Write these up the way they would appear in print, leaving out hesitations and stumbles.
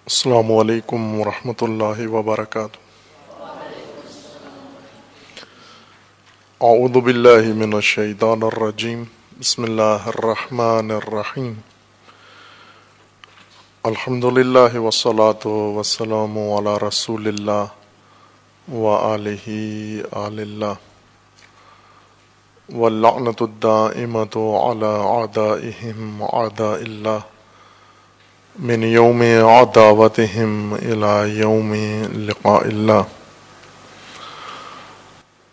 السلام علیکم ورحمۃ اللہ وبرکاتہ۔ اعوذ باللہ من الشیطان الرجیم، بسم اللہ الرحمن الرحیم۔ الحمد للہ والصلاة والسلام علی رسول اللہ وآلہ آل اللہ، واللعنۃ الدائمۃ علی اعدائہم اعداء اللہ من یوم عداوتہم الی یوم لقاء اللہ۔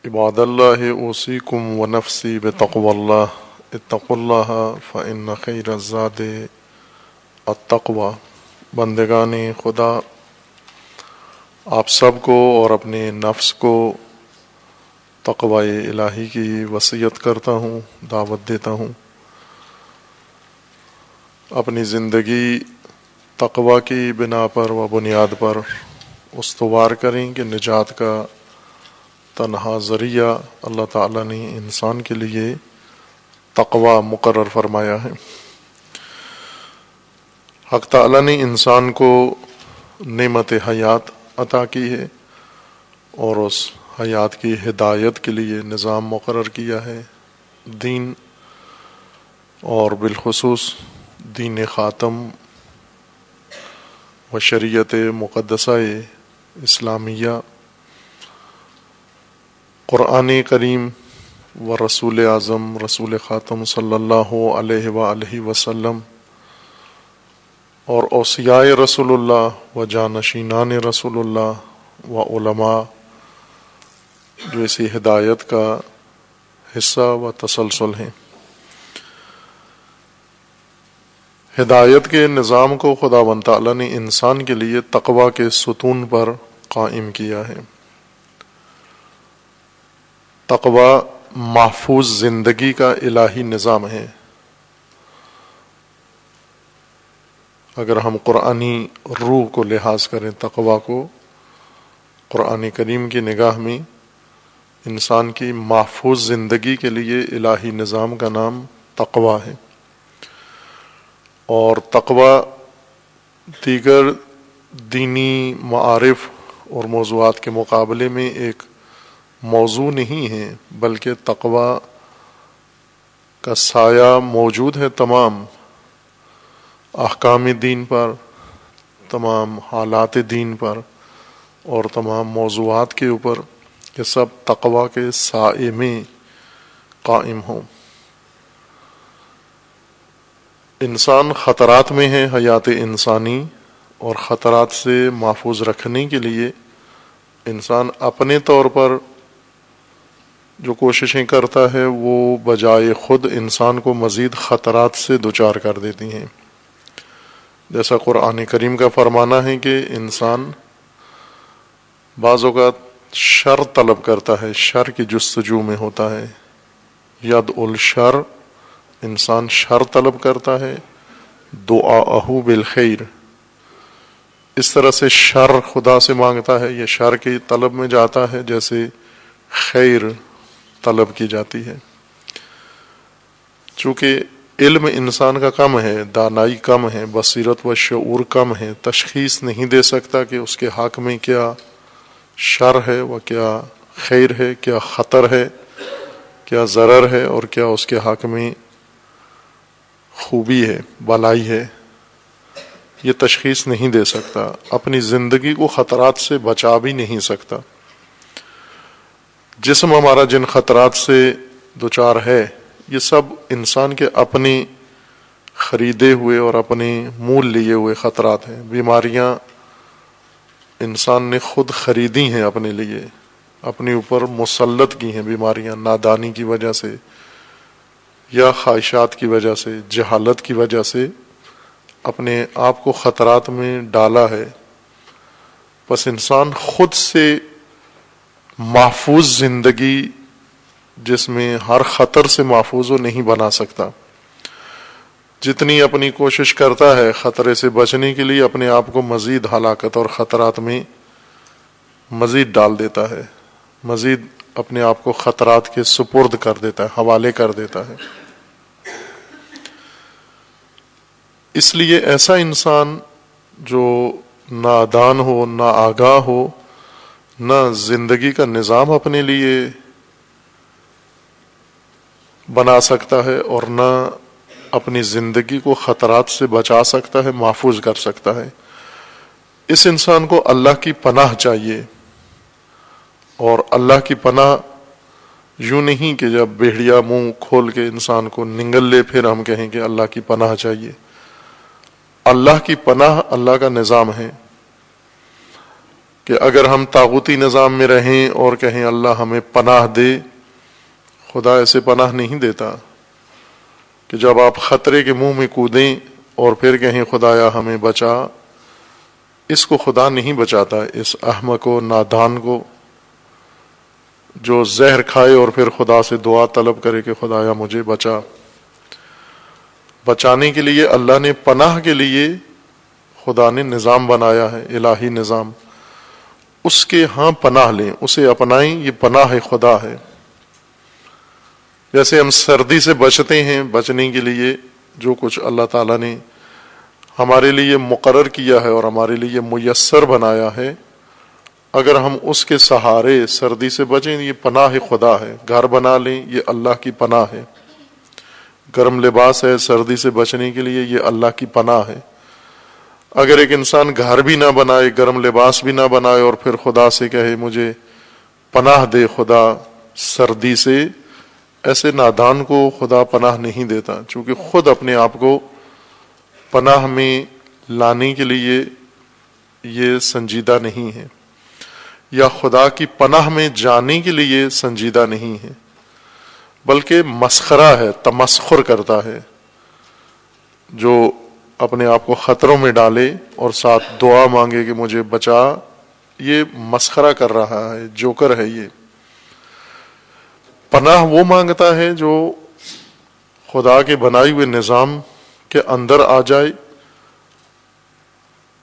عباد اللہ اوصیکم ونفسی بتقوی اللہ، اتقوا اللہ فإن خیر الزاد التقوی۔ بندگان خدا، آپ سب کو اور اپنے نفس کو تقوی الہی کی وصیت کرتا ہوں، دعوت دیتا ہوں۔ اپنی زندگی تقوی کی بنا پر و بنیاد پر استوار کریں کہ نجات کا تنہا ذریعہ اللہ تعالیٰ نے انسان کے لیے تقوی مقرر فرمایا ہے۔ حق تعالیٰ نے انسان کو نعمت حیات عطا کی ہے اور اس حیات کی ہدایت کے لیے نظام مقرر کیا ہے، دین، اور بالخصوص دین خاتم و شریعت مقدسہ اسلامیہ، قرآن کریم و رسول اعظم رسول خاتم صلی اللہ علیہ وآلہ وسلم اور اوصیاء رسول اللہ و جانشینان رسول اللہ و علماء جو اسی ہدایت کا حصہ و تسلسل ہیں۔ ہدایت کے نظام کو خداوند تعالیٰ نے انسان کے لیے تقوی کے ستون پر قائم کیا ہے۔ تقوی محفوظ زندگی کا الہی نظام ہے۔ اگر ہم قرآنی روح کو لحاظ کریں، تقوی کو قرآن کریم کی نگاہ میں انسان کی محفوظ زندگی کے لیے الہی نظام کا نام تقوی ہے، اور تقوی دیگر دینی معارف اور موضوعات کے مقابلے میں ایک موضوع نہیں ہے، بلکہ تقوی کا سایہ موجود ہے تمام احکام دین پر، تمام حالات دین پر اور تمام موضوعات کے اوپر، کہ سب تقوی کے سائے میں قائم ہوں۔ انسان خطرات میں ہے، حیات انسانی، اور خطرات سے محفوظ رکھنے کے لیے انسان اپنے طور پر جو کوششیں کرتا ہے وہ بجائے خود انسان کو مزید خطرات سے دوچار کر دیتی ہیں۔ جیسا قرآن کریم کا فرمانا ہے کہ انسان بعض اوقات شر طلب کرتا ہے، شر کی جستجو میں ہوتا ہے، ید الشر، انسان شر طلب کرتا ہے، دعاءہ بالخیر، اس طرح سے شر خدا سے مانگتا ہے، یہ شر کی طلب میں جاتا ہے جیسے خیر طلب کی جاتی ہے۔ چونکہ علم انسان کا کم ہے، دانائی کم ہے، بصیرت و شعور کم ہے، تشخیص نہیں دے سکتا کہ اس کے حق میں کیا شر ہے و کیا خیر ہے، کیا خطر ہے، کیا ضرر ہے، اور کیا اس کے حق میں خوبی ہے، بھلائی ہے، یہ تشخیص نہیں دے سکتا، اپنی زندگی کو خطرات سے بچا بھی نہیں سکتا۔ جسم ہمارا جن خطرات سے دوچار ہے، یہ سب انسان کے اپنے خریدے ہوئے اور اپنے مول لیے ہوئے خطرات ہیں۔ بیماریاں انسان نے خود خریدی ہیں اپنے لیے، اپنے اوپر مسلط کی ہیں بیماریاں، نادانی کی وجہ سے یا خواہشات کی وجہ سے، جہالت کی وجہ سے اپنے آپ کو خطرات میں ڈالا ہے۔ بس انسان خود سے محفوظ زندگی جس میں ہر خطر سے محفوظ ہو نہیں بنا سکتا۔ جتنی اپنی کوشش کرتا ہے خطرے سے بچنے کے لیے، اپنے آپ کو مزید ہلاکت اور خطرات میں مزید ڈال دیتا ہے، مزید اپنے آپ کو خطرات کے سپرد کر دیتا ہے، حوالے کر دیتا ہے۔ اس لیے ایسا انسان جو نادان ہو، نہ آگاہ ہو، نہ زندگی کا نظام اپنے لیے بنا سکتا ہے اور نہ اپنی زندگی کو خطرات سے بچا سکتا ہے، محفوظ کر سکتا ہے۔ اس انسان کو اللہ کی پناہ چاہیے، اور اللہ کی پناہ یوں نہیں کہ جب بھیڑیا منہ کھول کے انسان کو نگل لے پھر ہم کہیں کہ اللہ کی پناہ چاہیے۔ اللہ کی پناہ اللہ کا نظام ہے کہ اگر ہم طاغوتی نظام میں رہیں اور کہیں اللہ ہمیں پناہ دے، خدا ایسے پناہ نہیں دیتا کہ جب آپ خطرے کے منہ میں کودیں اور پھر کہیں خدایا ہمیں بچا۔ اس کو خدا نہیں بچاتا، اس احمق و نادان کو جو زہر کھائے اور پھر خدا سے دعا طلب کرے کہ خدایا مجھے بچا۔ بچانے کے لیے اللہ نے، پناہ کے لیے خدا نے نظام بنایا ہے، الہی نظام۔ اس کے ہاں پناہ لیں، اسے اپنائیں، یہ پناہ خدا ہے۔ جیسے ہم سردی سے بچتے ہیں، بچنے کے لیے جو کچھ اللہ تعالیٰ نے ہمارے لیے مقرر کیا ہے اور ہمارے لیے میسر بنایا ہے، اگر ہم اس کے سہارے سردی سے بچیں، یہ پناہ خدا ہے۔ گھر بنا لیں، یہ اللہ کی پناہ ہے۔ گرم لباس ہے سردی سے بچنے کے لیے، یہ اللہ کی پناہ ہے۔ اگر ایک انسان گھر بھی نہ بنائے، گرم لباس بھی نہ بنائے اور پھر خدا سے کہے مجھے پناہ دے خدا سردی سے، ایسے نادان کو خدا پناہ نہیں دیتا، چونکہ خود اپنے آپ کو پناہ میں لانے کے لیے یہ سنجیدہ نہیں ہے، یا خدا کی پناہ میں جانے کے لیے سنجیدہ نہیں ہے، بلکہ مسخرہ ہے، تمسخر کرتا ہے۔ جو اپنے آپ کو خطروں میں ڈالے اور ساتھ دعا مانگے کہ مجھے بچا، یہ مسخرہ کر رہا ہے، جوکر ہے۔ یہ پناہ وہ مانگتا ہے جو خدا کے بنائے ہوئے نظام کے اندر آ جائے،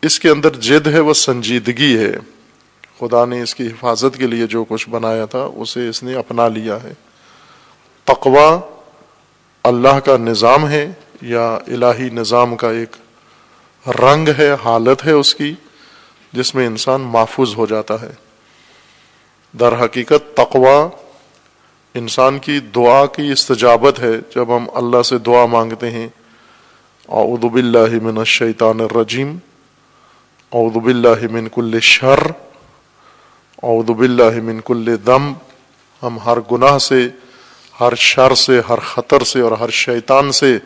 اس کے اندر جد ہے، وہ سنجیدگی ہے۔ خدا نے اس کی حفاظت کے لیے جو کچھ بنایا تھا اسے اس نے اپنا لیا ہے۔ تقوی اللہ کا نظام ہے، یا الہی نظام کا ایک رنگ ہے، حالت ہے اس کی، جس میں انسان محفوظ ہو جاتا ہے۔ در حقیقت تقوی انسان کی دعا کی استجابت ہے۔ جب ہم اللہ سے دعا مانگتے ہیں، اعوذ باللہ من الشیطان الرجیم، اعوذ باللہ من کل شر، اعوذ باللہ من کل ذنب، ہم ہر گناہ سے، ہر شر سے، ہر خطر سے اور ہر شیطان سے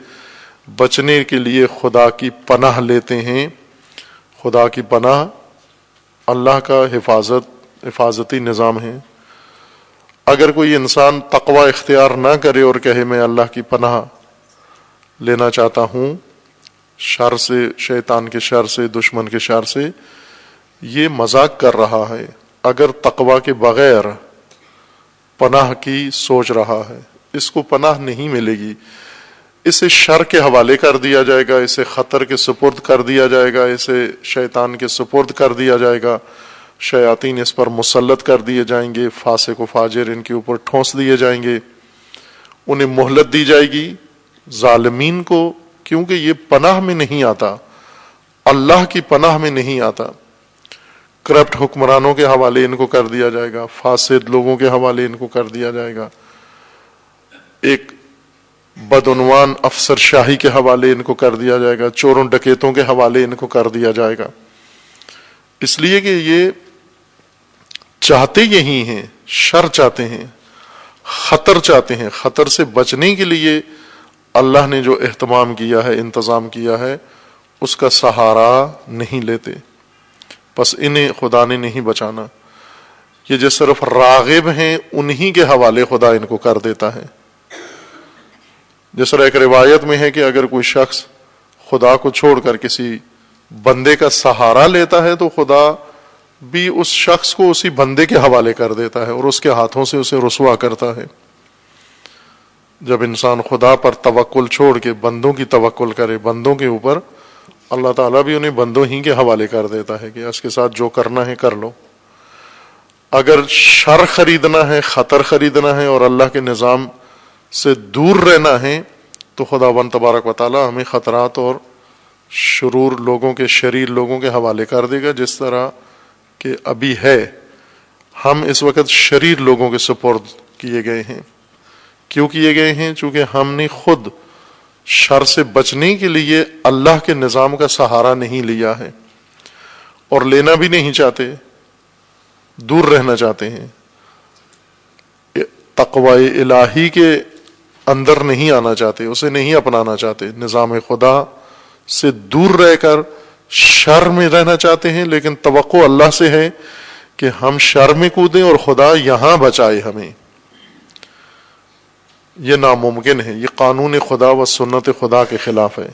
بچنے کے لیے خدا کی پناہ لیتے ہیں۔ خدا کی پناہ اللہ کا حفاظتی نظام ہے۔ اگر کوئی انسان تقوی اختیار نہ کرے اور کہے میں اللہ کی پناہ لینا چاہتا ہوں شر سے، شیطان کے شر سے، دشمن کے شر سے، یہ مذاق کر رہا ہے۔ اگر تقوی کے بغیر پناہ کی سوچ رہا ہے، اس کو پناہ نہیں ملے گی۔ اسے شر کے حوالے کر دیا جائے گا، اسے خطر کے سپرد کر دیا جائے گا، اسے شیطان کے سپرد کر دیا جائے گا، شیاطین اس پر مسلط کر دیے جائیں گے، فاسق و فاجر ان کے اوپر ٹھونس دیے جائیں گے، انہیں مہلت دی جائے گی، ظالمین کو، کیونکہ یہ پناہ میں نہیں آتا، اللہ کی پناہ میں نہیں آتا۔ کرپٹ حکمرانوں کے حوالے ان کو کر دیا جائے گا، فاسد لوگوں کے حوالے ان کو کر دیا جائے گا، ایک بدعنوان افسر شاہی کے حوالے ان کو کر دیا جائے گا، چوروں ڈکیتوں کے حوالے ان کو کر دیا جائے گا۔ اس لیے کہ یہ چاہتے یہی ہیں، شر چاہتے ہیں، خطر چاہتے ہیں۔ خطر سے بچنے کے لیے اللہ نے جو اہتمام کیا ہے، انتظام کیا ہے، اس کا سہارا نہیں لیتے، بس انہیں خدا نے نہیں بچانا۔ یہ جو صرف راغب ہیں انہی کے حوالے خدا ان کو کر دیتا ہے۔ جس طرح ایک روایت میں ہے کہ اگر کوئی شخص خدا کو چھوڑ کر کسی بندے کا سہارا لیتا ہے تو خدا بھی اس شخص کو اسی بندے کے حوالے کر دیتا ہے اور اس کے ہاتھوں سے اسے رسوا کرتا ہے۔ جب انسان خدا پر توکل چھوڑ کے بندوں کی توکل کرے، بندوں کے اوپر، اللہ تعالیٰ بھی انہیں بندوں ہی کے حوالے کر دیتا ہے کہ اس کے ساتھ جو کرنا ہے کر لو۔ اگر شر خریدنا ہے، خطر خریدنا ہے اور اللہ کے نظام سے دور رہنا ہے تو خداوند تبارک و تعالیٰ ہمیں خطرات اور شرور لوگوں کے، شریر لوگوں کے حوالے کر دے گا، جس طرح کہ ابھی ہے ہم اس وقت شریر لوگوں کے سپرد کیے گئے ہیں۔ کیوں کیے گئے ہیں؟ چونکہ ہم نے خود شر سے بچنے کے لیے اللہ کے نظام کا سہارا نہیں لیا ہے، اور لینا بھی نہیں چاہتے، دور رہنا چاہتے ہیں، تقوی الہی کے اندر نہیں آنا چاہتے، اسے نہیں اپنانا چاہتے، نظام خدا سے دور رہ کر شر میں رہنا چاہتے ہیں، لیکن توقع اللہ سے ہے کہ ہم شر میں کودیں اور خدا یہاں بچائے ہمیں۔ یہ ناممکن ہے، یہ قانون خدا و سنت خدا کے خلاف ہے۔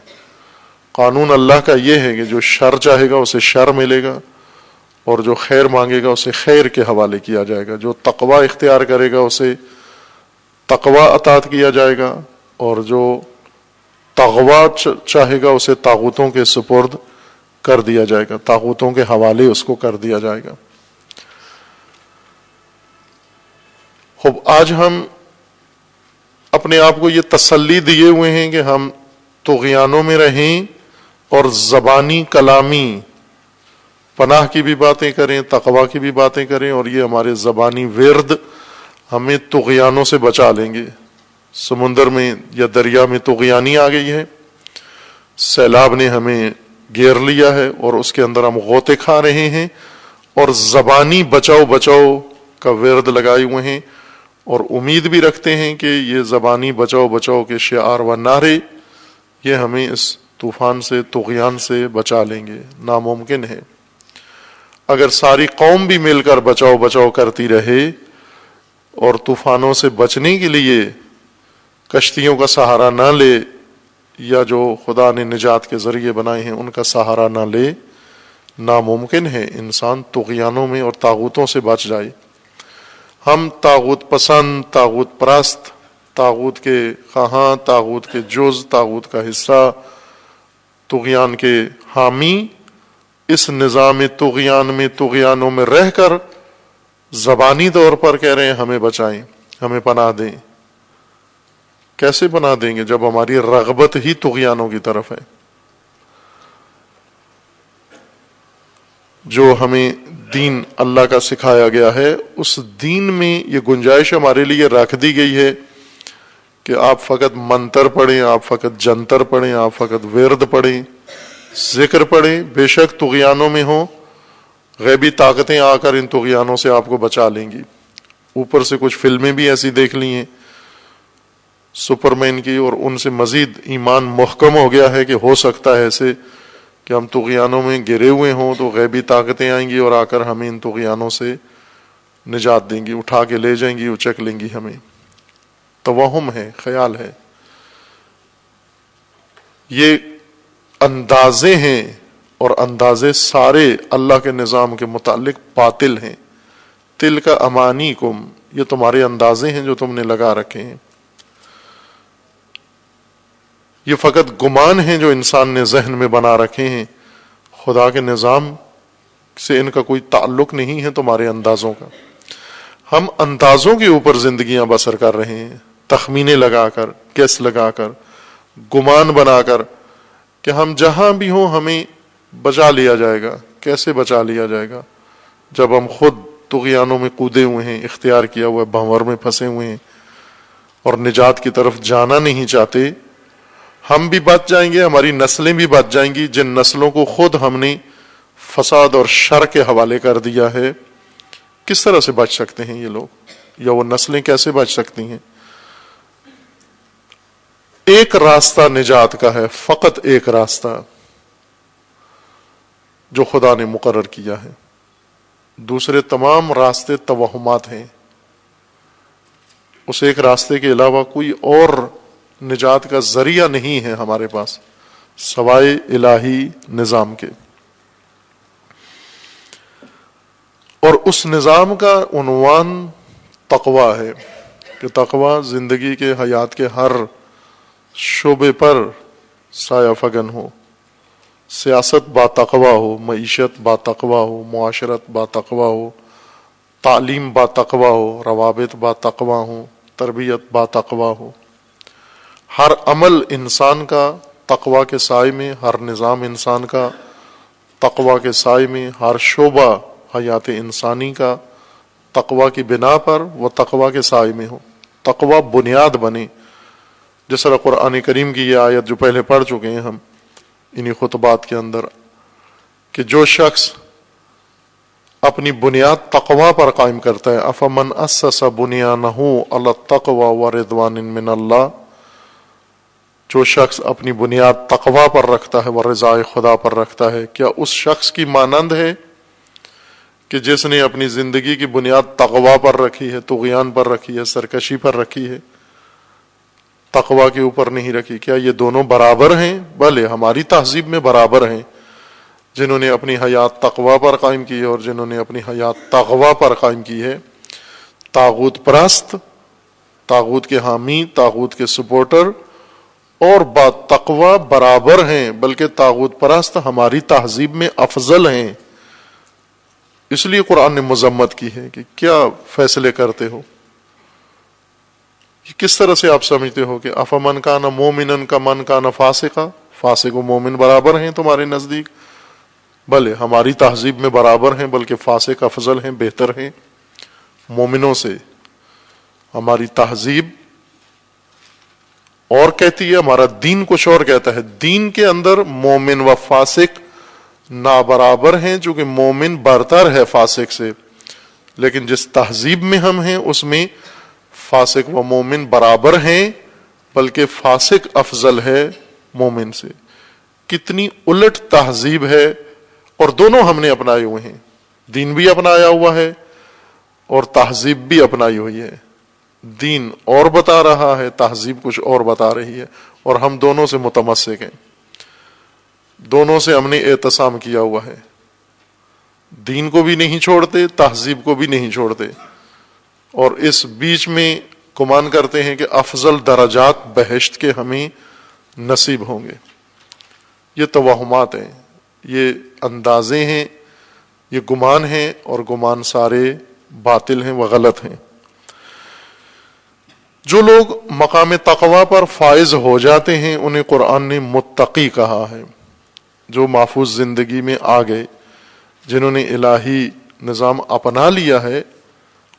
قانون اللہ کا یہ ہے کہ جو شر چاہے گا اسے شر ملے گا، اور جو خیر مانگے گا اسے خیر کے حوالے کیا جائے گا، جو تقوی اختیار کرے گا اسے تقوی اطاعت کیا جائے گا، اور جو تغوی چاہے گا اسے طاغوتوں کے سپرد کر دیا جائے گا، طاغوتوں کے حوالے اس کو کر دیا جائے گا۔ خوب، آج ہم اپنے آپ کو یہ تسلی دیے ہوئے ہیں کہ ہم طغیانوں میں رہیں اور زبانی کلامی پناہ کی بھی باتیں کریں، تقوی کی بھی باتیں کریں، اور یہ ہمارے زبانی ورد ہمیں طغیانوں سے بچا لیں گے۔ سمندر میں یا دریا میں طغیانی آ گئی ہے، سیلاب نے ہمیں گھیر لیا ہے اور اس کے اندر ہم غوطے کھا رہے ہیں، اور زبانی بچاؤ بچاؤ کا ورد لگائے ہوئے ہیں، اور امید بھی رکھتے ہیں کہ یہ زبانی بچاؤ بچاؤ کے شعار و نعرے یہ ہمیں اس طوفان سے، طغیان سے بچا لیں گے۔ ناممکن ہے۔ اگر ساری قوم بھی مل کر بچاؤ بچاؤ کرتی رہے اور طوفانوں سے بچنے کے لیے کشتیوں کا سہارا نہ لے، یا جو خدا نے نجات کے ذریعے بنائے ہیں ان کا سہارا نہ لے، ناممکن ہے انسان طغیانوں میں اور طاغوتوں سے بچ جائے۔ ہم طاغوت پسند، طاغوت پرست، طاغوت کے خواہاں، طاغوت کے جز، طاغوت کا حصہ، طغیان کے حامی، اس نظام طغیان میں، طغیانوں میں رہ کر زبانی طور پر کہہ رہے ہیں ہمیں بچائیں، ہمیں پناہ دیں۔ کیسے پناہ دیں گے جب ہماری رغبت ہی طغیانوں کی طرف ہے؟ جو ہمیں دین اللہ کا سکھایا گیا ہے، اس دین میں یہ گنجائش ہمارے لیے رکھ دی گئی ہے کہ آپ فقط منتر پڑھیں، آپ فقط جنتر پڑھیں، آپ فقط ورد پڑھیں، ذکر پڑھیں، بے شک طغیانوں میں ہوں، غیبی طاقتیں آ کر ان طغیانوں سے آپ کو بچا لیں گی۔ اوپر سے کچھ فلمیں بھی ایسی دیکھ لی ہیں سپرمین کی، اور ان سے مزید ایمان محکم ہو گیا ہے کہ ہو سکتا ہے ایسے کہ ہم طغیانوں میں گرے ہوئے ہوں تو غیبی طاقتیں آئیں گی اور آ کر ہمیں ان طغیانوں سے نجات دیں گی، اٹھا کے لے جائیں گی، اچک لیں گی ہمیں۔ توہم ہے، خیال ہے، یہ اندازے ہیں، اور اندازے سارے اللہ کے نظام کے متعلق باطل ہیں۔ تلک امانیکم، یہ تمہارے اندازے ہیں جو تم نے لگا رکھے ہیں، یہ فقط گمان ہیں جو انسان نے ذہن میں بنا رکھے ہیں، خدا کے نظام سے ان کا کوئی تعلق نہیں ہے تمہارے اندازوں کا۔ ہم اندازوں کے اوپر زندگیاں بسر کر رہے ہیں، تخمینے لگا کر، گیس لگا کر، گمان بنا کر کہ ہم جہاں بھی ہوں ہمیں بچا لیا جائے گا۔ کیسے بچا لیا جائے گا جب ہم خود طغیانوں میں کودے ہوئے ہیں، اختیار کیا ہوا ہے، بھنور میں پھنسے ہوئے ہیں اور نجات کی طرف جانا نہیں چاہتے؟ ہم بھی بچ جائیں گے، ہماری نسلیں بھی بچ جائیں گی، جن نسلوں کو خود ہم نے فساد اور شر کے حوالے کر دیا ہے۔ کس طرح سے بچ سکتے ہیں یہ لوگ، یا وہ نسلیں کیسے بچ سکتی ہیں؟ ایک راستہ نجات کا ہے، فقط ایک راستہ جو خدا نے مقرر کیا ہے، دوسرے تمام راستے توہمات ہیں۔ اس ایک راستے کے علاوہ کوئی اور نجات کا ذریعہ نہیں ہے ہمارے پاس سوائے الہی نظام کے۔ اور اس نظام کا عنوان تقوی ہے کہ تقوی زندگی کے، حیات کے ہر شعبے پر سایہ فگن ہو، سیاست با تقوی ہو، معیشت با تقوی ہو، معاشرت با تقوی ہو، تعلیم با تقوی ہو، روابط با تقوی ہو، تربیت با تقوی ہو، ہر عمل انسان کا تقوی کے سائے میں، ہر نظام انسان کا تقوی کے سائے میں، ہر شعبہ حیات انسانی کا تقوی کی بنا پر وہ تقوی کے سائے میں ہو، تقوی بنیاد بنے. جس طرح قرآن کریم کی یہ آیت جو پہلے پڑھ چکے ہیں ہم انہی خطبات کے اندر، کہ جو شخص اپنی بنیاد تقوی پر قائم کرتا ہے، افمن اسس بنیانہ علی التقوی ورضوان من اللہ، جو شخص اپنی بنیاد تقوی پر رکھتا ہے وہ رضائے خدا پر رکھتا ہے، کیا اس شخص کی مانند ہے کہ جس نے اپنی زندگی کی بنیاد تقوی پر رکھی ہے، طغیان پر رکھی ہے، سرکشی پر رکھی ہے، تقوی کے اوپر نہیں رکھی؟ کیا یہ دونوں برابر ہیں؟ بلے ہماری تہذیب میں برابر ہیں، جنہوں نے اپنی حیات تقوی پر قائم کی ہے اور جنہوں نے اپنی حیات تغوی پر قائم کی ہے. طاغوت پرست، طاغوت کے حامی، طاغوت کے سپورٹر اور با تقوی برابر ہیں، بلکہ طاغوت پرست ہماری تہذیب میں افضل ہیں. اس لیے قرآن نے مذمت کی ہے کہ کیا فیصلے کرتے ہو. یہ کس طرح سے آپ سمجھتے ہو کہ افمن کان مومنن کا من کان فاسقا، فاسق و مومن برابر ہیں تمہارے نزدیک؟ بلے ہماری تہذیب میں برابر ہیں، بلکہ فاسق افضل ہیں، بہتر ہیں مومنوں سے. ہماری تہذیب اور کہتی ہے، ہمارا دین کچھ اور کہتا ہے. دین کے اندر مومن و فاسق نابرابر ہیں، چونکہ مومن برتر ہے فاسق سے، لیکن جس تہذیب میں ہم ہیں اس میں فاسق و مومن برابر ہیں، بلکہ فاسق افضل ہے مومن سے. کتنی الٹ تہذیب ہے، اور دونوں ہم نے اپنائے ہوئے ہیں. دین بھی اپنایا ہوا ہے اور تہذیب بھی اپنائی ہوئی ہے. دین اور بتا رہا ہے، تہذیب کچھ اور بتا رہی ہے، اور ہم دونوں سے متمسک ہیں، دونوں سے ہم نے اعتصام کیا ہوا ہے. دین کو بھی نہیں چھوڑتے، تہذیب کو بھی نہیں چھوڑتے، اور اس بیچ میں گمان کرتے ہیں کہ افضل درجات بہشت کے ہمیں نصیب ہوں گے. یہ توہمات ہیں، یہ اندازے ہیں، یہ گمان ہیں، اور گمان سارے باطل ہیں و غلط ہیں. جو لوگ مقام تقوی پر فائز ہو جاتے ہیں انہیں قرآن نے متقی کہا ہے. جو محفوظ زندگی میں آ گئے، جنہوں نے الہی نظام اپنا لیا ہے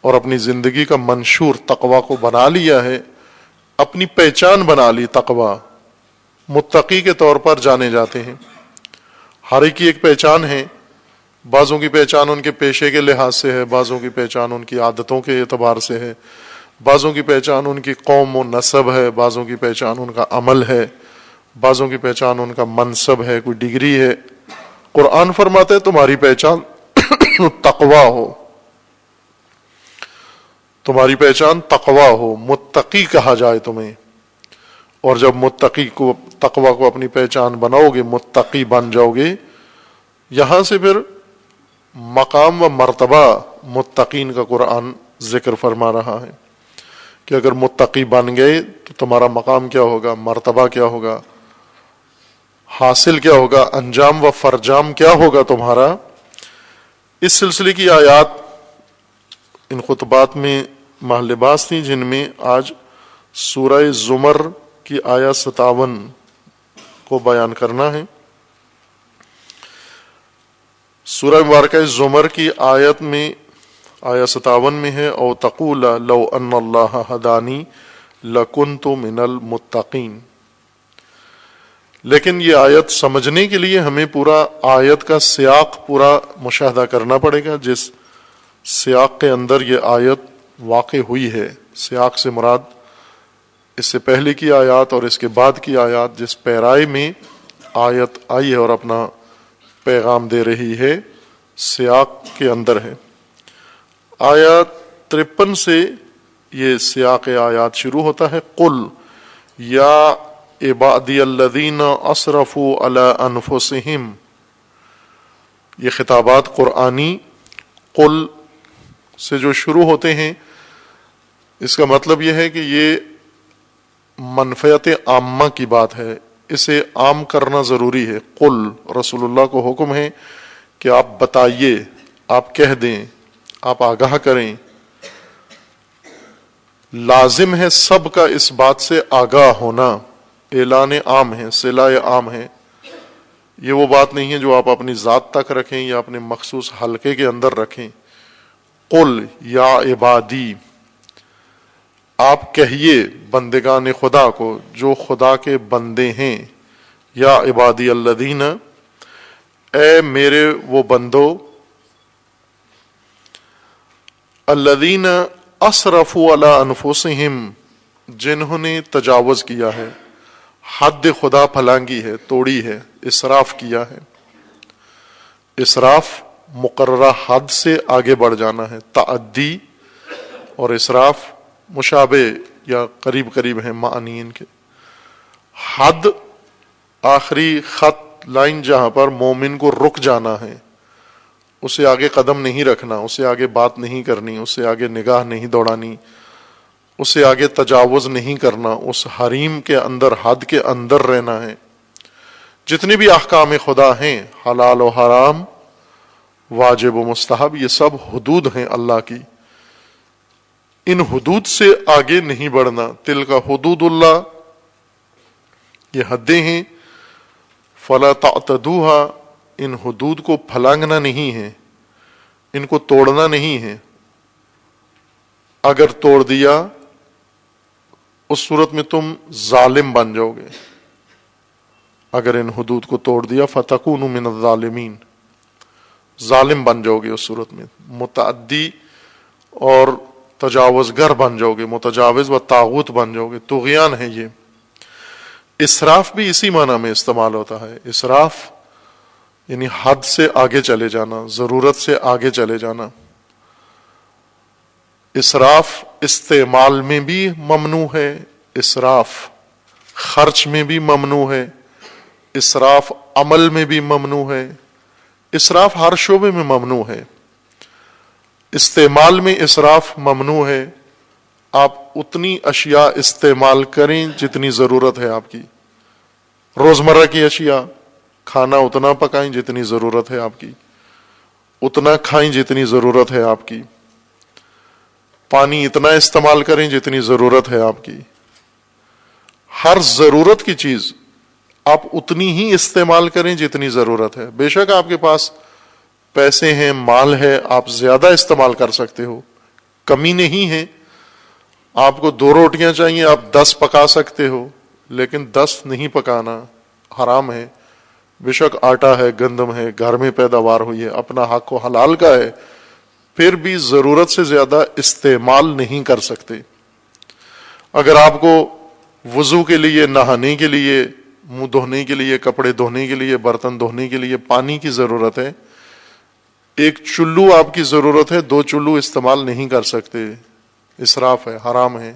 اور اپنی زندگی کا منشور تقوی کو بنا لیا ہے، اپنی پہچان بنا لی، تقوی متقی کے طور پر جانے جاتے ہیں. ہر ایک کی ایک پہچان ہے. بعضوں کی پہچان ان کے پیشے کے لحاظ سے ہے، بعضوں کی پہچان ان کی عادتوں کے اعتبار سے ہے، بعضوں کی پہچان ان کی قوم و نسب ہے، بعضوں کی پہچان ان کا عمل ہے، بعضوں کی پہچان ان کا منصب ہے، کوئی ڈگری ہے. قرآن فرماتا ہے تمہاری پہچان تقوی ہو، تمہاری پہچان تقوی ہو، متقی کہا جائے تمہیں. اور جب متقی کو، تقوی کو اپنی پہچان بناؤ گے، متقی بن جاؤ گے، یہاں سے پھر مقام و مرتبہ متقین کا قرآن ذکر فرما رہا ہے کہ اگر متقی بن گئے تو تمہارا مقام کیا ہوگا، مرتبہ کیا ہوگا، حاصل کیا ہوگا، انجام و فرجام کیا ہوگا تمہارا. اس سلسلے کی آیات ان خطبات میں محل لباس تھیں، جن میں آج سورہ زمر کی آیت 57 کو بیان کرنا ہے. سورہ مبارکہ زمر کی آیت میں، آیت 57 میں ہے، او تقول لو ان اللہ ہدانی لکنت من المتقین. لیکن یہ آیت سمجھنے کے لیے ہمیں پورا آیت کا سیاق پورا مشاہدہ کرنا پڑے گا، جس سیاق کے اندر یہ آیت واقع ہوئی ہے. سیاق سے مراد اس سے پہلے کی آیات اور اس کے بعد کی آیات، جس پیرائے میں آیت آئی ہے اور اپنا پیغام دے رہی ہے، سیاق کے اندر ہے. آیات 53 سے یہ سیاق آیات شروع ہوتا ہے. قل یا عبادی الذین اسرفوا علی انفسہم. یہ خطابات قرآنی قل سے جو شروع ہوتے ہیں، اس کا مطلب یہ ہے کہ یہ منفعت عامہ کی بات ہے، اسے عام کرنا ضروری ہے. قل، رسول اللہ کو حکم ہے کہ آپ بتائیے، آپ کہہ دیں، آپ آگاہ کریں. لازم ہے سب کا اس بات سے آگاہ ہونا، اعلان عام ہے، صلہ عام ہے. یہ وہ بات نہیں ہے جو آپ اپنی ذات تک رکھیں یا اپنے مخصوص حلقے کے اندر رکھیں. قل یا عبادی، آپ کہیے بندگان خدا کو جو خدا کے بندے ہیں، یا عبادی الذین، اے میرے وہ بندو، الذین اسرفوا علی انفسہم، جنہوں نے تجاوز کیا ہے، حد خدا پھلانگی ہے، توڑی ہے، اسراف کیا ہے. اسراف مقررہ حد سے آگے بڑھ جانا ہے. تعدی اور اسراف مشابہ یا قریب قریب ہیں معنی ان کے. حد آخری خط لائن جہاں پر مومن کو رک جانا ہے، اسے آگے قدم نہیں رکھنا، اسے آگے بات نہیں کرنی، اسے آگے نگاہ نہیں دوڑانی، اسے آگے تجاوز نہیں کرنا، اس حریم کے اندر، حد کے اندر رہنا ہے. جتنے بھی احکام خدا ہیں، حلال و حرام، واجب و مستحب، یہ سب حدود ہیں اللہ کی. ان حدود سے آگے نہیں بڑھنا. تلک حدود اللہ، یہ حدیں ہیں. فلا تعتدوها، ان حدود کو پھلانگنا نہیں ہے، ان کو توڑنا نہیں ہے. اگر توڑ دیا اس صورت میں تم ظالم بن جاؤ گے. اگر ان حدود کو توڑ دیا فتکونوا من الظالمین، ظالم بن جاؤ گے. اس صورت میں متعدی اور تجاوز گر بن جاؤ گے، متجاوز و طاغوت بن جاؤ گے. طغیان ہے یہ. اسراف بھی اسی معنی میں استعمال ہوتا ہے. اسراف یعنی حد سے آگے چلے جانا، ضرورت سے آگے چلے جانا. اسراف استعمال میں بھی ممنوع ہے، اسراف خرچ میں بھی ممنوع ہے، اسراف عمل میں بھی ممنوع ہے، اسراف ہر شعبے میں ممنوع ہے. استعمال میں اسراف ممنوع ہے. آپ اتنی اشیاء استعمال کریں جتنی ضرورت ہے آپ کی. روزمرہ کی اشیاء، کھانا اتنا پکائیں جتنی ضرورت ہے آپ کی، اتنا کھائیں جتنی ضرورت ہے آپ کی. پانی اتنا استعمال کریں جتنی ضرورت ہے آپ کی. ہر ضرورت کی چیز آپ اتنی ہی استعمال کریں جتنی ضرورت ہے. بے شک آپ کے پاس پیسے ہیں، مال ہے، آپ زیادہ استعمال کر سکتے ہو، کمی نہیں ہے. آپ کو 2 روٹیاں چاہیے، آپ 10 پکا سکتے ہو، لیکن 10 نہیں پکانا، حرام ہے. بے شک آٹا ہے، گندم ہے، گھر میں پیداوار ہوئی ہے، اپنا حق و حلال کا ہے، پھر بھی ضرورت سے زیادہ استعمال نہیں کر سکتے. اگر آپ کو وضو کے لیے، نہانے کے لیے، منہ دھونے کے لیے، کپڑے دھونے کے لیے، برتن دھونے کے لیے پانی کی ضرورت ہے، 1 چلو آپ کی ضرورت ہے، 2 چلو استعمال نہیں کر سکتے. اسراف ہے، حرام ہے.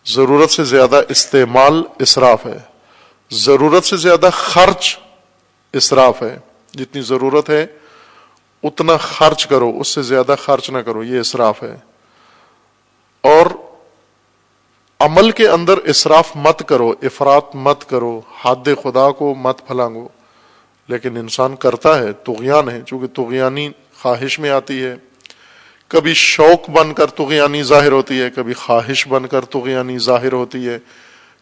ضرورت سے زیادہ استعمال اسراف ہے. ضرورت سے زیادہ خرچ اسراف ہے. جتنی ضرورت ہے اتنا خرچ کرو، اس سے زیادہ خرچ نہ کرو، یہ اسراف ہے. اور عمل کے اندر اسراف مت کرو، افراط مت کرو، حد خدا کو مت پھلانگو. لیکن انسان کرتا ہے، طغیان ہے، چونکہ طغیانی خواہش میں آتی ہے. کبھی شوق بن کر طغیانی ظاہر ہوتی ہے، کبھی خواہش بن کر طغیانی ظاہر ہوتی ہے،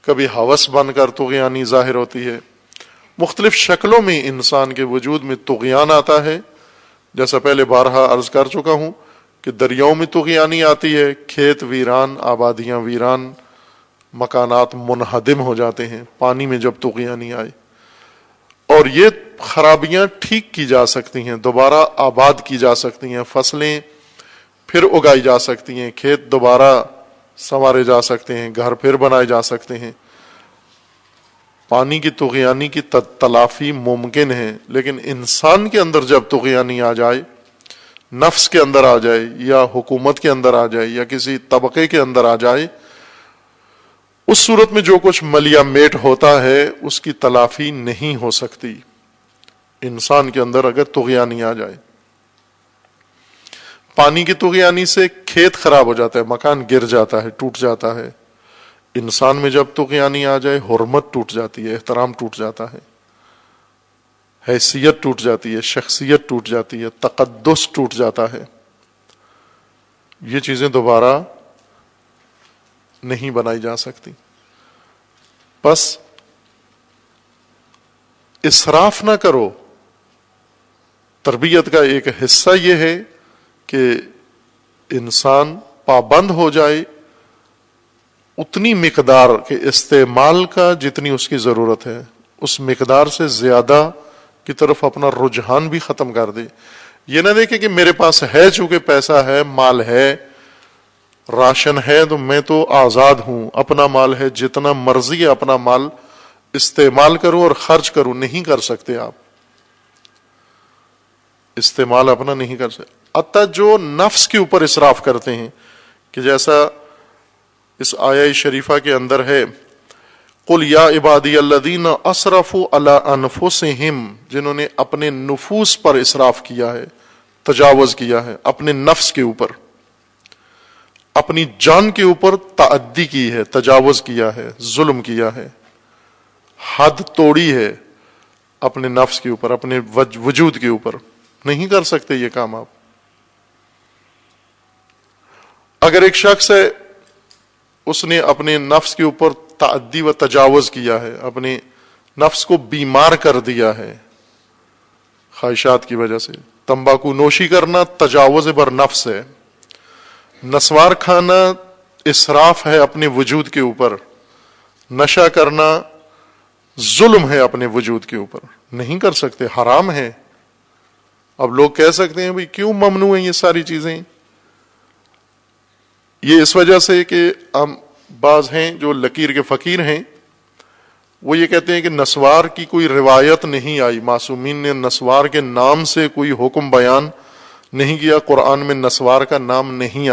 کبھی ہوس بن کر طغیانی ظاہر ہوتی ہے. مختلف شکلوں میں انسان کے وجود میں طغیان آتا ہے. جیسا پہلے بارہا عرض کر چکا ہوں کہ دریاؤں میں طغیانی آتی ہے، کھیت ویران، آبادیاں ویران، مکانات منہدم ہو جاتے ہیں پانی میں جب طغیانی آئے. اور یہ خرابیاں ٹھیک کی جا سکتی ہیں، دوبارہ آباد کی جا سکتی ہیں، فصلیں پھر اگائی جا سکتی ہیں، کھیت دوبارہ سنوارے جا سکتے ہیں، گھر پھر بنائے جا سکتے ہیں. پانی کی طغیانی کی تلافی ممکن ہے. لیکن انسان کے اندر جب طغیانی آ جائے، نفس کے اندر آ جائے، یا حکومت کے اندر آ جائے، یا کسی طبقے کے اندر آ جائے، اس صورت میں جو کچھ ملیا میٹ ہوتا ہے اس کی تلافی نہیں ہو سکتی. انسان کے اندر اگر طغیانی آ جائے، پانی کی طغیانی سے کھیت خراب ہو جاتا ہے، مکان گر جاتا ہے، ٹوٹ جاتا ہے. انسان میں جب طغیانی آ جائے، حرمت ٹوٹ جاتی ہے، احترام ٹوٹ جاتا ہے، حیثیت ٹوٹ جاتی ہے، شخصیت ٹوٹ جاتی ہے، تقدس ٹوٹ جاتا ہے. یہ چیزیں دوبارہ نہیں بنائی جا سکتی. بس اسراف نہ کرو. تربیت کا ایک حصہ یہ ہے کہ انسان پابند ہو جائے اتنی مقدار کے استعمال کا جتنی اس کی ضرورت ہے، اس مقدار سے زیادہ کی طرف اپنا رجحان بھی ختم کر دے. یہ نہ دیکھے کہ میرے پاس ہے، چونکہ پیسہ ہے، مال ہے، راشن ہے، تو میں تو آزاد ہوں، اپنا مال ہے، جتنا مرضی ہے اپنا مال استعمال کرو اور خرچ کرو. نہیں کر سکتے آپ، استعمال اپنا نہیں کر سکتے. حتیٰ جو نفس کے اوپر اسراف کرتے ہیں، کہ جیسا اس آیہ شریفہ کے اندر ہے، قل یا عبادی الذین اسرفوا علی انفسہم، جنہوں نے اپنے نفوس پر اسراف کیا ہے، تجاوز کیا ہے، اپنے نفس کے اوپر، اپنی جان کے اوپر تعدی کی ہے، تجاوز کیا ہے، ظلم کیا ہے، حد توڑی ہے اپنے نفس کے اوپر، اپنے وجود کے اوپر. نہیں کر سکتے یہ کام آپ. اگر ایک شخص ہے، اس نے اپنے نفس کے اوپر تعدی و تجاوز کیا ہے، اپنے نفس کو بیمار کر دیا ہے خواہشات کی وجہ سے. تمباکو نوشی کرنا تجاوز بر نفس ہے، نسوار کھانا اسراف ہے اپنے وجود کے اوپر، نشہ کرنا ظلم ہے اپنے وجود کے اوپر. نہیں کر سکتے، حرام ہے. اب لوگ کہہ سکتے ہیں بھئی کیوں ممنوع ہیں یہ ساری چیزیں؟ یہ اس وجہ سے کہ ہم بعض ہیں جو لکیر کے فقیر ہیں، وہ یہ کہتے ہیں کہ نسوار کی کوئی روایت نہیں آئی، معصومین نے نسوار کے نام سے کوئی حکم بیان نہیں کیا، قرآن میں نسوار کا نام نہیں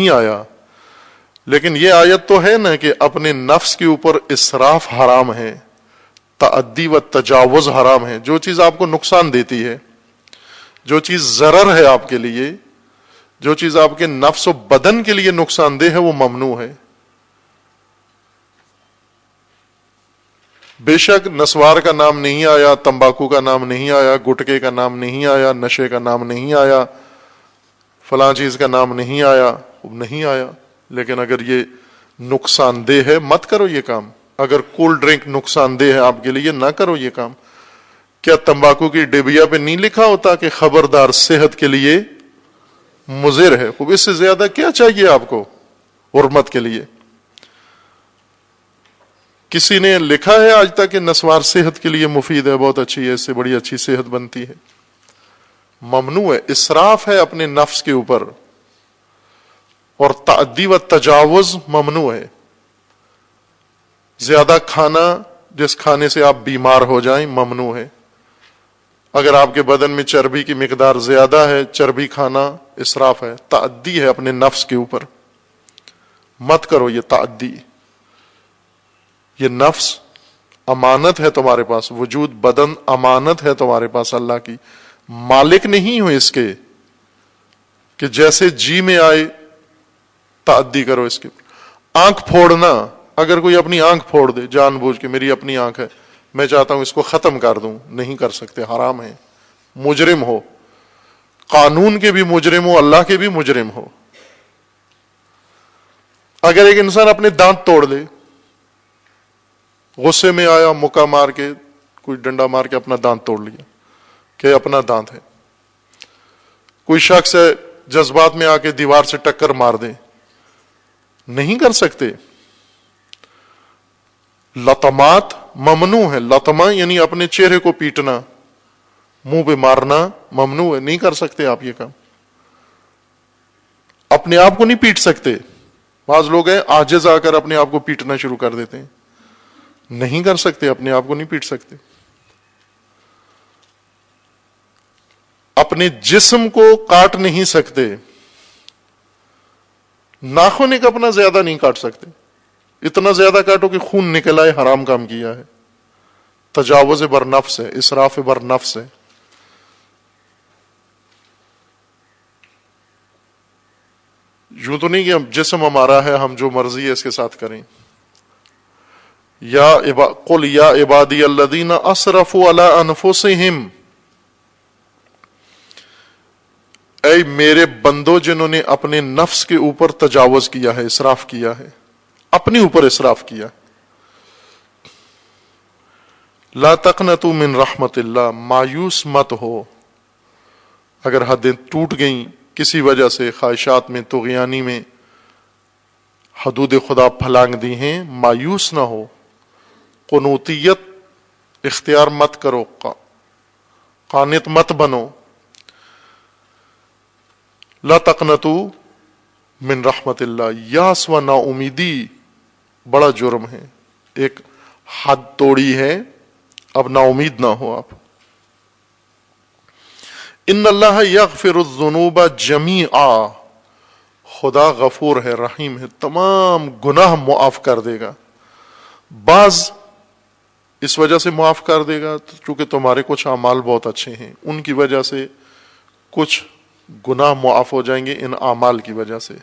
آیا. لیکن یہ آیت تو ہے نا کہ اپنے نفس کے اوپر اسراف حرام ہے، تعدی و تجاوز حرام ہے. جو چیز آپ کو نقصان دیتی ہے، جو چیز ضرر ہے آپ کے لیے، جو چیز آپ کے نفس و بدن کے لیے نقصان دہ ہے، وہ ممنوع ہے. بے شک نسوار کا نام نہیں آیا، تمباکو کا نام نہیں آیا، گٹکے کا نام نہیں آیا، نشے کا نام نہیں آیا، فلاں چیز کا نام نہیں آیا. لیکن اگر یہ نقصان دہ ہے مت کرو یہ کام. اگر کولڈ ڈرنک نقصان دہ ہے آپ کے لیے، نہ کرو یہ کام. کیا تمباکو کی ڈبیا پہ نہیں لکھا ہوتا کہ خبردار صحت کے لیے مضر ہے؟ خوب اس سے زیادہ کیا چاہیے آپ کو حرمت کے لیے؟ کسی نے لکھا ہے آج تک کہ نسوار صحت کے لیے مفید ہے، بہت اچھی ہے، اس سے بڑی اچھی صحت بنتی ہے؟ ممنوع ہے. اسراف ہے اپنے نفس کے اوپر، اور تعدی و تجاوز ممنوع ہے. زیادہ کھانا جس کھانے سے آپ بیمار ہو جائیں ممنوع ہے. اگر آپ کے بدن میں چربی کی مقدار زیادہ ہے، چربی کھانا اسراف ہے، تعدی ہے اپنے نفس کے اوپر. مت کرو یہ تعدی. یہ نفس امانت ہے تمہارے پاس، وجود بدن امانت ہے تمہارے پاس اللہ کی. مالک نہیں ہو اس کے کہ جیسے جی میں آئے تعدی کرو اس کے. آنکھ پھوڑنا، اگر کوئی اپنی آنکھ پھوڑ دے جان بوجھ کے، میری اپنی آنکھ ہے، میں چاہتا ہوں اس کو ختم کر دوں، نہیں کر سکتے، حرام ہے. مجرم ہو، قانون کے بھی مجرم ہو، اللہ کے بھی مجرم ہو. اگر ایک انسان اپنے دانت توڑ لے، غصے میں آیا، مکہ مار کے، کوئی ڈنڈا مار کے اپنا دانت توڑ لیا کہ اپنا دانت ہے. کوئی شخص ہے جذبات میں آ کے دیوار سے ٹکر مار دے، نہیں کر سکتے. لطمات ممنوع ہے. لطمہ یعنی اپنے چہرے کو پیٹنا، منہ پہ مارنا ممنوع ہے. نہیں کر سکتے آپ یہ کام. اپنے آپ کو نہیں پیٹ سکتے. بعض لوگ ہیں عاجز آ کر اپنے آپ کو پیٹنا شروع کر دیتے ہیں. نہیں کر سکتے، اپنے آپ کو نہیں پیٹ سکتے. اپنے جسم کو کاٹ نہیں سکتے. ناخن ایک اپنا زیادہ نہیں کاٹ سکتے. اتنا زیادہ کاٹو کہ خون نکل آئے، حرام کام کیا ہے. تجاوز بر نفس ہے، اسراف بر نفس ہے. یوں تو نہیں کہ جسم ہمارا ہے، ہم جو مرضی ہے اس کے ساتھ کریں. قل یا عبادی الذین اسرفوا علی انفسہم، اے میرے بندو جنہوں نے اپنے نفس کے اوپر تجاوز کیا ہے، اسراف کیا ہے، اپنے اوپر اسراف کیا. لا تقنطوا من رحمت اللہ، مایوس مت ہو اگر حدیں ٹوٹ گئیں کسی وجہ سے، خواہشات میں، طغیانی میں، حدود خدا پھلانگ دی ہیں، مایوس نہ ہو، قنوطیت اختیار مت کرو، قانت مت بنو. لا تقنطوا من رحمت اللہ، یاس و نا امیدی بڑا جرم ہے، ایک حد توڑی ہے، اب نا امید نہ ہو آپ. ان اللہ یغفر الذنوب جمیعا، خدا غفور ہے، رحیم ہے، تمام گناہ معاف کر دے گا. بعض اس وجہ سے معاف کر دے گا چونکہ تمہارے کچھ اعمال بہت اچھے ہیں، ان کی وجہ سے کچھ گناہ معاف ہو جائیں گے ان اعمال کی وجہ سے.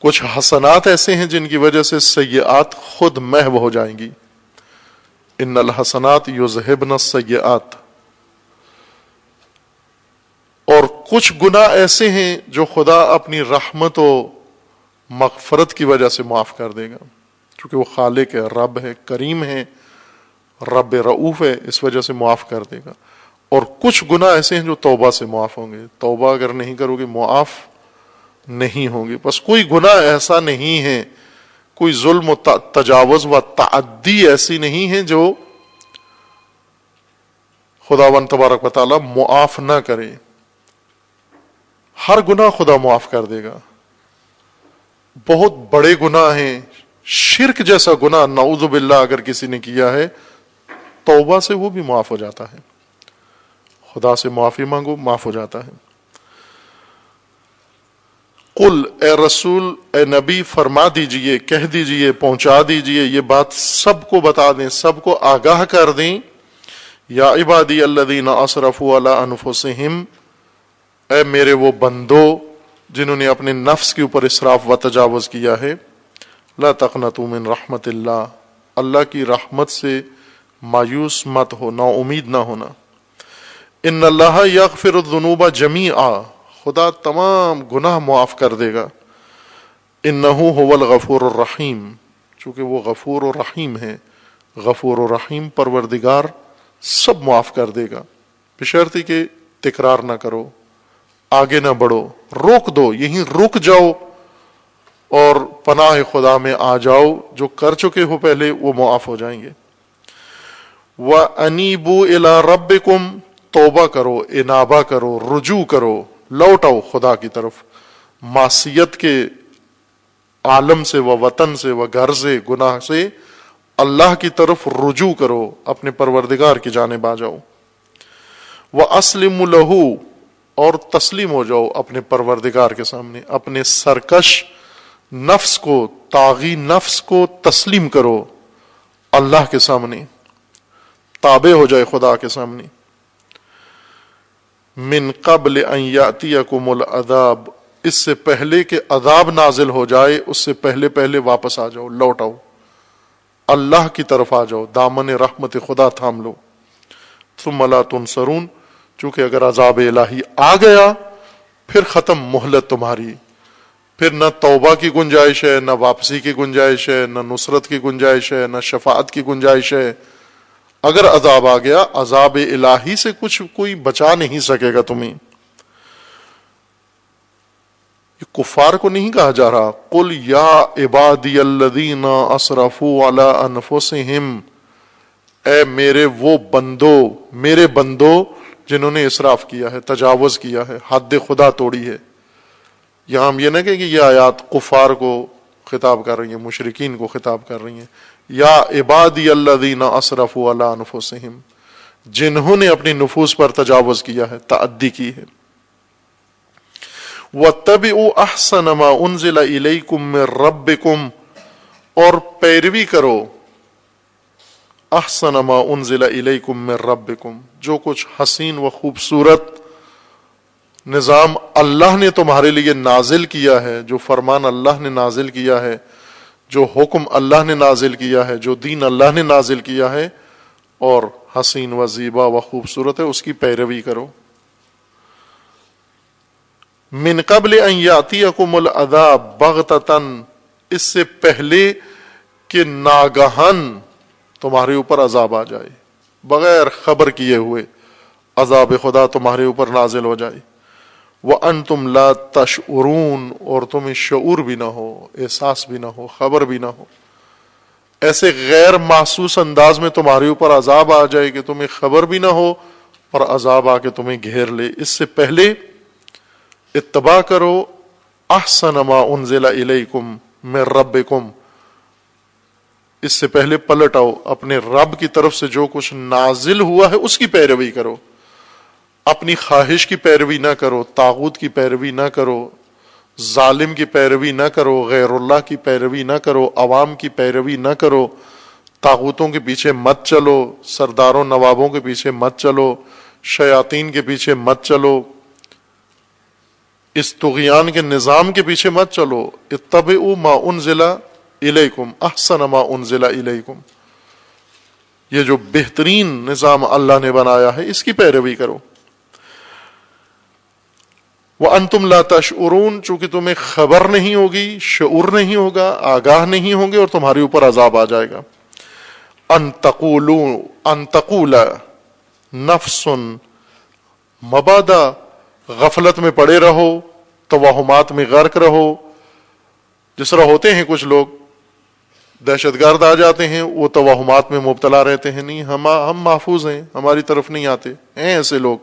کچھ حسنات ایسے ہیں جن کی وجہ سے سیئات خود محو ہو جائیں گی. ان الحسنات یذہبن السیئات. اور کچھ گناہ ایسے ہیں جو خدا اپنی رحمت و مغفرت کی وجہ سے معاف کر دے گا، کیونکہ وہ خالق ہے، رب ہے، کریم ہے، رب رؤوف ہے، اس وجہ سے معاف کر دے گا. اور کچھ گناہ ایسے ہیں جو توبہ سے معاف ہوں گے، توبہ اگر نہیں کرو گے معاف نہیں ہوں گے. بس کوئی گناہ ایسا نہیں ہے، کوئی ظلم و تجاوز و تعدی ایسی نہیں ہے جو خداوند تبارک و تعالی معاف نہ کرے. ہر گناہ خدا معاف کر دے گا. بہت بڑے گناہ ہیں، شرک جیسا گناہ نعوذ باللہ اگر کسی نے کیا ہے، توبہ سے وہ بھی معاف ہو جاتا ہے. خدا سے معافی مانگو، معاف ہو جاتا ہے. قل، اے رسول، اے نبی، فرما دیجئے، کہہ دیجئے، پہنچا دیجئے، یہ بات سب کو بتا دیں، سب کو آگاہ کر دیں. یا عبادی الذین اسرفوا علی انفسہم، اے میرے وہ بندو جنہوں نے اپنے نفس کے اوپر اسراف و تجاوز کیا ہے. لا تقنطوا من رحمت اللہ، اللہ کی رحمت سے مایوس مت ہو، نا امید نہ ہونا. ان اللہ یغفر الذنوب جمیعا، خدا تمام گناہ معاف کر دے گا. انہ هو الغفور الرحیم، چونکہ وہ غفور و رحیم ہے. غفور و رحیم پروردگار سب معاف کر دے گا، بشرطی کہ تکرار نہ کرو، آگے نہ بڑھو، روک دو، یہیں رک جاؤ اور پناہ خدا میں آ جاؤ. جو کر چکے ہو پہلے وہ معاف ہو جائیں گے. وَأَنِيبُوا إِلَىٰ رَبِّكُمْ، توبہ کرو، انابہ کرو، رجوع کرو، لوٹ آؤ خدا کی طرف. معصیت کے عالم سے و وطن سے و گھر سے، گناہ سے اللہ کی طرف رجوع کرو، اپنے پروردگار کی جانب آ جاؤ. وَأَسْلِمُوا لَهُ، اور تسلیم ہو جاؤ اپنے پروردگار کے سامنے. اپنے سرکش نفس کو، طاغی نفس کو تسلیم کرو اللہ کے سامنے، تابع ہو جائے خدا کے سامنے. من قبل ان یاتیکم العذاب، اس سے پہلے کہ عذاب نازل ہو جائے، اس سے پہلے پہلے واپس آ جاؤ، لوٹ آؤ، اللہ کی طرف آ جاؤ، دامن رحمت خدا تھام لو. ثم لا تنصرون، چونکہ اگر عذاب الہی آ گیا پھر ختم مہلت تمہاری، پھر نہ توبہ کی گنجائش ہے، نہ واپسی کی گنجائش ہے، نہ نصرت کی گنجائش ہے، نہ شفاعت کی گنجائش ہے. اگر عذاب آ گیا، عذاب الہی سے کچھ کوئی بچا نہیں سکے گا تمہیں. یہ کفار کو نہیں کہا جا رہا. قل یا عبادی الذین اسرفوا علی انفسہم، اے میرے وہ بندو، میرے بندو جنہوں نے اسراف کیا ہے، تجاوز کیا ہے، حد خدا توڑی ہے. یہاں ہم یہ نہ کہیں کہ یہ آیات کفار کو خطاب کر رہی ہیں، مشرکین کو خطاب کر رہی ہیں. یا عبادی الذین اسرفوا علی انفسہم، جنہوں نے اپنی نفوس پر تجاوز کیا ہے، تعدی کی ہے. وَاتَّبِعُوا أَحْسَنَ مَا أُنزِلَ إِلَيْكُم مِّن رَّبِّكُمْ، اور پیروی کرو احسن ما انزل الیکم من ربکم، جو کچھ حسین و خوبصورت نظام اللہ نے تمہارے لیے نازل کیا ہے، جو فرمان اللہ نے نازل کیا ہے، جو حکم اللہ نے نازل کیا ہے، جو دین اللہ نے نازل کیا ہے اور حسین و زیبا و خوبصورت ہے، اس کی پیروی کرو. من قبل ان یاتیکم العذاب بغتۃ، اس سے پہلے کہ ناگہان تمہارے اوپر عذاب آ جائے، بغیر خبر کیے ہوئے عذاب خدا تمہارے اوپر نازل ہو جائے، وَأَنْتُمْ لَا تَشْعُرُونَ، اور تمہیں شعور بھی نہ ہو، احساس بھی نہ ہو، خبر بھی نہ ہو، ایسے غیر محسوس انداز میں تمہارے اوپر عذاب آ جائے کہ تمہیں خبر بھی نہ ہو اور عذاب آ کے تمہیں گھیر لے۔ اس سے پہلے اتباع کرو احسن ما انزل الیکم من ربکم، اس سے پہلے پلٹ آؤ، اپنے رب کی طرف سے جو کچھ نازل ہوا ہے اس کی پیروی کرو، اپنی خواہش کی پیروی نہ کرو، طاغوت کی پیروی نہ کرو، ظالم کی پیروی نہ کرو، غیر اللہ کی پیروی نہ کرو، عوام کی پیروی نہ کرو، طاغوتوں کے پیچھے مت چلو، سرداروں نوابوں کے پیچھے مت چلو، شیاطین کے پیچھے مت چلو، اس طغیان کے نظام کے پیچھے مت چلو۔ اتبعوا ما انزل الیکم احسن ما انزل الیکم، یہ جو بہترین نظام اللہ نے بنایا ہے اس کی پیروی کرو۔ وَأَنْتُمْ لَا تَشْعُرُونَ، چونکہ تمہیں خبر نہیں ہوگی، شعور نہیں ہوگا، آگاہ نہیں ہوں گے اور تمہارے اوپر عذاب آ جائے گا۔ ان تقول نفس، مبادا غفلت میں پڑے رہو، توہمات میں غرق رہو، جس طرح ہوتے ہیں کچھ لوگ دہشت گرد آ جاتے ہیں، وہ توہمات میں مبتلا رہتے ہیں، نہیں ہم محفوظ ہیں، ہماری طرف نہیں آتے ہیں ایسے لوگ۔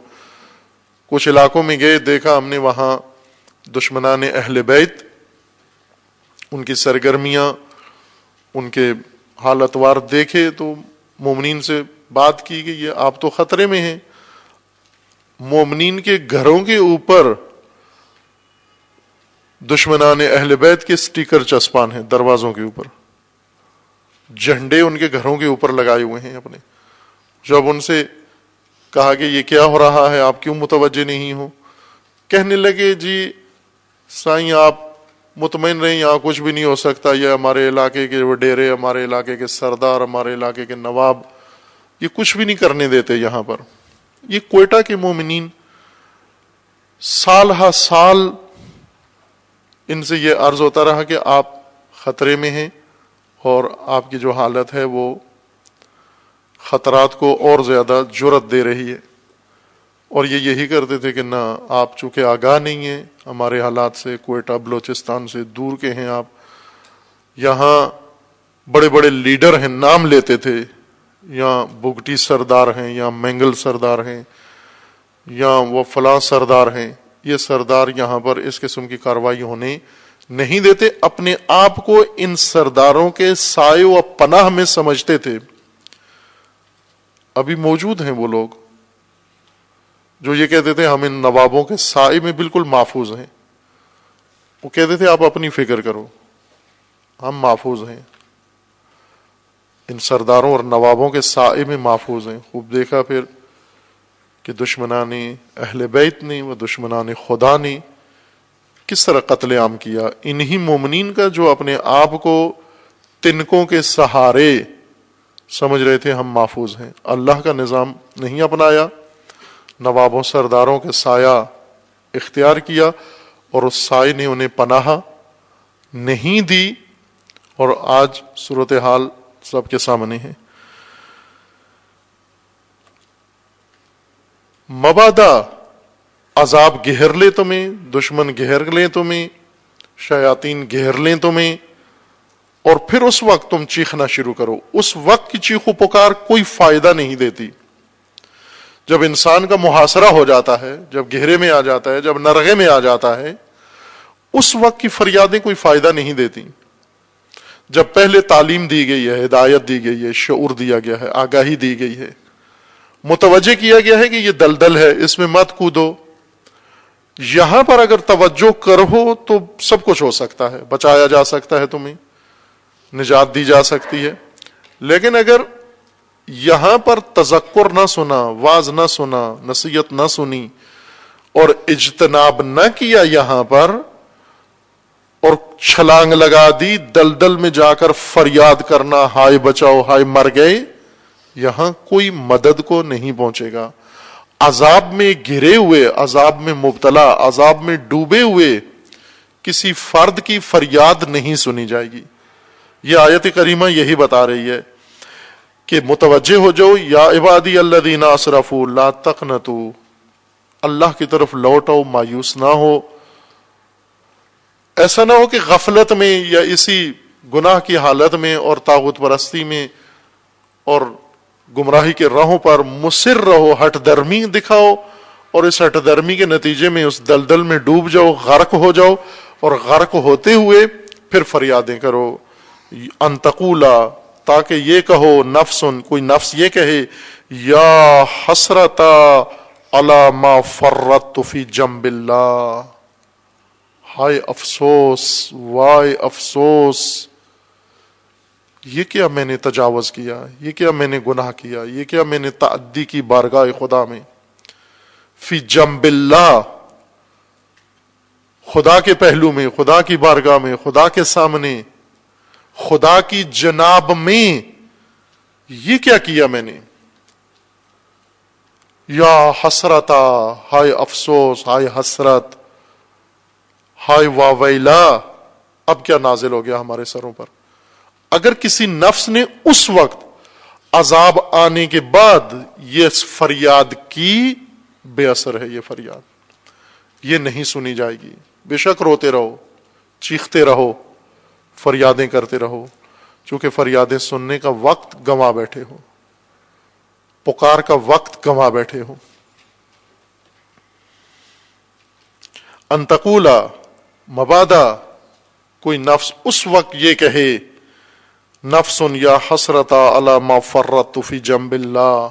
کچھ علاقوں میں گئے، دیکھا ہم نے وہاں دشمنان اہل بیت، ان کی سرگرمیاں، ان کے حالتوار دیکھے تو مومنین سے بات کی کہ یہ آپ تو خطرے میں ہیں۔ مومنین کے گھروں کے اوپر دشمنان اہل بیت کے سٹیکر چسپان ہیں، دروازوں کے اوپر جھنڈے ان کے گھروں کے اوپر لگائے ہوئے ہیں اپنے۔ جب ان سے کہا کہ یہ کیا ہو رہا ہے، آپ کیوں متوجہ نہیں ہو، کہنے لگے جی سائیں آپ مطمئن رہیں، یہاں کچھ بھی نہیں ہو سکتا، یہ ہمارے علاقے کے وڈیرے، ہمارے علاقے کے سردار، ہمارے علاقے کے نواب یہ کچھ بھی نہیں کرنے دیتے یہاں پر۔ یہ کوئٹہ کے مومنین سال ہا سال ان سے یہ عرض ہوتا رہا کہ آپ خطرے میں ہیں اور آپ کی جو حالت ہے وہ خطرات کو اور زیادہ جرأت دے رہی ہے، اور یہ یہی کرتے تھے کہ نہ آپ چونکہ آگاہ نہیں ہیں ہمارے حالات سے، کوئٹہ بلوچستان سے دور کے ہیں آپ، یہاں بڑے بڑے لیڈر ہیں، نام لیتے تھے، یہاں بگٹی سردار ہیں، یہاں مینگل سردار ہیں، یہاں وہ فلاں سردار ہیں، یہ سردار یہاں پر اس قسم کی کارروائی ہونے نہیں دیتے۔ اپنے آپ کو ان سرداروں کے سائے و پناہ میں سمجھتے تھے۔ ابھی موجود ہیں وہ لوگ جو یہ کہتے تھے ہم ان نوابوں کے سائے میں بالکل محفوظ ہیں، وہ کہتے تھے آپ اپنی فکر کرو، ہم محفوظ ہیں، ان سرداروں اور نوابوں کے سائے میں محفوظ ہیں۔ خوب دیکھا پھر کہ دشمنان اہل بیت نے و دشمنان خدا نے کس طرح قتل عام کیا انہی مومنین کا جو اپنے آپ کو تنکوں کے سہارے سمجھ رہے تھے ہم محفوظ ہیں، اللہ کا نظام نہیں اپنایا، نوابوں سرداروں کے سایہ اختیار کیا اور اس سائے نے انہیں پناہ نہیں دی، اور آج صورتحال سب کے سامنے ہے۔ مبادا عذاب گھیر لے تمہیں، دشمن گھیر لیں تمہیں، شیاطین گھیر لیں تمہیں، اور پھر اس وقت تم چیخنا شروع کرو۔ اس وقت کی چیخ و پکار کوئی فائدہ نہیں دیتی۔ جب انسان کا محاصرہ ہو جاتا ہے، جب گھیرے میں آ جاتا ہے، جب نرغے میں آ جاتا ہے، اس وقت کی فریادیں کوئی فائدہ نہیں دیتی۔ جب پہلے تعلیم دی گئی ہے، ہدایت دی گئی ہے، شعور دیا گیا ہے، آگاہی دی گئی ہے، متوجہ کیا گیا ہے کہ یہ دلدل ہے، اس میں مت کودو، یہاں پر اگر توجہ کرو تو سب کچھ ہو سکتا ہے، بچایا جا سکتا ہے، تمہیں نجات دی جا سکتی ہے۔ لیکن اگر یہاں پر تذکر نہ سنا، واعظ نہ سنا، نصیحت نہ سنی اور اجتناب نہ کیا یہاں پر، اور چھلانگ لگا دی دلدل میں جا کر فریاد کرنا ہائے بچاؤ ہائے مر گئے، یہاں کوئی مدد کو نہیں پہنچے گا۔ عذاب میں گھرے ہوئے، عذاب میں مبتلا، عذاب میں ڈوبے ہوئے کسی فرد کی فریاد نہیں سنی جائے گی۔ یہ آیت کریمہ یہی بتا رہی ہے۔ کہ متوجہ ہو جاؤ، یا عبادی الذین اسرفوا لا تقنطوا، اللہ کی طرف لوٹ آؤ، مایوس نہ ہو. ایسا نہ ہو کہ غفلت میں یا اسی گناہ کی حالت میں اور طاغوت پرستی میں اور گمراہی کے راہوں پر مصر رہو، ہٹ درمی دکھاؤ، اور اس ہٹ درمی کے نتیجے میں اس دلدل میں ڈوب جاؤ، غرق ہو جاؤ، اور غرق ہوتے ہوئے پھر فریادیں کرو. ان تقولا، تاکہ یہ کہو، نفسن، کوئی نفس یہ کہے، یا حسرتا علی ما فرطت فی جنب اللہ، ہائے افسوس، وائے افسوس، یہ کیا میں نے تجاوز کیا، یہ کیا میں نے گناہ کیا، یہ کیا میں نے تعدی کی بارگاہ خدا میں. فی جنب اللہ، خدا کے پہلو میں، خدا کی بارگاہ میں، خدا کے سامنے، خدا کی جناب میں یہ کیا کیا میں نے. یا حسرتا، ہائے افسوس، ہائے حسرت، ہائے واویلا، اب کیا نازل ہو گیا ہمارے سروں پر. اگر کسی نفس نے اس وقت عذاب آنے کے بعد یہ فریاد کی، بے اثر ہے یہ فریاد، یہ نہیں سنی جائے گی. بے شک روتے رہو، چیختے رہو، فریادیں کرتے رہو، چونکہ فریادیں سننے کا وقت گنوا بیٹھے ہو، پکار کا وقت گنوا بیٹھے ہو. ان تقولا، مبادا کوئی نفس اس وقت یہ کہے، نفس یا حسرتا علی ما فرطت فی جنب اللہ،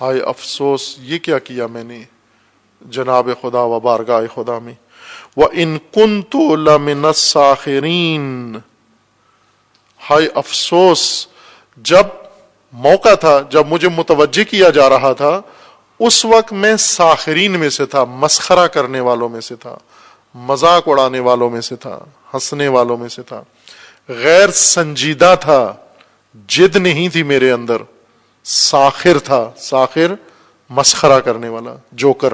ہائے افسوس، یہ کیا میں نے جناب خدا و بارگاہ خدا میں. وَإِن كُنتُ لَمِنَ السَّاخِرِينَ، ہائے افسوس، جب موقع تھا، جب مجھے متوجہ کیا جا رہا تھا، اس وقت میں ساخرین میں سے تھا، مسخرہ کرنے والوں میں سے تھا، مذاق اڑانے والوں میں سے تھا، ہنسنے والوں میں سے تھا، غیر سنجیدہ تھا، جد نہیں تھی میرے اندر، ساخر تھا. ساخر مسخرہ کرنے والا، جوکر،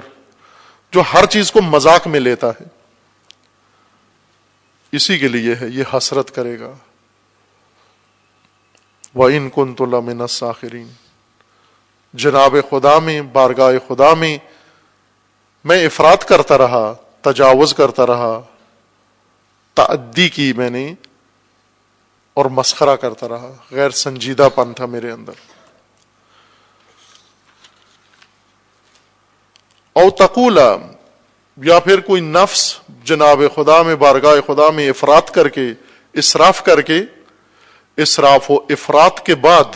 جو ہر چیز کو مذاق میں لیتا ہے. اسی کے لیے ہے یہ حسرت کرے گا. وَإِن كُنتُ لَمِنَ السَّاخِرِينَ، جناب خدا میں، بارگاہ خدا میں میں افراط کرتا رہا، تجاوز کرتا رہا، تعدی کی میں نے، اور مسخرہ کرتا رہا، غیر سنجیدہ پن تھا میرے اندر. او تقولا، یا پھر کوئی نفس جناب خدا میں، بارگاہ خدا میں افراط کر کے، اسراف کر کے، اسراف و افراط کے بعد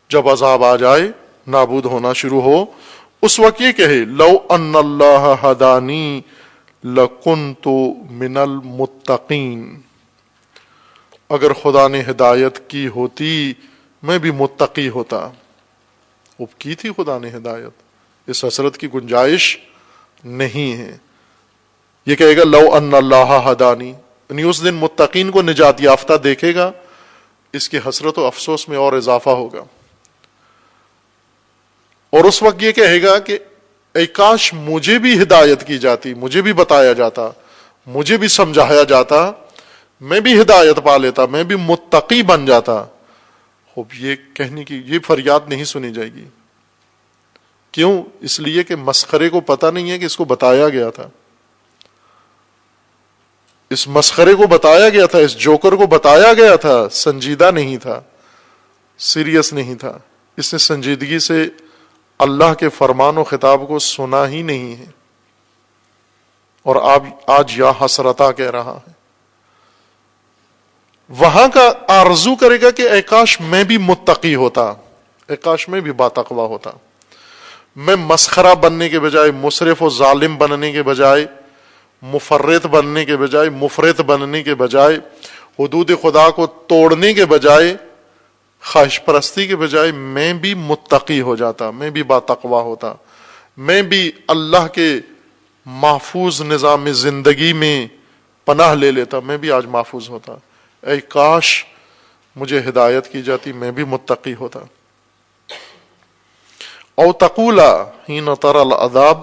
جب عذاب آ جائے، نابود ہونا شروع ہو، اس وقت یہ کہے، لو ان اللہ ہدانی لکنت من المتقین، اگر خدا نے ہدایت کی ہوتی میں بھی متقی ہوتا. وہ کی تھی خدا نے ہدایت، اس حسرت کی گنجائش نہیں ہے. یہ کہے گا لو ان اللہ ہدانی، یعنی اس دن متقین کو نجات یافتہ دیکھے گا، اس کی حسرت و افسوس میں اور اضافہ ہوگا. اور اس وقت یہ کہے گا کہ اے کاش مجھے بھی ہدایت کی جاتی، مجھے بھی بتایا جاتا، مجھے بھی سمجھایا جاتا، میں بھی ہدایت پا لیتا، میں بھی متقی بن جاتا. خوب یہ کہنے کی، یہ فریاد نہیں سنی جائے گی. کیوں؟ اس لیے کہ مسخرے کو پتہ نہیں ہے کہ اس کو بتایا گیا تھا، اس مسخرے کو بتایا گیا تھا، اس جوکر کو بتایا گیا تھا، سنجیدہ نہیں تھا، سیریس نہیں تھا، اس نے سنجیدگی سے اللہ کے فرمان و خطاب کو سنا ہی نہیں ہے، اور آج یا حسرتا کہہ رہا ہے. وہاں کا آرزو کرے گا کہ اے کاش میں بھی متقی ہوتا، اے کاش میں بھی باتقوی ہوتا، میں مسخرہ بننے کے بجائے، مسرف و ظالم بننے کے بجائے، مفرط بننے کے بجائے، مفرط بننے کے بجائے، حدود خدا کو توڑنے کے بجائے، خواہش پرستی کے بجائے، میں بھی متقی ہو جاتا، میں بھی باتقوی ہوتا، میں بھی اللہ کے محفوظ نظام زندگی میں پناہ لے لیتا، میں بھی آج محفوظ ہوتا. اے کاش مجھے ہدایت کی جاتی، میں بھی متقی ہوتا. او تقولا حین تری العذاب،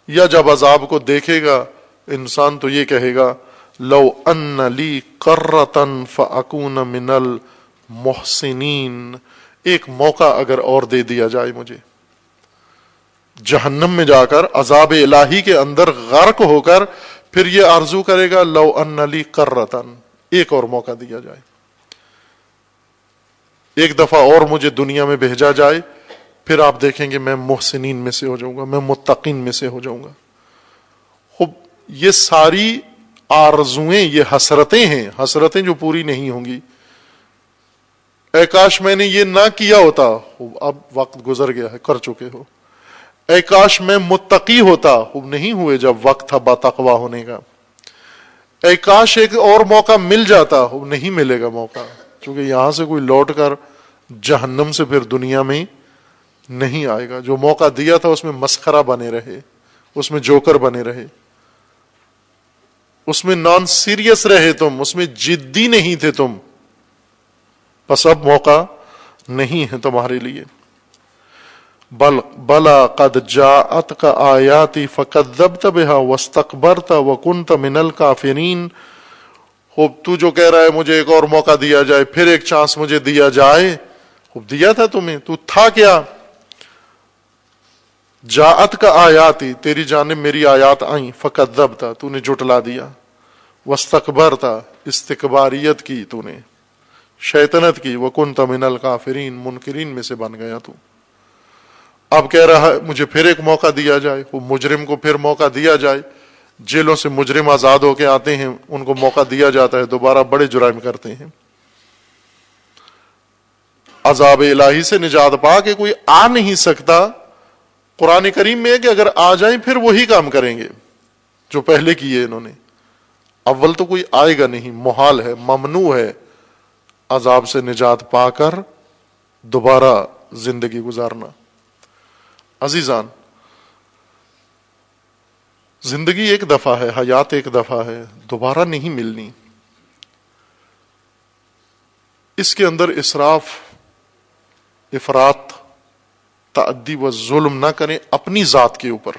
یا جب عذاب کو دیکھے گا انسان تو یہ کہے گا، لو ان لی کرۃ فاکون من محسنین، ایک موقع اگر اور دے دیا جائے مجھے، جہنم میں جا کر عذاب الہی کے اندر غرق ہو کر پھر یہ آرزو کرے گا لو ان لی کرتن، ایک اور موقع دیا جائے، ایک دفعہ اور مجھے دنیا میں بھیجا جائے، پھر آپ دیکھیں گے میں محسنین میں سے ہو جاؤں گا، میں متقین میں سے ہو جاؤں گا۔ خوب، یہ ساری آرزویں، یہ حسرتیں ہیں، حسرتیں جو پوری نہیں ہوں گی۔ اے کاش میں نے یہ نہ کیا ہوتا، اب وقت گزر گیا ہے، کر چکے ہو۔ اے کاش میں متقی ہوتا، نہیں ہوئے جب وقت تھا باتقوا ہونے کا۔ اے کاش ایک اور موقع مل جاتا، نہیں ملے گا موقع، کیونکہ یہاں سے کوئی لوٹ کر جہنم سے پھر دنیا میں نہیں آئے گا۔ جو موقع دیا تھا اس میں مسخرہ بنے رہے، اس میں جوکر بنے رہے، اس میں نان سیریس رہے تم، اس میں جدی نہیں تھے تم، بس اب موقع نہیں ہے تمہارے لیے۔ بلا قد جاءتک آیاتی فکذبت بها واستکبرت وکنت من الکافرین۔ خوب، تو جو کہہ رہا ہے مجھے ایک اور موقع دیا جائے، پھر ایک چانس مجھے دیا جائے، خوب دیا تھا تمہیں، تو تھا کیا؟ جاءتک آیاتی، تیری جانب میری آیات آئیں، فکذبت، تو نے جھٹلا دیا، واستکبرت، استکباریت کی تو نے، شیطنت کی، وکنت من الکافرین، منکرین میں سے بن گیا تو۔ اب کہہ رہا ہے مجھے پھر ایک موقع دیا جائے، وہ مجرم کو پھر موقع دیا جائے، جیلوں سے مجرم آزاد ہو کے آتے ہیں، ان کو موقع دیا جاتا ہے، دوبارہ بڑے جرائم کرتے ہیں۔ عذاب الہی سے نجات پا کے کوئی آ نہیں سکتا۔ قرآن کریم میں ہے کہ اگر آ جائیں پھر وہی کام کریں گے جو پہلے کیے انہوں نے۔ اول تو کوئی آئے گا نہیں، محال ہے، ممنوع ہے عذاب سے نجات پا کر دوبارہ زندگی گزارنا۔ عزیزان، زندگی ایک دفعہ ہے، حیات ایک دفعہ ہے، دوبارہ نہیں ملنی۔ اس کے اندر اسراف، افراط، تعدی و ظلم نہ کریں اپنی ذات کے اوپر،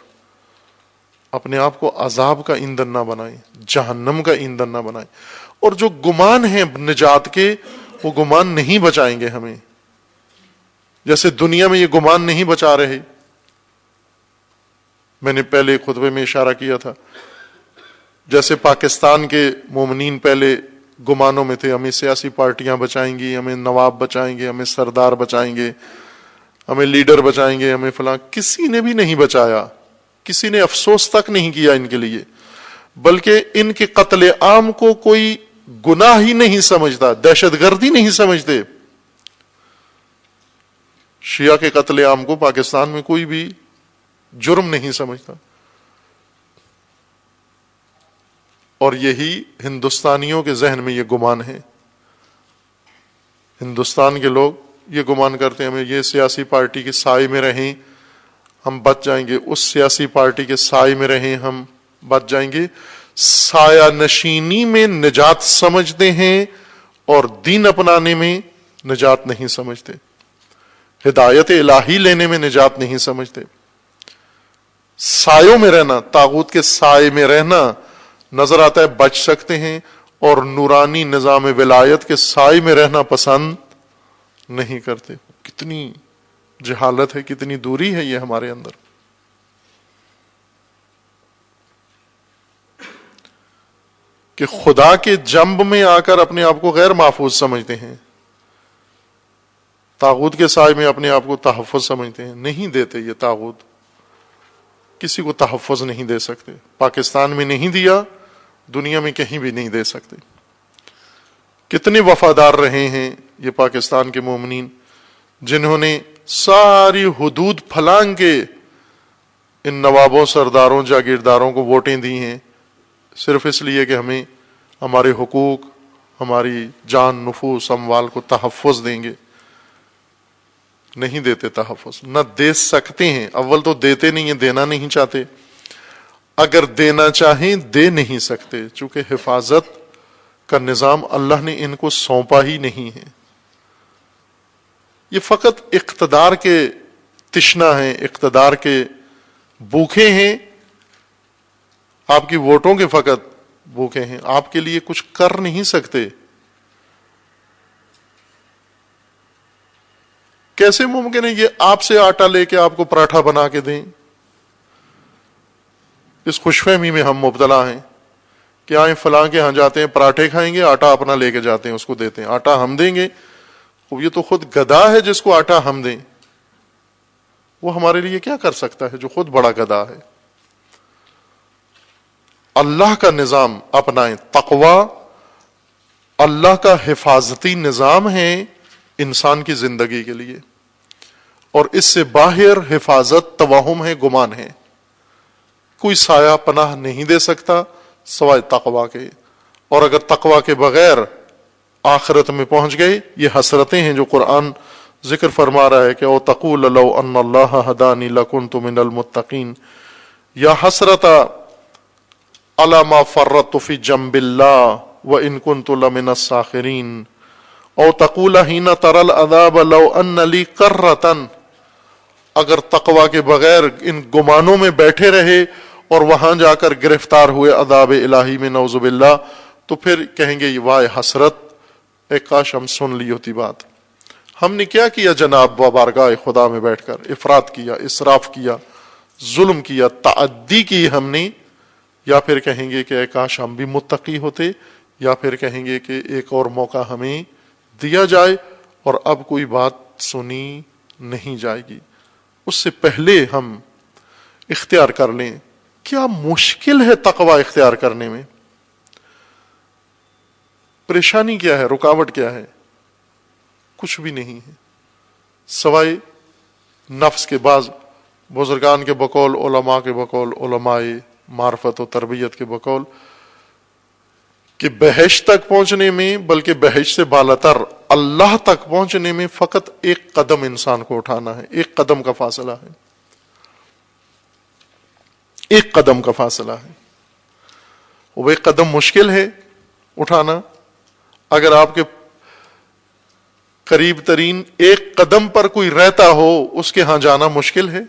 اپنے آپ کو عذاب کا ایندھن نہ بنائیں، جہنم کا ایندھن نہ بنائیں۔ اور جو گمان ہیں نجات کے، وہ گمان نہیں بچائیں گے ہمیں، جیسے دنیا میں یہ گمان نہیں بچا رہے۔ میں نے پہلے خطبے میں اشارہ کیا تھا، جیسے پاکستان کے مومنین پہلے گمانوں میں تھے، ہمیں سیاسی پارٹیاں بچائیں گی، ہمیں نواب بچائیں گے، ہمیں سردار بچائیں گے، ہمیں لیڈر بچائیں گے، ہمیں فلاں۔ کسی نے بھی نہیں بچایا، کسی نے افسوس تک نہیں کیا ان کے لیے، بلکہ ان کے قتل عام کو کوئی گناہ ہی نہیں سمجھتا، دہشت گردی نہیں سمجھتے۔ شیعہ کے قتل عام کو پاکستان میں کوئی بھی جرم نہیں سمجھتا، اور یہی ہندوستانیوں کے ذہن میں یہ گمان ہے۔ ہندوستان کے لوگ یہ گمان کرتے ہیں ہمیں یہ سیاسی پارٹی کے سائے میں رہیں ہم بچ جائیں گے، اس سیاسی پارٹی کے سائے میں رہیں ہم بچ جائیں گے۔ سایہ نشینی میں نجات سمجھتے ہیں اور دین اپنانے میں نجات نہیں سمجھتے، ہدایت الہی لینے میں نجات نہیں سمجھتے۔ سایوں میں رہنا، طاغوت کے سائے میں رہنا نظر آتا ہے بچ سکتے ہیں، اور نورانی نظام ولایت کے سائے میں رہنا پسند نہیں کرتے۔ کتنی جہالت ہے، کتنی دوری ہے یہ ہمارے اندر۔ کہ خدا کے جنب میں آ کر اپنے آپ کو غیر محفوظ سمجھتے ہیں، طاغوت کے سائے میں اپنے آپ کو تحفظ سمجھتے ہیں۔ نہیں دیتے یہ طاغوت، کسی کو تحفظ نہیں دے سکتے۔ پاکستان میں نہیں دیا، دنیا میں کہیں بھی نہیں دے سکتے۔ کتنے وفادار رہے ہیں یہ پاکستان کے مومنین، جنہوں نے ساری حدود پھلانگ کے ان نوابوں، سرداروں، جاگیرداروں کو ووٹیں دی ہیں، صرف اس لیے کہ ہمیں ہمارے حقوق، ہماری جان، نفوس، اموال کو تحفظ دیں گے۔ نہیں دیتے تحفظ، نہ دے سکتے ہیں۔ اول تو دیتے نہیں ہیں، دینا نہیں چاہتے، اگر دینا چاہیں دے نہیں سکتے، چونکہ حفاظت کا نظام اللہ نے ان کو سونپا ہی نہیں ہے۔ یہ فقط اقتدار کے تشنا ہیں، اقتدار کے بھوکے ہیں، آپ کی ووٹوں کے فقط بھوکے ہیں، آپ کے لیے کچھ کر نہیں سکتے۔ کیسے ممکن ہے یہ آپ سے آٹا لے کے آپ کو پراٹھا بنا کے دیں؟ اس خوش فہمی میں ہم مبتلا ہیں کہ آئیں فلاں کے ہاں جاتے ہیں پراٹھے کھائیں گے، آٹا اپنا لے کے جاتے ہیں، اس کو دیتے ہیں، آٹا ہم دیں گے. یہ تو خود گدھا ہے جس کو آٹا ہم دیں. وہ ہمارے لیے کیا کر سکتا ہے جو خود بڑا گدھا ہے؟ اللہ کا نظام اپنائیں. تقوی اللہ کا حفاظتی نظام ہے انسان کی زندگی کے لیے، اور اس سے باہر حفاظت توہم ہے، گمان ہے. کوئی سایہ پناہ نہیں دے سکتا سوائے تقوی کے. اور اگر تقوی کے بغیر آخرت میں پہنچ گئے، یہ حسرتیں ہیں جو قرآن ذکر فرما رہا ہے کہ او تقول لو ان اللہ ہدانی لکنت من المتقین یا حسرت علی ما فرطت فی جنب اللہ وان کنت لمن الساخرین او تقول حین تری العذاب لو ان لی کرۃ. اگر تقوی کے بغیر ان گمانوں میں بیٹھے رہے اور وہاں جا کر گرفتار ہوئے عذاب الہی میں نعوذ باللہ، تو پھر کہیں گے وائے حسرت، ایک کاش ہم سن لی ہوتی بات. ہم نے کیا کیا جناب بارگاہ خدا میں بیٹھ کر؟ افراط کیا، اسراف کیا، ظلم کیا، تعدی کی ہم نے. یا پھر کہیں گے کہ اے کاش ہم بھی متقی ہوتے، یا پھر کہیں گے کہ ایک اور موقع ہمیں دیا جائے اور اب کوئی بات سنی نہیں جائے گی. اس سے پہلے ہم اختیار کر لیں. کیا مشکل ہے تقوی اختیار کرنے میں؟ پریشانی کیا ہے؟ رکاوٹ کیا ہے؟ کچھ بھی نہیں ہے سوائے نفس کے. بعض بزرگان کے بقول، علماء کے بقول، علماء معرفت و تربیت کے بقول، کہ بہشت تک پہنچنے میں، بلکہ بہشت سے بالاتر اللہ تک پہنچنے میں فقط ایک قدم انسان کو اٹھانا ہے. ایک قدم کا فاصلہ ہے، ایک قدم کا فاصلہ ہے. وہ ایک قدم مشکل ہے اٹھانا. اگر آپ کے قریب ترین ایک قدم پر کوئی رہتا ہو، اس کے ہاں جانا مشکل ہے.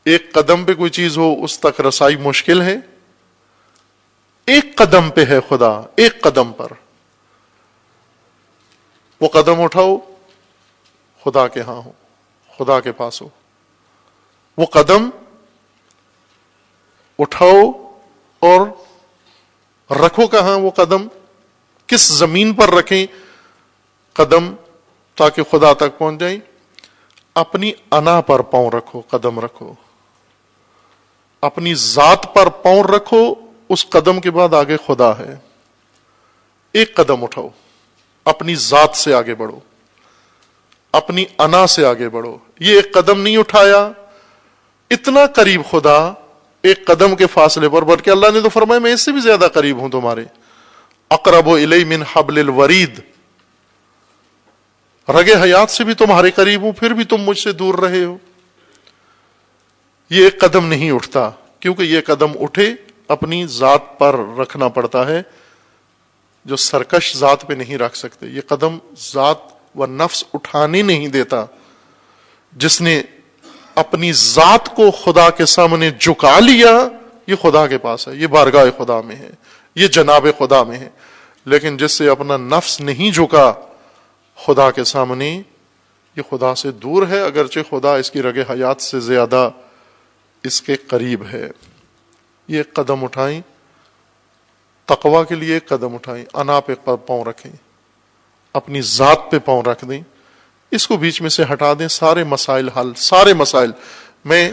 ایک قدم پہ کوئی چیز ہو، اس تک رسائی مشکل ہے. ایک قدم پہ ہے خدا، ایک قدم پر. وہ قدم اٹھاؤ، خدا کے ہاں ہو، خدا کے پاس ہو. وہ قدم اٹھاؤ اور رکھو کہاں؟ وہ قدم کس زمین پر رکھیں قدم تاکہ خدا تک پہنچ جائیں؟ اپنی انا پر پاؤں رکھو، قدم رکھو. اپنی ذات پر پاؤں رکھو، اس قدم کے بعد آگے خدا ہے. ایک قدم اٹھاؤ، اپنی ذات سے آگے بڑھو، اپنی انا سے آگے بڑھو. یہ ایک قدم نہیں اٹھایا، اتنا قریب خدا ایک قدم کے فاصلے پر. بلکہ اللہ نے تو فرمایا میں اس سے بھی زیادہ قریب ہوں تمہارے. اقرب الی من حبل الورید، رگ حیات سے بھی تمہارے قریب ہوں، پھر بھی تم مجھ سے دور رہے ہو. یہ ایک قدم نہیں اٹھتا، کیونکہ یہ قدم اٹھے اپنی ذات پر رکھنا پڑتا ہے، جو سرکش ذات پہ نہیں رکھ سکتے. یہ قدم ذات و نفس اٹھانے نہیں دیتا. جس نے اپنی ذات کو خدا کے سامنے جھکا لیا، یہ خدا کے پاس ہے، یہ بارگاہ خدا میں ہے، یہ جناب خدا میں ہے. لیکن جس سے اپنا نفس نہیں جھکا خدا کے سامنے، یہ خدا سے دور ہے، اگرچہ خدا اس کی رگ حیات سے زیادہ اس کے قریب ہے. یہ ایک قدم اٹھائیں، تقوی کے لیے ایک قدم اٹھائیں. انا پہ پاؤں رکھیں، اپنی ذات پہ پاؤں رکھ دیں، اس کو بیچ میں سے ہٹا دیں. سارے مسائل حل، سارے مسائل. میں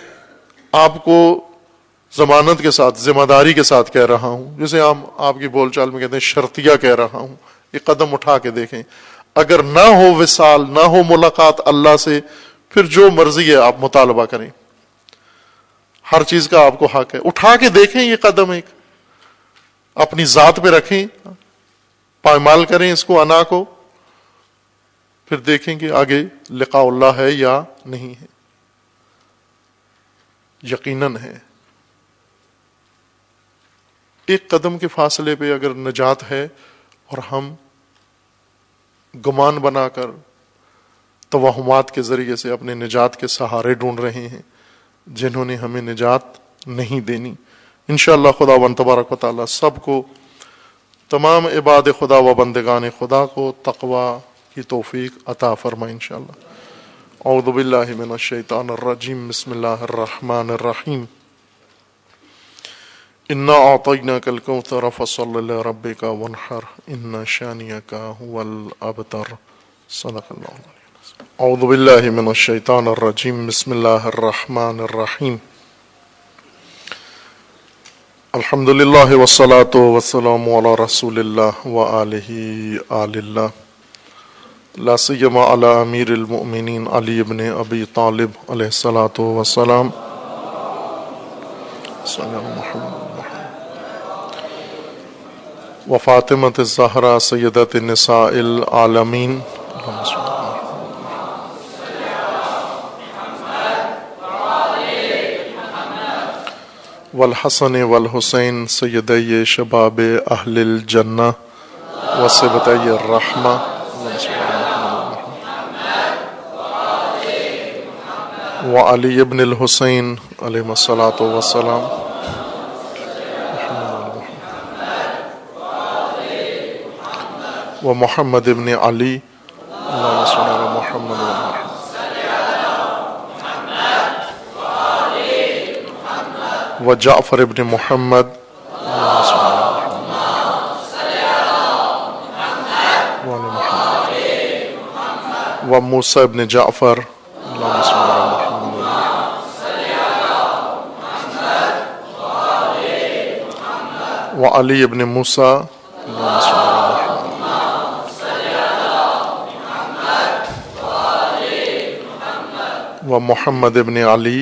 آپ کو ضمانت کے ساتھ، ذمہ داری کے ساتھ کہہ رہا ہوں، جسے آپ کی بول چال میں کہتے ہیں شرطیہ کہہ رہا ہوں. یہ قدم اٹھا کے دیکھیں. اگر نہ ہو وصال، نہ ہو ملاقات اللہ سے، پھر جو مرضی ہے آپ مطالبہ کریں، ہر چیز کا آپ کو حق ہے. اٹھا کے دیکھیں یہ قدم، ایک اپنی ذات پہ رکھیں، پائمال کریں اس کو، انا کو، پھر دیکھیں کہ آگے لقاء اللہ ہے یا نہیں ہے. یقیناً ہے. ایک قدم کے فاصلے پہ اگر نجات ہے، اور ہم گمان بنا کر توہمات کے ذریعے سے اپنے نجات کے سہارے ڈھونڈ رہے ہیں جنہوں نے ہمیں نجات نہیں دینی. انشاءاللہ خداوند تبارک و تعالی سب کو، تمام عباد خدا و بندگان خدا کو تقوی کی توفیق عطا فرمائے انشاءاللہ. اعوذ باللہ من الشیطان الرجیم بسم اللہ الرحمن الرحیم انا اعطیناک الکوثر فصل لربک وانحر ان شانئک هو الابتر صدق اللہ العظیم. اعوذ باللہ من الشیطان الرجیم بسم اللہ الرحمن الرحیم الحمد للہ والصلاة والسلام علی رسول اللہ وآلہ آل اللہ لا سیما علی امیر المؤمنین علی ابن ابی طالب علیہ الصلاۃ والسلام و فاطمۃ الزہرا سیدۃ نساء العالمین والحسن والحسین سیدی شباب اہل الجنہ وصبتی الرحمہ وعلی ابن الحسین علیہ الصلاۃ والسلام ومحمد ابن علی اللہم صل علی محمد وجعفر ابن محمد وموسیٰ ابن جعفر اللہم صل علی محمد وعلی ابن موسیٰ اللہم صل علی محمد ومحمد ابن علی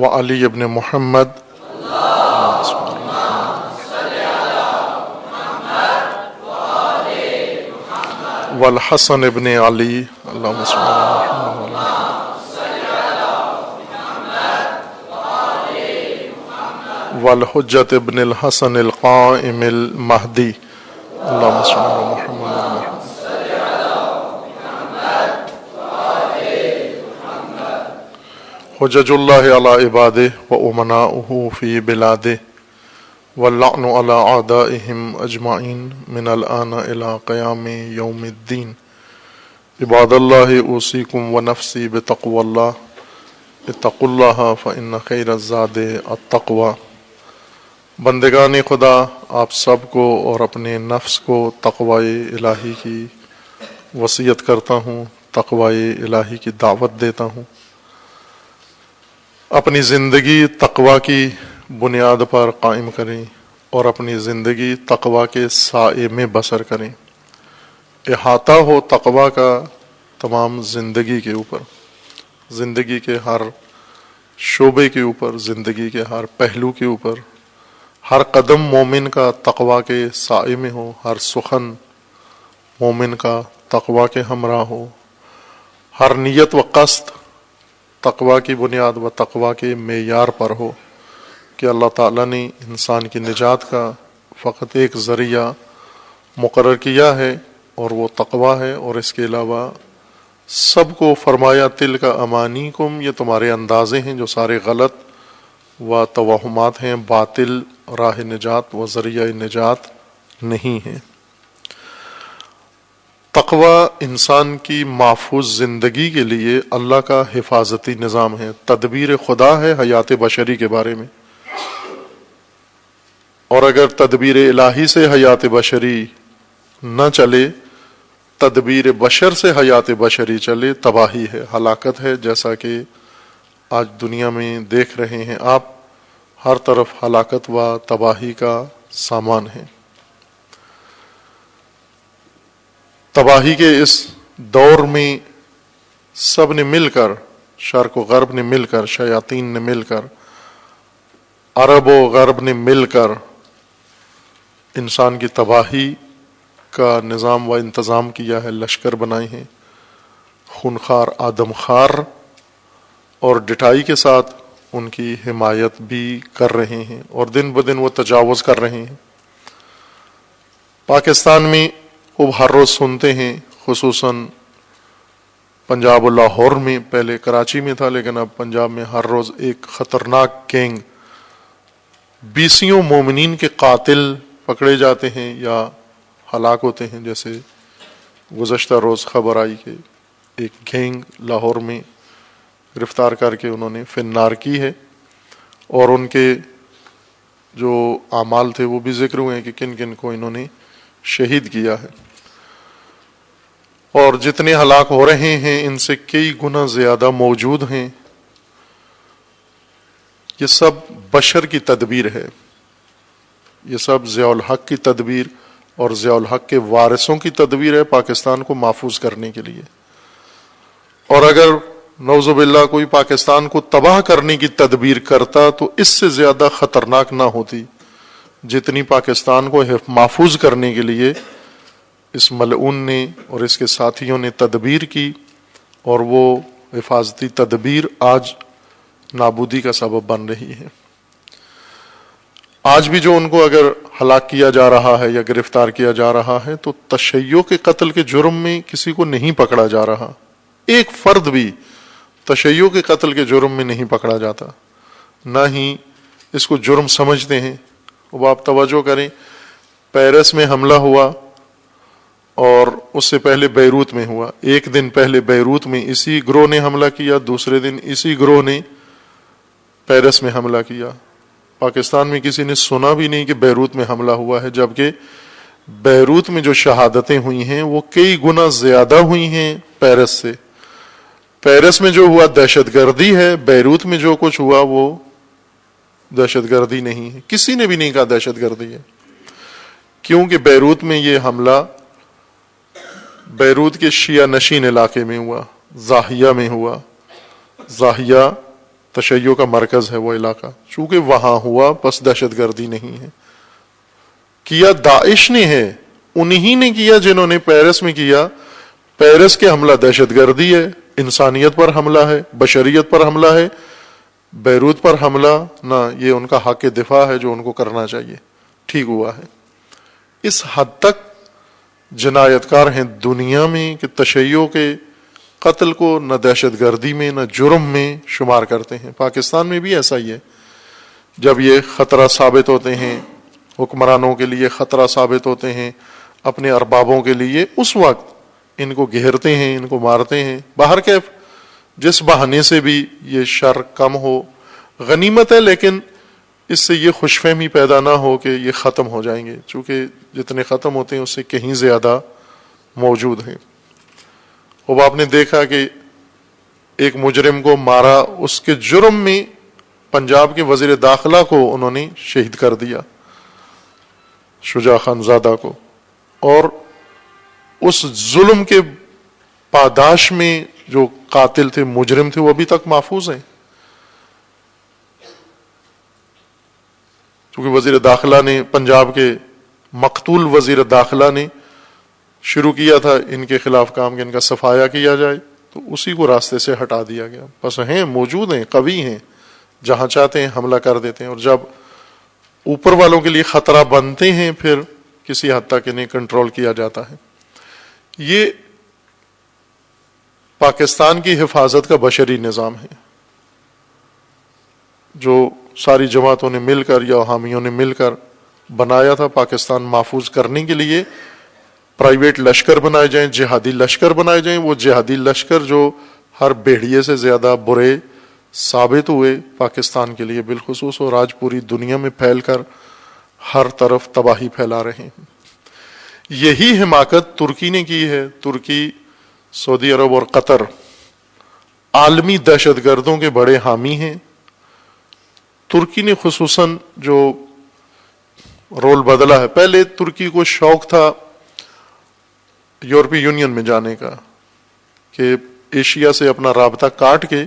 وعلی ابن محمد والحسن ابن علی اللہم صل علی محمد والحجت ابن الحسن القائم المہدی اللہم صل علی محمد حجج اللہ علی عبادہ و امناؤہ فی بلادہ واللعن علی اعدائہم اجمعین من الآن الى قیام یوم الدین. عباد اللہ اوصیکم و نفسی بتقوی اللہ اتقوا اللہ فإن خیر الزاد التقوی. بندگان خدا، آپ سب کو اور اپنے نفس کو تقوی الہی کی وصیت کرتا ہوں، تقوی الہی کی دعوت دیتا ہوں. اپنی زندگی تقوی کی بنیاد پر قائم کریں اور اپنی زندگی تقوی کے سائے میں بسر کریں. احاطہ ہو تقوی کا تمام زندگی کے اوپر، زندگی کے ہر شعبے کے اوپر، زندگی کے ہر پہلو کے اوپر. ہر قدم مومن کا تقوی کے سائے میں ہو، ہر سخن مومن کا تقوی کے ہمراہ ہو، ہر نیت و قصد تقوی کی بنیاد و تقوی کے معیار پر ہو کہ اللہ تعالیٰ نے انسان کی نجات کا فقط ایک ذریعہ مقرر کیا ہے اور وہ تقوی ہے، اور اس کے علاوہ سب کو فرمایا تلک امانیکم، یہ تمہارے اندازے ہیں جو سارے غلط و توہمات ہیں، باطل راہ نجات و ذریعہ نجات نہیں ہیں. تقوی انسان کی محفوظ زندگی کے لیے اللہ کا حفاظتی نظام ہے، تدبیر خدا ہے حیات بشری کے بارے میں. اور اگر تدبیر الہی سے حیات بشری نہ چلے، تدبیر بشر سے حیات بشری چلے، تباہی ہے، ہلاکت ہے. جیسا کہ آج دنیا میں دیکھ رہے ہیں آپ، ہر طرف ہلاکت و تباہی کا سامان ہے. تباہی کے اس دور میں سب نے مل کر، شرق و غرب نے مل کر، شیاطین نے مل کر، عرب و غرب نے مل کر انسان کی تباہی کا نظام و انتظام کیا ہے. لشکر بنائے ہیں، خونخوار آدم خار، اور ڈٹائی کے ساتھ ان کی حمایت بھی کر رہے ہیں، اور دن بدن وہ تجاوز کر رہے ہیں. پاکستان میں اب ہر روز سنتے ہیں، خصوصاً پنجاب و لاہور میں، پہلے کراچی میں تھا لیکن اب پنجاب میں ہر روز ایک خطرناک گینگ 20 مومنین کے قاتل پکڑے جاتے ہیں یا ہلاک ہوتے ہیں. جیسے گزشتہ روز خبر آئی کہ ایک گینگ لاہور میں گرفتار کر کے انہوں نے فنار کی ہے، اور ان کے جو اعمال تھے وہ بھی ذکر ہوئے ہیں کہ کن کن کو انہوں نے شہید کیا ہے. اور جتنے ہلاک ہو رہے ہیں ان سے کئی گنا زیادہ موجود ہیں. یہ سب بشر کی تدبیر ہے، یہ سب ضیاء الحق کی تدبیر اور ضیاء الحق کے وارثوں کی تدبیر ہے پاکستان کو محفوظ کرنے کے لیے. اور اگر نعوذ باللہ کوئی پاکستان کو تباہ کرنے کی تدبیر کرتا تو اس سے زیادہ خطرناک نہ ہوتی جتنی پاکستان کو محفوظ کرنے کے لیے اس ملعون نے اور اس کے ساتھیوں نے تدبیر کی. اور وہ حفاظتی تدبیر آج نابودی کا سبب بن رہی ہے. آج بھی جو ان کو اگر ہلاک کیا جا رہا ہے یا گرفتار کیا جا رہا ہے تو تشیع کے قتل کے جرم میں کسی کو نہیں پکڑا جا رہا. ایک فرد بھی تشیع کے قتل کے جرم میں نہیں پکڑا جاتا، نہ ہی اس کو جرم سمجھتے ہیں. اب آپ توجہ کریں، پیرس میں حملہ ہوا اور اس سے پہلے بیروت میں ہوا. ایک دن پہلے بیروت میں اسی گروہ نے حملہ کیا، دوسرے دن اسی گروہ نے پیرس میں حملہ کیا. پاکستان میں کسی نے سنا بھی نہیں کہ بیروت میں حملہ ہوا ہے، جبکہ بیروت میں جو شہادتیں ہوئی ہیں وہ کئی گنا زیادہ ہوئی ہیں پیرس سے. پیرس میں جو ہوا دہشت گردی ہے، بیروت میں جو کچھ ہوا وہ دہشت گردی نہیں ہے. کسی نے بھی نہیں کہا دہشت گردی ہے، کیونکہ بیروت میں یہ حملہ بیروت کے شیعہ نشین علاقے میں ہوا، زاہیہ میں ہوا. زاہیہ تشیع کا مرکز ہے وہ علاقہ، چونکہ وہاں ہوا پس دہشت گردی نہیں ہے. کیا داعش نے ہے، انہی نے کیا جنہوں نے پیرس میں کیا. پیرس کے حملہ دہشت گردی ہے، انسانیت پر حملہ ہے، بشریت پر حملہ ہے. بیروت پر حملہ نہ، یہ ان کا حق دفاع ہے جو ان کو کرنا چاہیے، ٹھیک ہوا ہے. اس حد تک جنایت کار ہیں دنیا میں کہ تشیع کے قتل کو نہ دہشت گردی میں نہ جرم میں شمار کرتے ہیں. پاکستان میں بھی ایسا ہی ہے. جب یہ خطرہ ثابت ہوتے ہیں، حکمرانوں کے لیے خطرہ ثابت ہوتے ہیں، اپنے اربابوں کے لیے، اس وقت ان کو گھیرتے ہیں، ان کو مارتے ہیں. باہر کیف جس بہانے سے بھی یہ شر کم ہو غنیمت ہے، لیکن اس سے یہ خوش فہمی پیدا نہ ہو کہ یہ ختم ہو جائیں گے، چونکہ جتنے ختم ہوتے ہیں اس سے کہیں زیادہ موجود ہیں. اب آپ نے دیکھا کہ ایک مجرم کو مارا، اس کے جرم میں پنجاب کے وزیر داخلہ کو انہوں نے شہید کر دیا، شجاع خان زادہ کو. اور اس ظلم کے پاداش میں جو قاتل تھے، مجرم تھے، وہ ابھی تک محفوظ ہیں. کیونکہ وزیر داخلہ نے، پنجاب کے مقتول وزیر داخلہ نے شروع کیا تھا ان کے خلاف کام کہ ان کا صفایا کیا جائے، تو اسی کو راستے سے ہٹا دیا گیا. بس ہیں، موجود ہیں، قوی ہیں، جہاں چاہتے ہیں حملہ کر دیتے ہیں. اور جب اوپر والوں کے لیے خطرہ بنتے ہیں پھر کسی حد تک انہیں کنٹرول کیا جاتا ہے. یہ پاکستان کی حفاظت کا بشری نظام ہے جو ساری جماعتوں نے مل کر یا حامیوں نے مل کر بنایا تھا پاکستان محفوظ کرنے کے لیے. پرائیویٹ لشکر بنائے جائیں، جہادی لشکر بنائے جائیں، وہ جہادی لشکر جو ہر بھیڑیے سے زیادہ برے ثابت ہوئے پاکستان کے لیے بالخصوص، اور آج پوری دنیا میں پھیل کر ہر طرف تباہی پھیلا رہے ہیں. یہی حماقت ترکی نے کی ہے. ترکی، سعودی عرب اور قطر عالمی دہشت گردوں کے بڑے حامی ہیں. ترکی نے خصوصاً جو رول بدلا ہے، پہلے ترکی کو شوق تھا یورپی یونین میں جانے کا کہ ایشیا سے اپنا رابطہ کاٹ کے،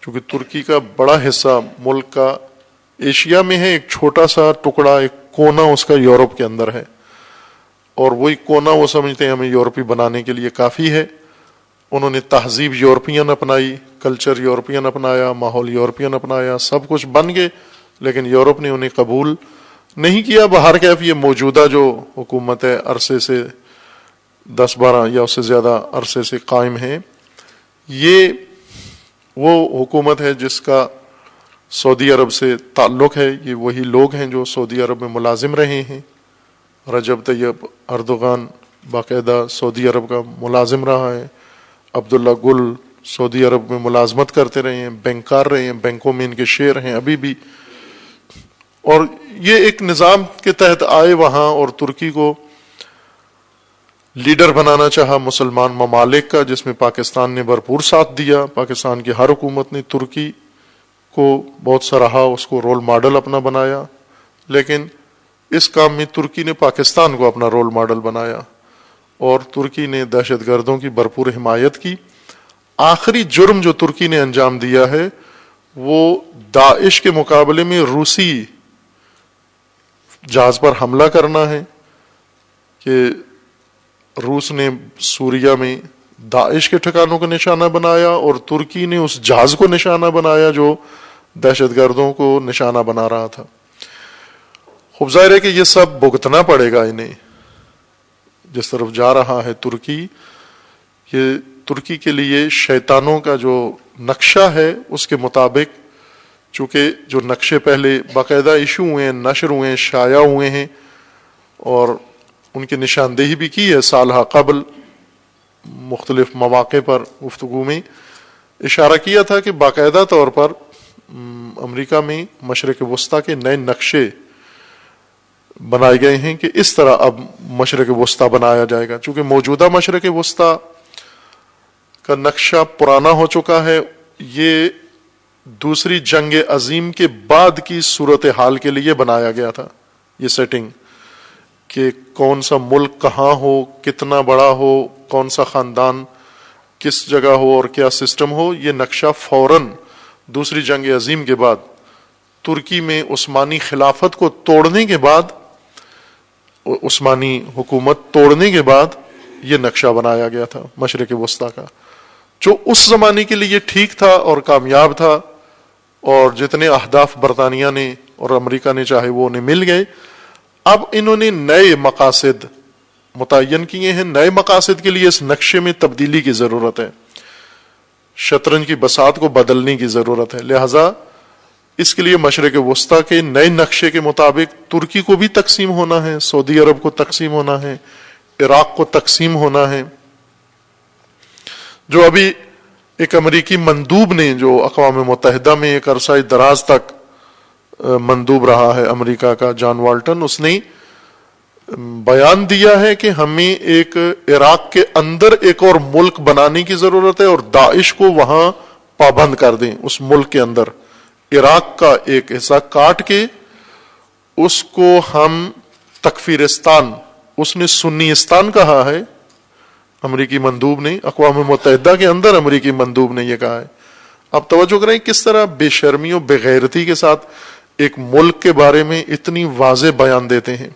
چونکہ ترکی کا بڑا حصہ ملک کا ایشیا میں ہے، ایک چھوٹا سا ٹکڑا، ایک کونا اس کا یورپ کے اندر ہے، اور وہی کونا وہ سمجھتے ہیں ہمیں یورپی بنانے کے لیے کافی ہے. انہوں نے تہذیب یورپین اپنائی، کلچر یورپین اپنایا، ماحول یورپین اپنایا، سب کچھ بن گئے، لیکن یورپ نے انہیں قبول نہیں کیا. باہر کیف یہ موجودہ جو حکومت ہے عرصے سے 10-12 یا اس سے زیادہ عرصے سے قائم ہے، یہ وہ حکومت ہے جس کا سعودی عرب سے تعلق ہے. یہ وہی لوگ ہیں جو سعودی عرب میں ملازم رہے ہیں. رجب طیب اردوغان باقاعدہ سعودی عرب کا ملازم رہا ہے، عبداللہ گل سعودی عرب میں ملازمت کرتے رہے ہیں، بینکار رہے ہیں، بینکوں میں ان کے شیئر ہیں ابھی بھی، اور یہ ایک نظام کے تحت آئے وہاں، اور ترکی کو لیڈر بنانا چاہا مسلمان ممالک کا، جس میں پاکستان نے بھرپور ساتھ دیا، پاکستان کی ہر حکومت نے ترکی کو بہت سراہا، اس کو رول ماڈل اپنا بنایا، لیکن اس کام میں ترکی نے پاکستان کو اپنا رول ماڈل بنایا، اور ترکی نے دہشت گردوں کی بھرپور حمایت کی۔ آخری جرم جو ترکی نے انجام دیا ہے وہ داعش کے مقابلے میں روسی جہاز پر حملہ کرنا ہے، کہ روس نے سوریا میں داعش کے ٹھکانوں کو نشانہ بنایا اور ترکی نے اس جہاز کو نشانہ بنایا جو دہشت گردوں کو نشانہ بنا رہا تھا۔ خوب ظاہر ہے کہ یہ سب بھگتنا پڑے گا انہیں، جس طرف جا رہا ہے ترکی، یہ ترکی کے لیے شیطانوں کا جو نقشہ ہے اس کے مطابق، چونکہ جو نقشے پہلے باقاعدہ ایشو ہوئے ہیں، نشر ہوئے ہیں، شائع ہوئے ہیں، اور ان کی نشاندہی بھی کی ہے سالہ قبل مختلف مواقع پر گفتگو میں اشارہ کیا تھا کہ باقاعدہ طور پر امریکہ میں مشرق وسطیٰ کے نئے نقشے بنائے گئے ہیں کہ اس طرح اب مشرق وسطیٰ بنایا جائے گا، چونکہ موجودہ مشرق وسطیٰ کا نقشہ پرانا ہو چکا ہے۔ یہ دوسری جنگ عظیم کے بعد کی صورتحال کے لیے بنایا گیا تھا، یہ سیٹنگ، کہ کون سا ملک کہاں ہو، کتنا بڑا ہو، کون سا خاندان کس جگہ ہو اور کیا سسٹم ہو۔ یہ نقشہ فوراً دوسری جنگ عظیم کے بعد ترکی میں عثمانی خلافت کو توڑنے کے بعد، عثمانی حکومت توڑنے کے بعد یہ نقشہ بنایا گیا تھا مشرق وسطیٰ کا، جو اس زمانے کے لیے ٹھیک تھا اور کامیاب تھا، اور جتنے اہداف برطانیہ نے اور امریکہ نے چاہے وہ انہیں مل گئے۔ اب انہوں نے نئے مقاصد متعین کیے ہیں، نئے مقاصد کے لیے اس نقشے میں تبدیلی کی ضرورت ہے، شطرنج کی بساط کو بدلنے کی ضرورت ہے، لہذا اس کے لیے مشرق وسطیٰ کے نئے نقشے کے مطابق ترکی کو بھی تقسیم ہونا ہے، سعودی عرب کو تقسیم ہونا ہے، عراق کو تقسیم ہونا ہے۔ جو ابھی ایک امریکی مندوب نے، جو اقوام متحدہ میں ایک عرصہ دراز تک مندوب رہا ہے امریکہ کا، جان والٹن، اس نے بیان دیا ہے کہ ہمیں ایک عراق کے اندر ایک اور ملک بنانے کی ضرورت ہے، اور داعش کو وہاں پابند کر دیں، اس ملک کے اندر عراق کا ایک حصہ کاٹ کے اس کو ہم تکفیرستان، اس نے سنیستان کہا ہے امریکی مندوب نے، اقوام متحدہ کے اندر امریکی مندوب نے یہ کہا ہے۔ اب توجہ کریں کس طرح بے شرمی و بے غیرتی کے ساتھ ایک ملک کے بارے میں اتنی واضح بیان دیتے ہیں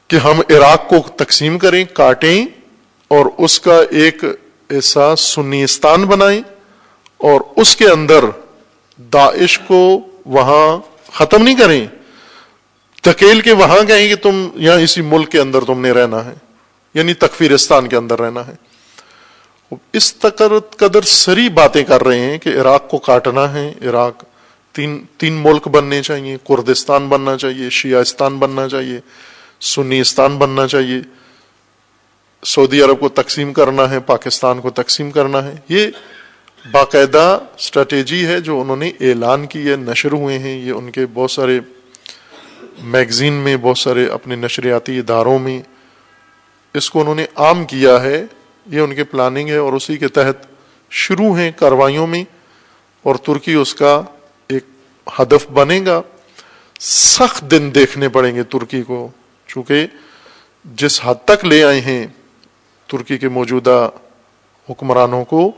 کہ ہم عراق کو تقسیم کریں، کاٹیں، اور اس کا ایک ایسا سنیستان بنائیں، اور اس کے اندر داعش کو وہاں ختم نہیں کریں، دھکیل کے وہاں کہیں کہ تم یہاں اسی ملک کے اندر تم نے رہنا ہے، یعنی تکفیرستان کے اندر رہنا ہے۔ اس قدر سری باتیں کر رہے ہیں کہ عراق کو کاٹنا ہے، عراق تین ملک بننے چاہیے، کردستان بننا چاہیے، شیعستان بننا چاہیے، سنیستان بننا چاہیے، سعودی عرب کو تقسیم کرنا ہے، پاکستان کو تقسیم کرنا ہے۔ یہ باقاعدہ اسٹریٹجی ہے جو انہوں نے اعلان کی ہے، نشر ہوئے ہیں یہ ان کے بہت سارے میگزین میں، بہت سارے اپنے نشریاتی اداروں میں، اس کو انہوں نے عام کیا ہے، یہ ان کے پلاننگ ہے، اور اسی کے تحت شروع ہیں کارروائیوں میں، اور ترکی اس کا ایک ہدف بنے گا۔ سخت دن دیکھنے پڑیں گے ترکی کو، چونکہ جس حد تک لے آئے ہیں ترکی کے موجودہ حکمرانوں کو،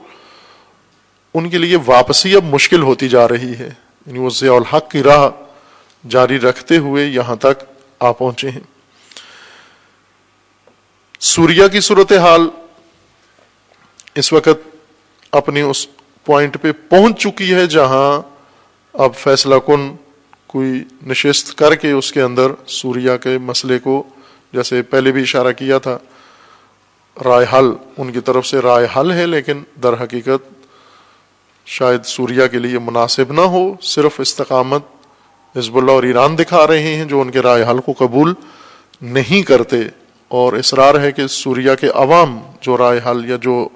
ان کے لیے واپسی اب مشکل ہوتی جا رہی ہے، یعنی وہ ضیاء الحق کی راہ جاری رکھتے ہوئے یہاں تک آ پہنچے ہیں۔ سوریا کی صورتحال اس وقت اپنے اس پوائنٹ پہ پہنچ چکی ہے جہاں اب فیصلہ کن کوئی نشست کر کے اس کے اندر سوریا کے مسئلے کو، جیسے پہلے بھی اشارہ کیا تھا، رائے حل ان کی طرف سے رائے حل ہے، لیکن در حقیقت شاید سوریا کے لیے مناسب نہ ہو۔ صرف استقامت حزب اللہ اور ایران دکھا رہے ہیں جو ان کے رائے حل کو قبول نہیں کرتے اور اصرار ہے کہ سوریا کے عوام جو رائے حل یا جو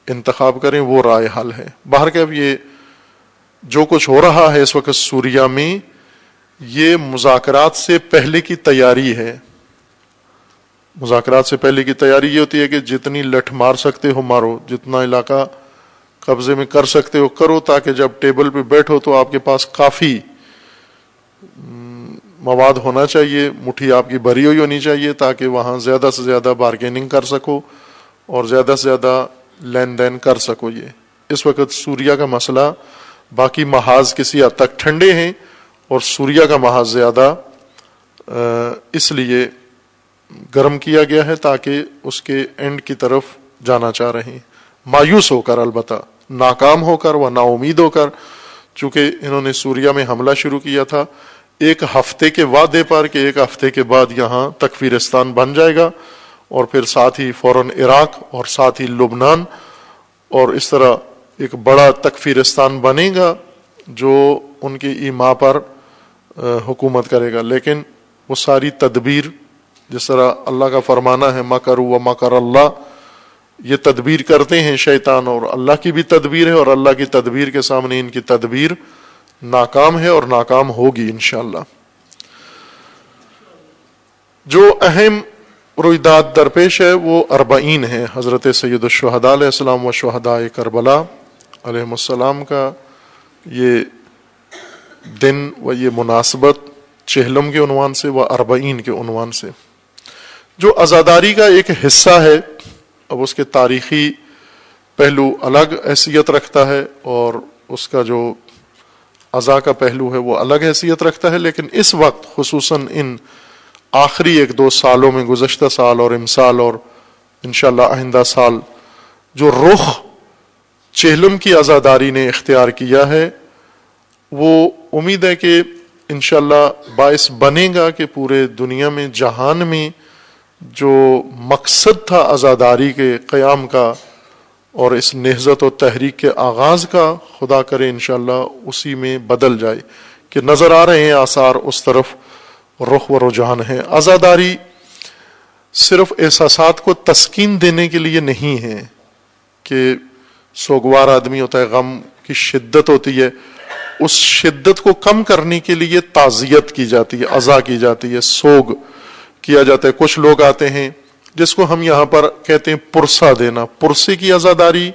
انتخاب کریں وہ رائے حل ہے. باہر کے اب یہ جو کچھ ہو رہا ہے اس وقت سوریا میں یہ مذاکرات سے پہلے کی تیاری ہے. مذاکرات سے پہلے کی تیاری یہ ہوتی ہے کہ جتنی لٹھ مار سکتے ہو مارو، جتنا علاقہ قبضے میں کر سکتے ہو کرو، تاکہ جب ٹیبل پہ بیٹھو تو آپ کے پاس کافی مواد ہونا چاہیے، مٹھی آپ کی بھری ہوئی ہونی چاہیے، تاکہ وہاں زیادہ سے زیادہ بارگیننگ کر سکو اور زیادہ سے زیادہ لین دین کر سکو. یہ اس وقت سوریا کا مسئلہ باقی محاذ کسی حد تک ٹھنڈے ہیں اور سوریا کا محاذ زیادہ اس لیے گرم کیا گیا ہے تاکہ اس کے اینڈ کی طرف جانا چاہ رہے ہیں، مایوس ہو کر، البتہ ناکام ہو کر و نا امید ہو کر. چونکہ انہوں نے سوریا میں حملہ شروع کیا تھا ایک ہفتے کے وعدے پر کہ ایک ہفتے کے بعد یہاں تکفیرستان بن جائے گا، اور پھر ساتھ ہی فوراً عراق اور ساتھ ہی لبنان، اور اس طرح ایک بڑا تکفیرستان بنے گا جو ان کی ایما پر حکومت کرے گا. لیکن وہ ساری تدبیر، جس طرح اللہ کا فرمانا ہے مکروا و مکر اللہ، یہ تدبیر کرتے ہیں شیطان، اور اللہ کی بھی تدبیر ہے، اور اللہ کی تدبیر کے سامنے ان کی تدبیر ناکام ہے اور ناکام ہوگی انشاءاللہ. جو اہم رویداد درپیش ہے وہ 40 ہے. حضرت سید الشہداء علیہ السلام و شہداء کربلا علیہ السلام کا یہ دن و یہ مناسبت 40 کے عنوان سے و 40 کے عنوان سے. جو عزاداری کا ایک حصہ ہے، اب اس کے تاریخی پہلو الگ حیثیت رکھتا ہے اور اس کا جو عزا کا پہلو ہے وہ الگ حیثیت رکھتا ہے. لیکن اس وقت خصوصاً ان آخری 1-2 سالوں میں، گزشتہ سال اور امسال اور انشاءاللہ آئندہ سال، جو رخ 40 کی عزاداری نے اختیار کیا ہے وہ امید ہے کہ انشاءاللہ باعث بنے گا کہ پورے دنیا میں، جہان میں جو مقصد تھا عزاداری کے قیام کا اور اس نہضت و تحریک کے آغاز کا، خدا کرے انشاءاللہ اسی میں بدل جائے کہ نظر آ رہے ہیں آثار اس طرف رخ و رجحان ہے. عزاداری صرف احساسات کو تسکین دینے کے لیے نہیں ہے کہ سوگوار آدمی ہوتا ہے، غم کی شدت ہوتی ہے، اس شدت کو کم کرنے کے لیے تعزیت کی جاتی ہے، عزا کی جاتی ہے، سوگ کیا جاتا ہے. کچھ لوگ آتے ہیں جس کو ہم یہاں پر کہتے ہیں پرسہ دینا. پرسے کی عزاداری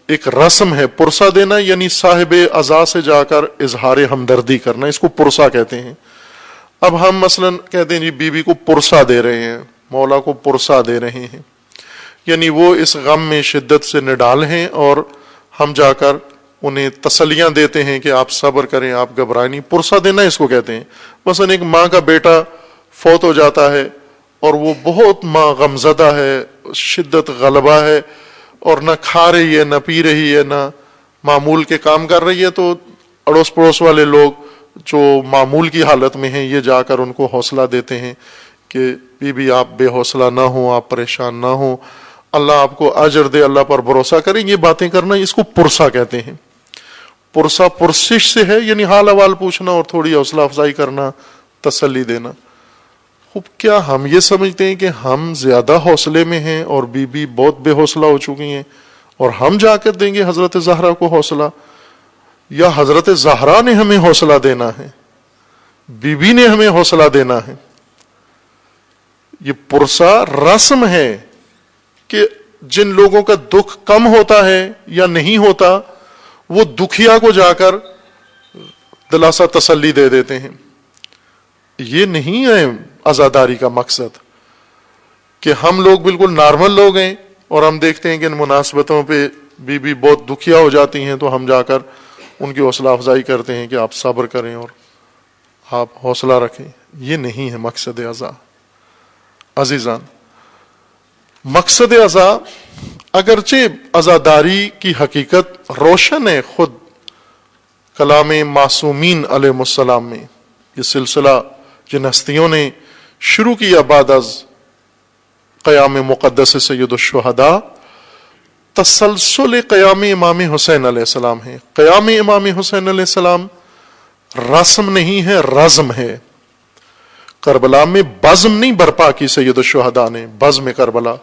ایک رسم ہے. پرسہ دینا یعنی صاحب عزا سے جا کر اظہار ہمدردی کرنا، اس کو پرسہ کہتے ہیں. اب ہم مثلا کہتے ہیں جی بیوی کو پرسہ دے رہے ہیں، مولا کو پرسہ دے رہے ہیں، یعنی وہ اس غم میں شدت سے نڈال ہیں اور ہم جا کر انہیں تسلیاں دیتے ہیں کہ آپ صبر کریں، آپ گھبرائیں نہیں. پرسہ دینا اس کو کہتے ہیں. مثلا ایک ماں کا بیٹا فوت ہو جاتا ہے اور وہ بہت ماں غمزدہ ہے، شدت غلبہ ہے، اور نہ کھا رہی ہے، نہ پی رہی ہے، نہ معمول کے کام کر رہی ہے، تو اڑوس پڑوس والے لوگ جو معمول کی حالت میں ہیں یہ جا کر ان کو حوصلہ دیتے ہیں کہ بی بی آپ بے حوصلہ نہ ہوں، آپ پریشان نہ ہوں، اللہ آپ کو اجر دے، اللہ پر بھروسہ کریں. یہ باتیں کرنا اس کو پرسہ کہتے ہیں. پرسہ پرسش سے ہے، یعنی حال احوال پوچھنا اور تھوڑی حوصلہ افزائی کرنا، تسلی دینا. خوب کیا ہم یہ سمجھتے ہیں کہ ہم زیادہ حوصلے میں ہیں اور بی بی بہت بے حوصلہ ہو چکی ہیں اور ہم جا کر دیں گے حضرت زہرا کو حوصلہ؟ یا حضرت زہرا نے ہمیں حوصلہ دینا ہے، بی بی نے ہمیں حوصلہ دینا ہے؟ یہ پرسہ رسم ہے کہ جن لوگوں کا دکھ کم ہوتا ہے یا نہیں ہوتا وہ دکھیا کو جا کر دلاسا تسلی دے دیتے ہیں. یہ نہیں ہے عزاداری کا مقصد کہ ہم لوگ بالکل نارمل لوگ ہیں اور ہم دیکھتے ہیں کہ ان مناسبتوں پہ بی بی بہت دکھیا ہو جاتی ہیں تو ہم جا کر ان کی حوصلہ افزائی کرتے ہیں کہ آپ صبر کریں اور آپ حوصلہ رکھیں. یہ نہیں ہے مقصد عزا. عزیزان، مقصد عزا اگرچہ عزاداری کی حقیقت روشن ہے خود کلام معصومین علیہ السلام میں. یہ سلسلہ جن ہستیوں نے شروع کیا بعد از قیام مقدس سید الشہداء، تسلسل قیام امام حسین علیہ السلام ہے. قیام امام حسین علیہ السلام رسم نہیں ہے، رزم ہے. کربلا میں بزم نہیں برپا کی سید الشہداء نے، بزم کربلا.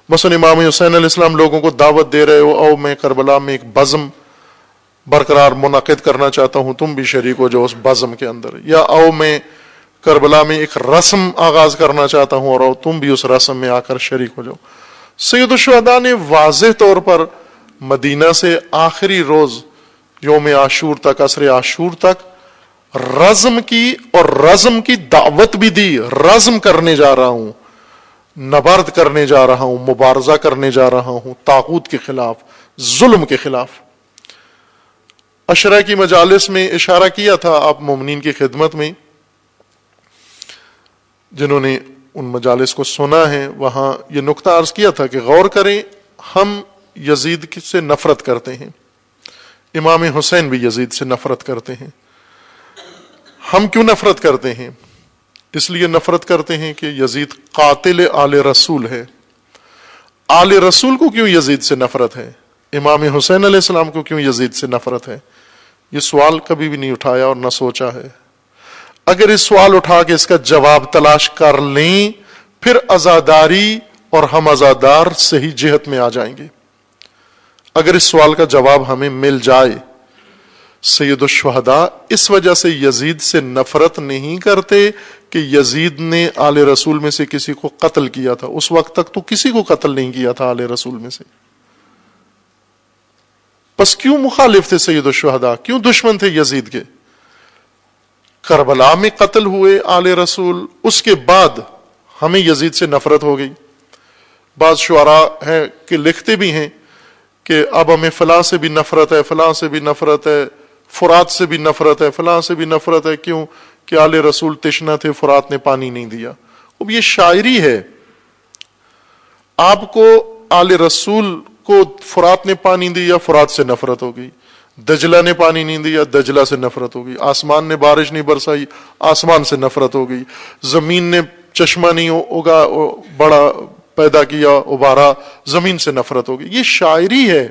مثلا امام حسین علیہ السلام لوگوں کو دعوت دے رہے ہو، او میں کربلا میں ایک بزم برقرار منعقد کرنا چاہتا ہوں، تم بھی شریک ہو جاؤ اس بزم کے اندر. یا او میں کربلا میں ایک رسم آغاز کرنا چاہتا ہوں اور او تم بھی اس رسم میں آ کر شریک ہو جاؤ. سید الشہداء نے واضح طور پر مدینہ سے آخری روز یوم عاشور تک، عصر عاشور تک رزم کی، اور رزم کی دعوت بھی دی. رزم کرنے جا رہا ہوں، نبرد کرنے جا رہا ہوں، مبارزہ کرنے جا رہا ہوں طاغوت کے خلاف، ظلم کے خلاف. عشرہ کی مجالس میں اشارہ کیا تھا آپ مومنین کی خدمت میں، جنہوں نے ان مجالس کو سنا ہے، وہاں یہ نقطہ عرض کیا تھا کہ غور کریں، ہم یزید سے نفرت کرتے ہیں، امام حسین بھی یزید سے نفرت کرتے ہیں. ہم کیوں نفرت کرتے ہیں؟ اس لیے نفرت کرتے ہیں کہ یزید قاتل آل رسول ہے. آل رسول کو کیوں یزید سے نفرت ہے؟ امام حسین علیہ السلام کو کیوں یزید سے نفرت ہے؟ یہ سوال کبھی بھی نہیں اٹھایا اور نہ سوچا ہے. اگر اس سوال اٹھا کے اس کا جواب تلاش کر لیں، پھر عزاداری اور ہم عزادار صحیح جہت میں آ جائیں گے. اگر اس سوال کا جواب ہمیں مل جائے، سید الشہداء اس وجہ سے یزید سے نفرت نہیں کرتے کہ یزید نے آل رسول میں سے کسی کو قتل کیا تھا. اس وقت تک تو کسی کو قتل نہیں کیا تھا آل رسول میں سے. بس کیوں مخالف تھے سید الشہداء؟ کیوں دشمن تھے یزید کے؟ کربلا میں قتل ہوئے آل رسول، اس کے بعد ہمیں یزید سے نفرت ہو گئی. بعض شعراء ہیں کہ لکھتے بھی ہیں کہ اب ہمیں فلاں سے بھی نفرت ہے، فلاں سے بھی نفرت ہے، فرات سے بھی نفرت ہے، فلاں سے بھی نفرت ہے. کیوں؟ کہ آل رسول تشنہ تھے، فرات نے پانی نہیں دیا. اب یہ شاعری ہے. آپ کو آل رسول کو فرات نے پانی دیا، فرات سے نفرت ہو گئی. دجلہ نے پانی نہیں دیا، دجلہ سے نفرت ہو گئی. آسمان نے بارش نہیں برسائی، آسمان سے نفرت ہو گئی. زمین نے چشمہ نہیں اگا بڑا پیدا کیا ابارا، زمین سے نفرت ہو گئی. یہ شاعری ہے.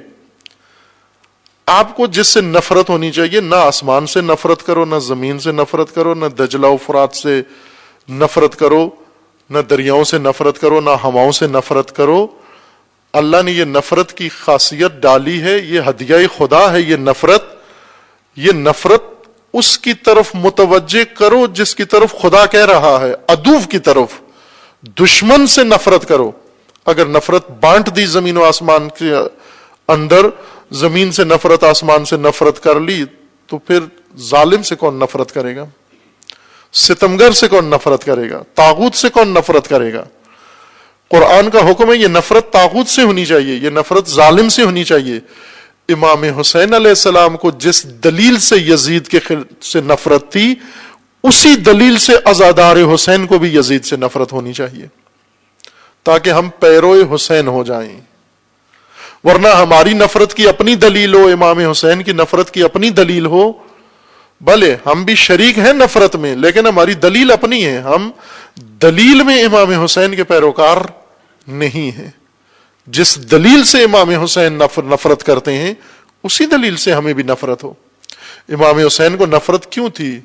آپ کو جس سے نفرت ہونی چاہیے، نہ آسمان سے نفرت کرو، نہ زمین سے نفرت کرو، نہ دجلہ و فرات سے نفرت کرو، نہ دریاؤں سے نفرت کرو، نہ ہواؤں سے نفرت کرو. اللہ نے یہ نفرت کی خاصیت ڈالی ہے، یہ ہدیہ خدا ہے. یہ نفرت اس کی طرف متوجہ کرو جس کی طرف خدا کہہ رہا ہے، عدو کی طرف، دشمن سے نفرت کرو. اگر نفرت بانٹ دی زمین و آسمان کے اندر، زمین سے نفرت، آسمان سے نفرت کر لی، تو پھر ظالم سے کون نفرت کرے گا؟ ستمگر سے کون نفرت کرے گا؟ طاغوت سے کون نفرت کرے گا؟ قرآن کا حکم ہے یہ نفرت طاغوت سے ہونی چاہیے، یہ نفرت ظالم سے ہونی چاہیے. امام حسین علیہ السلام کو جس دلیل سے یزید کے سے نفرت تھی، اسی دلیل سے عزادار حسین کو بھی یزید سے نفرت ہونی چاہیے، تاکہ ہم پیرو حسین ہو جائیں. ورنہ ہماری نفرت کی اپنی دلیل ہو، امام حسین کی نفرت کی اپنی دلیل ہو، بھلے ہم بھی شریک ہیں نفرت میں، لیکن ہماری دلیل اپنی ہے. ہم دلیل میں امام حسین کے پیروکار نہیں ہیں. جس دلیل سے امام حسین نفرت کرتے ہیں، اسی دلیل سے ہمیں بھی نفرت ہو. امام حسین کو نفرت کیوں تھی؟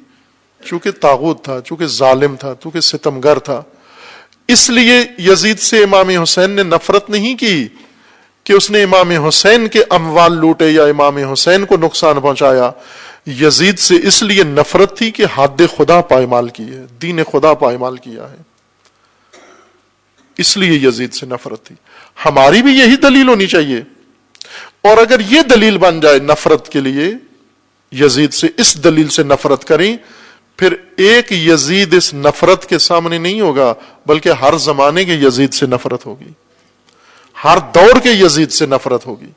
چونکہ طاغوت تھا، چونکہ ظالم تھا، چونکہ ستمگر تھا. اس لیے یزید سے امام حسین نے نفرت نہیں کی کہ اس نے امام حسین کے اموال لوٹے یا امام حسین کو نقصان پہنچایا. یزید سے اس لیے نفرت تھی کہ حد خدا پائمال کی ہے، دین خدا پائمال کیا ہے، اس لیے یزید سے نفرت تھی. ہماری بھی یہی دلیل ہونی چاہیے. اور اگر یہ دلیل بن جائے نفرت کے لیے، یزید سے اس دلیل سے نفرت کریں، پھر ایک یزید اس نفرت کے سامنے نہیں ہوگا، بلکہ ہر زمانے کے یزید سے نفرت ہوگی، ہر دور کے یزید سے نفرت ہوگی.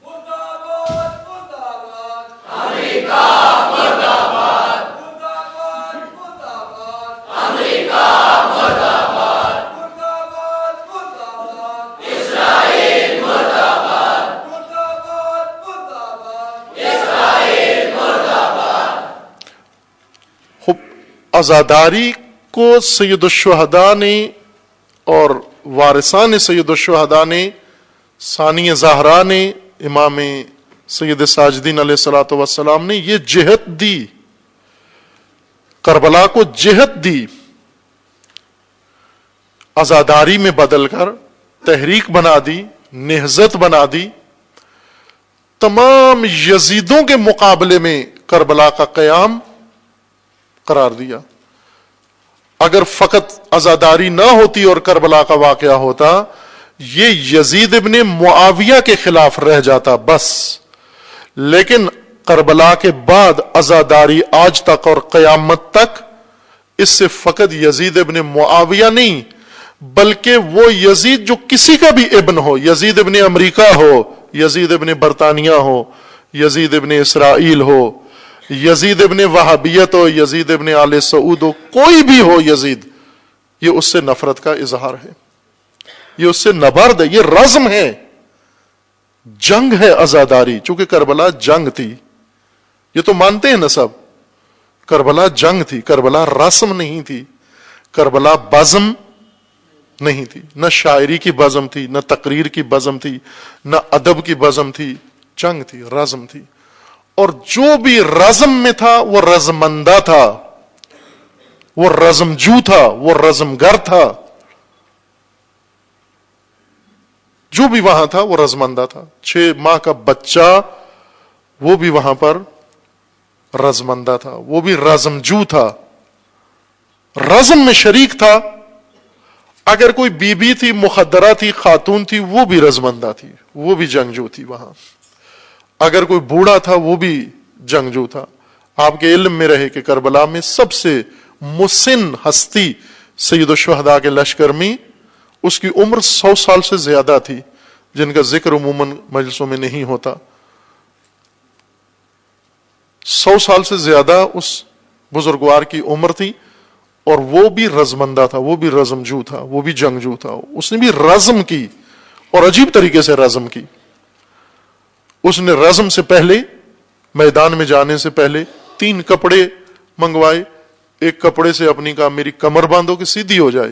عزاداری کو سید الشہداء نے اور وارثان سید الشہداء نے، ثانی زہرا نے، امام سید ساجدین علیہ الصلوۃ والسلام نے یہ جہت دی، کربلا کو جہت دی عزاداری میں بدل کر تحریک بنا دی، نہضت بنا دی، تمام یزیدوں کے مقابلے میں کربلا کا قیام قرار دیا۔ اگر فقط عزاداری نہ ہوتی اور کربلا کا واقعہ ہوتا، یہ یزید ابن معاویہ کے خلاف رہ جاتا بس، لیکن کربلا کے بعد عزاداری آج تک اور قیامت تک اس سے فقط یزید ابن معاویہ نہیں، بلکہ وہ یزید جو کسی کا بھی ابن ہو، یزید ابن امریکہ ہو، یزید ابن برطانیہ ہو، یزید ابن اسرائیل ہو، یزید ابن وہابیت ہو، یزید ابن آل سعود ہو، کوئی بھی ہو یزید، یہ اس سے نفرت کا اظہار ہے، یہ اس سے نبرد ہے، یہ رزم ہے، جنگ ہے عزاداری، چونکہ کربلا جنگ تھی، یہ تو مانتے ہیں نا سب، کربلا جنگ تھی، کربلا رسم نہیں تھی، کربلا بزم نہیں تھی، نہ شاعری کی بزم تھی، نہ تقریر کی بزم تھی، نہ ادب کی بزم تھی، جنگ تھی، رزم تھی، اور جو بھی رزم میں تھا وہ رزمندہ تھا، وہ رزمجو تھا، وہ رزمگر تھا، جو بھی وہاں تھا وہ رزمندہ تھا، 6 ماہ کا بچہ وہ بھی وہاں پر رزمندہ تھا، وہ بھی رزمجو تھا، رزم میں شریک تھا۔ اگر کوئی بی بی تھی، مخدرہ تھی، خاتون تھی، وہ بھی رزمندہ تھی، وہ بھی جنگجو تھی وہاں۔ اگر کوئی بوڑھا تھا وہ بھی جنگجو تھا۔ آپ کے علم میں رہے کہ کربلا میں سب سے مسن ہستی سید الشہداء کے لشکر میں، اس کی عمر 100 سال سے زیادہ تھی، جن کا ذکر عموماً مجلسوں میں نہیں ہوتا۔ 100 سال سے زیادہ اس بزرگوار کی عمر تھی، اور وہ بھی رزمندہ تھا، وہ بھی رزمجو تھا، وہ بھی جنگجو تھا، اس نے بھی رزم کی، اور عجیب طریقے سے رزم کی۔ اس نے رزم سے پہلے، میدان میں جانے سے پہلے 3 کپڑے منگوائے، ایک کپڑے سے اپنی کہا میری کمر باندھو کہ سیدھی ہو جائے۔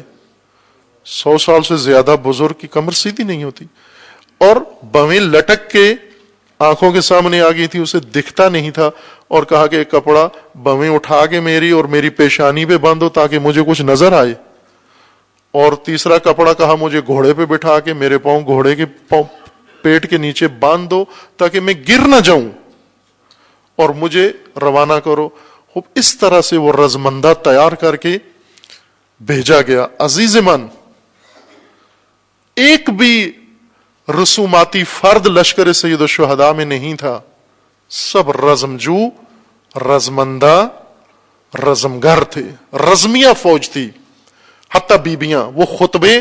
100 سال سے زیادہ بزرگ کی کمر سیدھی نہیں ہوتی، اور بویں لٹک کے آنکھوں کے سامنے آ گئی تھی، اسے دکھتا نہیں تھا، اور کہا کہ ایک کپڑا بویں اٹھا کے میری اور میری پیشانی پہ باندھو تاکہ مجھے کچھ نظر آئے، اور تیسرا کپڑا کہا مجھے گھوڑے پہ بٹھا کے میرے پاؤں گھوڑے کے پیٹ کے نیچے باندھ دو تاکہ میں گر نہ جاؤں، اور مجھے روانہ کرو۔ خوب اس طرح سے وہ رزمندہ تیار کر کے بھیجا گیا۔ عزیز من، ایک بھی رسوماتی فرد لشکر سید الشہداء میں نہیں تھا، سب رزمجو، رزمندہ، رزمگر تھے، رزمیہ فوج تھی۔ حتیٰ بیبیاں، وہ خطبے،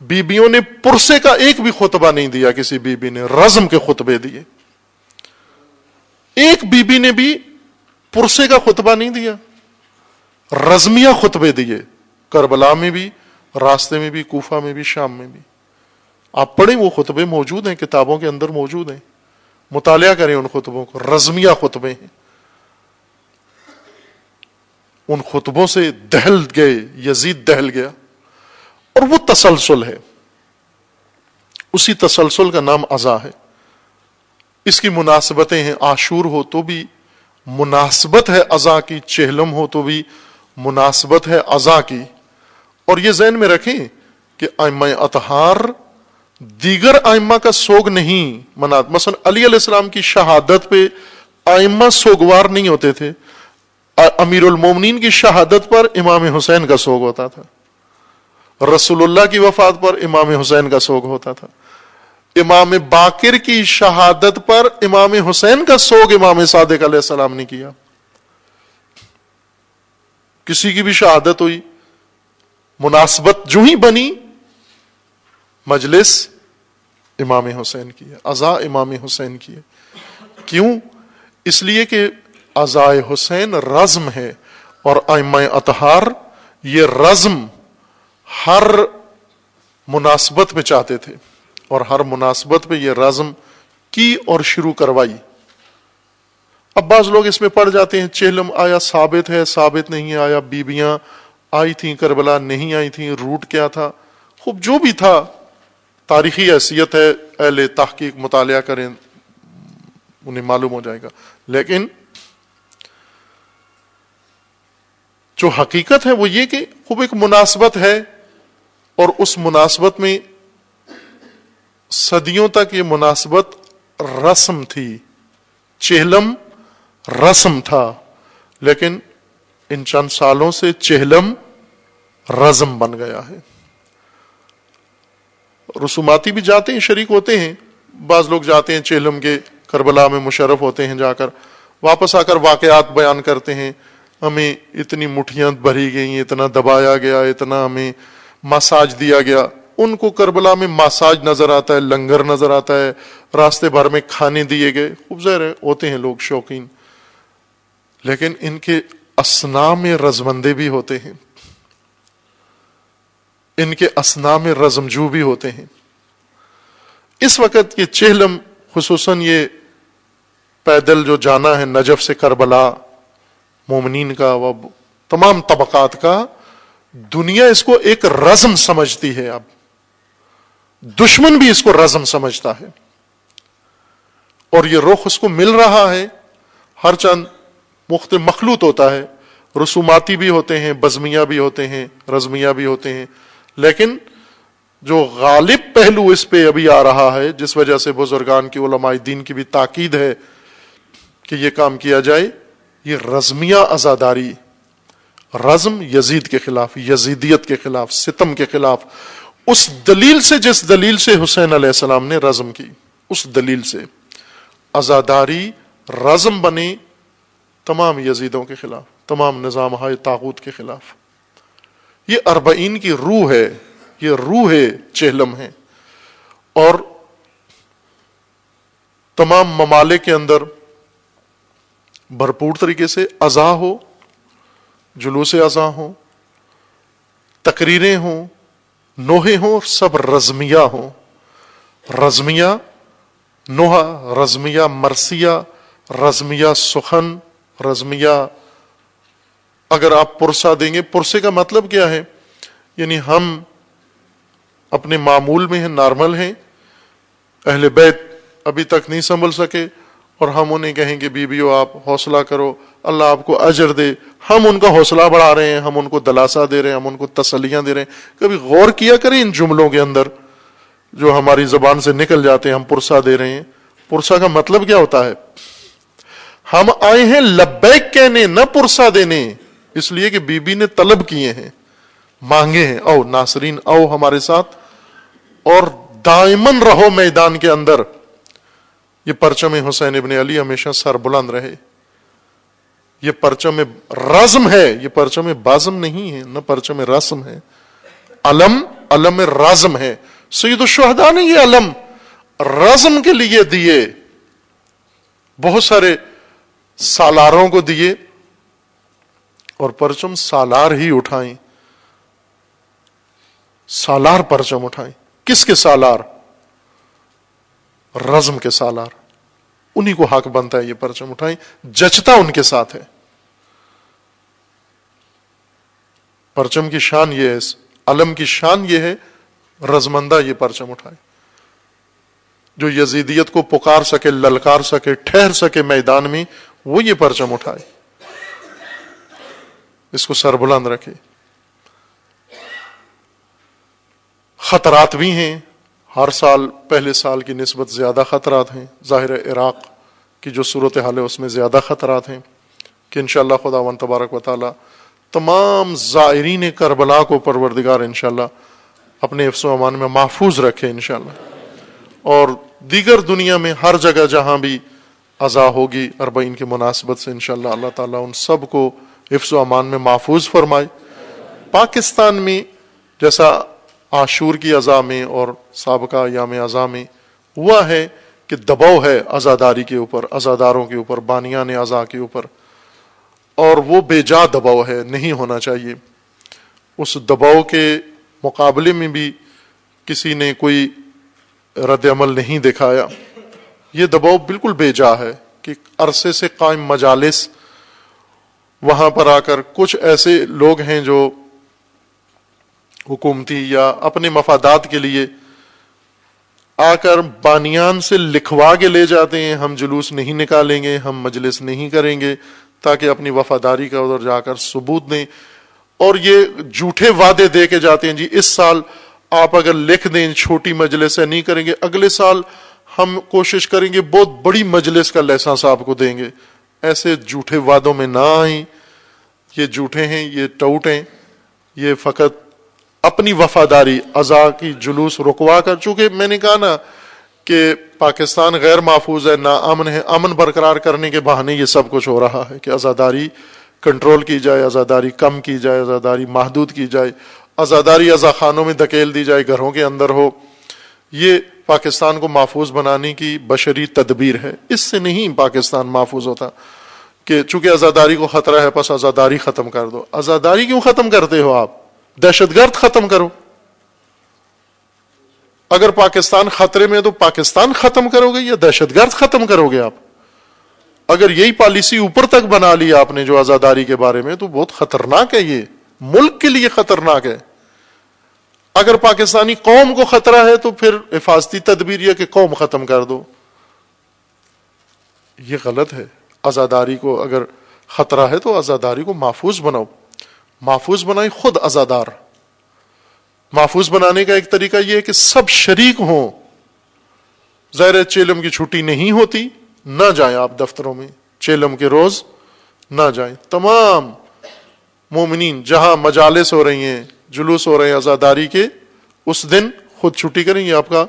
بیبیوں نے پرسے کا ایک بھی خطبہ نہیں دیا، کسی بیبی نے رزم کے خطبے دیے، ایک بیبی نے بھی پرسے کا خطبہ نہیں دیا، رزمیہ خطبے دیے، کربلا میں بھی، راستے میں بھی، کوفہ میں بھی، شام میں بھی۔ آپ پڑھیں، وہ خطبے موجود ہیں، کتابوں کے اندر موجود ہیں، مطالعہ کریں ان خطبوں کو، رزمیہ خطبے ہیں۔ ان خطبوں سے دہل گئے، یزید دہل گیا، اور وہ تسلسل ہے، اسی تسلسل کا نام عزا ہے۔ اس کی مناسبتیں ہیں، عاشور ہو تو بھی مناسبت ہے عزا کی، چہلم ہو تو بھی مناسبت ہے عزا کی۔ اور یہ ذہن میں رکھیں کہ ائمہ اطہار دیگر ائمہ کا سوگ نہیں مناتے۔ مثلا علی علیہ السلام کی شہادت پہ ائمہ سوگوار نہیں ہوتے تھے، امیر المومنین کی شہادت پر امام حسین کا سوگ ہوتا تھا، رسول اللہ کی وفات پر امام حسین کا سوگ ہوتا تھا، امام باقر کی شہادت پر امام حسین کا سوگ امام صادق علیہ السلام نے کیا۔ کسی کی بھی شہادت ہوئی، مناسبت جو ہی بنی، مجلس امام حسین کی ہے، عزا امام حسین کی ہے۔ کیوں؟ اس لیے کہ عزائے حسین رزم ہے، اور ائمہ اطہار یہ رزم ہر مناسبت میں چاہتے تھے، اور ہر مناسبت پہ یہ رزم کی اور شروع کروائی۔ اب بعض لوگ اس میں پڑ جاتے ہیں، چہلم آیا ثابت ہے، ثابت نہیں ہے، آیا بیبیاں آئی تھیں کربلا، نہیں آئی تھیں، روٹ کیا تھا؟ خوب جو بھی تھا، تاریخی حیثیت ہے، اہل تحقیق مطالعہ کریں انہیں معلوم ہو جائے گا۔ لیکن جو حقیقت ہے وہ یہ کہ خوب ایک مناسبت ہے اور اس مناسبت میں صدیوں تک یہ مناسبت رسم تھی، چہلم رسم تھا، لیکن ان چند سالوں سے چہلم رزم بن گیا ہے۔ رسوماتی بھی جاتے ہیں، شریک ہوتے ہیں، بعض لوگ جاتے ہیں چہلم کے، کربلا میں مشرف ہوتے ہیں، جا کر واپس آ کر واقعات بیان کرتے ہیں، ہمیں اتنی مٹھیاں بھری گئیں، اتنا دبایا گیا، اتنا ہمیں مساج دیا گیا۔ ان کو کربلا میں مساج نظر آتا ہے، لنگر نظر آتا ہے، راستے بھر میں کھانے دیے گئے، خوب ظاہر ہے ہوتے ہیں لوگ شوقین، لیکن ان کے اثناء میں رزمندے بھی ہوتے ہیں، ان کے اثناء میں رزمجو بھی ہوتے ہیں۔ اس وقت یہ چہلم، خصوصاً یہ پیدل جو جانا ہے نجف سے کربلا، مومنین کا، وہ تمام طبقات کا، دنیا اس کو ایک رزم سمجھتی ہے، اب دشمن بھی اس کو رزم سمجھتا ہے، اور یہ رخ اس کو مل رہا ہے، ہر چند مختلف مخلوط ہوتا ہے، رسوماتی بھی ہوتے ہیں، بزمیہ بھی ہوتے ہیں، رزمیہ بھی ہوتے ہیں، لیکن جو غالب پہلو اس پہ ابھی آ رہا ہے، جس وجہ سے بزرگان کی، علماء دین کی بھی تاکید ہے کہ یہ کام کیا جائے، یہ رزمیہ عزاداری، رزم یزید کے خلاف، یزیدیت کے خلاف، ستم کے خلاف، اس دلیل سے، جس دلیل سے حسین علیہ السلام نے رزم کی، اس دلیل سے عزاداری رزم بنے تمام یزیدوں کے خلاف، تمام نظام ہائے طاغوت کے خلاف۔ یہ اربعین کی روح ہے، یہ روح چہلم ہے، اور تمام ممالک کے اندر بھرپور طریقے سے عزا ہو، جلوس عزا ہوں، تقریریں ہوں، نوحے ہوں، سب رزمیہ ہوں، رزمیہ نوحہ، رزمیہ مرثیہ، رزمیہ سخن، رزمیہ، اگر آپ پرسہ دیں گے، پرسے کا مطلب کیا ہے؟ یعنی ہم اپنے معمول میں ہیں، نارمل ہیں، اہل بیت ابھی تک نہیں سنبھل سکے، اور ہم انہیں کہیں گے بیویو آپ حوصلہ کرو، اللہ آپ کو اجر دے، ہم ان کا حوصلہ بڑھا رہے ہیں، ہم ان کو دلاسا دے رہے ہیں، ہم ان کو تسلیاں دے رہے ہیں۔ کبھی غور کیا کریں ان جملوں کے اندر جو ہماری زبان سے نکل جاتے ہیں، ہم پرسہ دے رہے ہیں، پرسہ کا مطلب کیا ہوتا ہے؟ ہم آئے ہیں لبیک کہنے، نہ پرسہ دینے، اس لیے کہ بی بی نے طلب کیے ہیں، مانگے ہیں، او ناصرین او ہمارے ساتھ، اور دائمن رہو میدان کے اندر۔ یہ پرچم حسین ابن علی ہمیشہ سر بلند رہے، یہ پرچم رزم ہے، یہ پرچم بازم نہیں ہے، نہ پرچم رسم ہے، علم رزم ہے۔ سید الشہداء نے یہ علم رزم کے لیے دیے، بہت سارے سالاروں کو دیے، اور پرچم سالار ہی اٹھائیں، سالار پرچم اٹھائیں۔ کس کے سالار؟ رزم کے سالار، انہی کو حق بنتا ہے یہ پرچم اٹھائیں، جچتا ان کے ساتھ ہے۔ پرچم کی شان یہ ہے، علم کی شان یہ ہے، رزمندہ یہ پرچم اٹھائے، جو یزیدیت کو پکار سکے، للکار سکے، ٹھہر سکے میدان میں، وہ یہ پرچم اٹھائے، اس کو سربلند رکھے۔ خطرات بھی ہیں، ہر سال پہلے سال کی نسبت زیادہ خطرات ہیں، ظاہر عراق کی جو صورتحال ہے اس میں زیادہ خطرات ہیں، کہ انشاءاللہ خداوند تبارک و تعالی تمام زائرین کربلا کو پروردگار انشاءاللہ اپنے حفظ و امان میں محفوظ رکھے انشاءاللہ، اور دیگر دنیا میں ہر جگہ جہاں بھی عزا ہوگی اربعین کی مناسبت سے انشاءاللہ اللہ تعالیٰ ان سب کو حفظ و امان میں محفوظ فرمائے۔ پاکستان میں جیسا عاشور کی عزا میں اور سابقہ ایام عزا میں ہوا ہے کہ دباؤ ہے عزاداری کے اوپر، عزاداروں کے اوپر، بانیان عزا کے اوپر، اور وہ بے جا دباؤ ہے، نہیں ہونا چاہیے۔ اس دباؤ کے مقابلے میں بھی کسی نے کوئی رد عمل نہیں دکھایا، یہ دباؤ بالکل بے جا ہے کہ عرصے سے قائم مجالس، وہاں پر آ کر کچھ ایسے لوگ ہیں جو حکومتی یا اپنے مفادات کے لیے آ کر بانیان سے لکھوا کے لے جاتے ہیں، ہم جلوس نہیں نکالیں گے، ہم مجلس نہیں کریں گے، تاکہ اپنی وفاداری کا ادھر جا کر ثبوت دیں، اور یہ جھوٹے وعدے دے کے جاتے ہیں، جی اس سال آپ اگر لکھ دیں چھوٹی مجلس نہیں کریں گے، اگلے سال ہم کوشش کریں گے بہت بڑی مجلس کا لائسنس آپ کو دیں گے. ایسے جھوٹے وعدوں میں نہ آئیں، یہ جھوٹے ہیں، یہ ٹوٹ ہیں، یہ فقط اپنی وفاداری عزا کی جلوس رکوا کر. چونکہ میں نے کہا نا کہ پاکستان غیر محفوظ ہے، ناامن ہے، امن برقرار کرنے کے بہانے یہ سب کچھ ہو رہا ہے کہ عزاداری کنٹرول کی جائے، عزاداری کم کی جائے، عزاداری محدود کی جائے، عزاداری عزاخانوں میں دھکیل دی جائے، گھروں کے اندر ہو. یہ پاکستان کو محفوظ بنانے کی بشری تدبیر ہے. اس سے نہیں پاکستان محفوظ ہوتا کہ چونکہ عزاداری کو خطرہ ہے پس عزاداری ختم کر دو. عزاداری کیوں ختم کرتے ہو آپ؟ دہشت گرد ختم کرو. اگر پاکستان خطرے میں تو پاکستان ختم کرو گے یا دہشت گرد ختم کرو گے آپ؟ اگر یہی پالیسی اوپر تک بنا لی آپ نے جو عزاداری کے بارے میں، تو بہت خطرناک ہے، یہ ملک کے لیے خطرناک ہے. اگر پاکستانی قوم کو خطرہ ہے تو پھر حفاظتی تدبیر یہ کہ قوم ختم کر دو. یہ غلط ہے. عزاداری کو اگر خطرہ ہے تو عزاداری کو محفوظ بناؤ، محفوظ بنائیں خود عزادار. محفوظ بنانے کا ایک طریقہ یہ ہے کہ سب شریک ہوں. ظاہر چیلم کی چھٹی نہیں ہوتی، نہ جائیں آپ دفتروں میں، چیلم کے روز نہ جائیں. تمام مومنین جہاں مجالس ہو رہی ہیں، جلوس ہو رہے ہیں عزاداری کے، اس دن خود چھٹی کریں. یہ آپ کا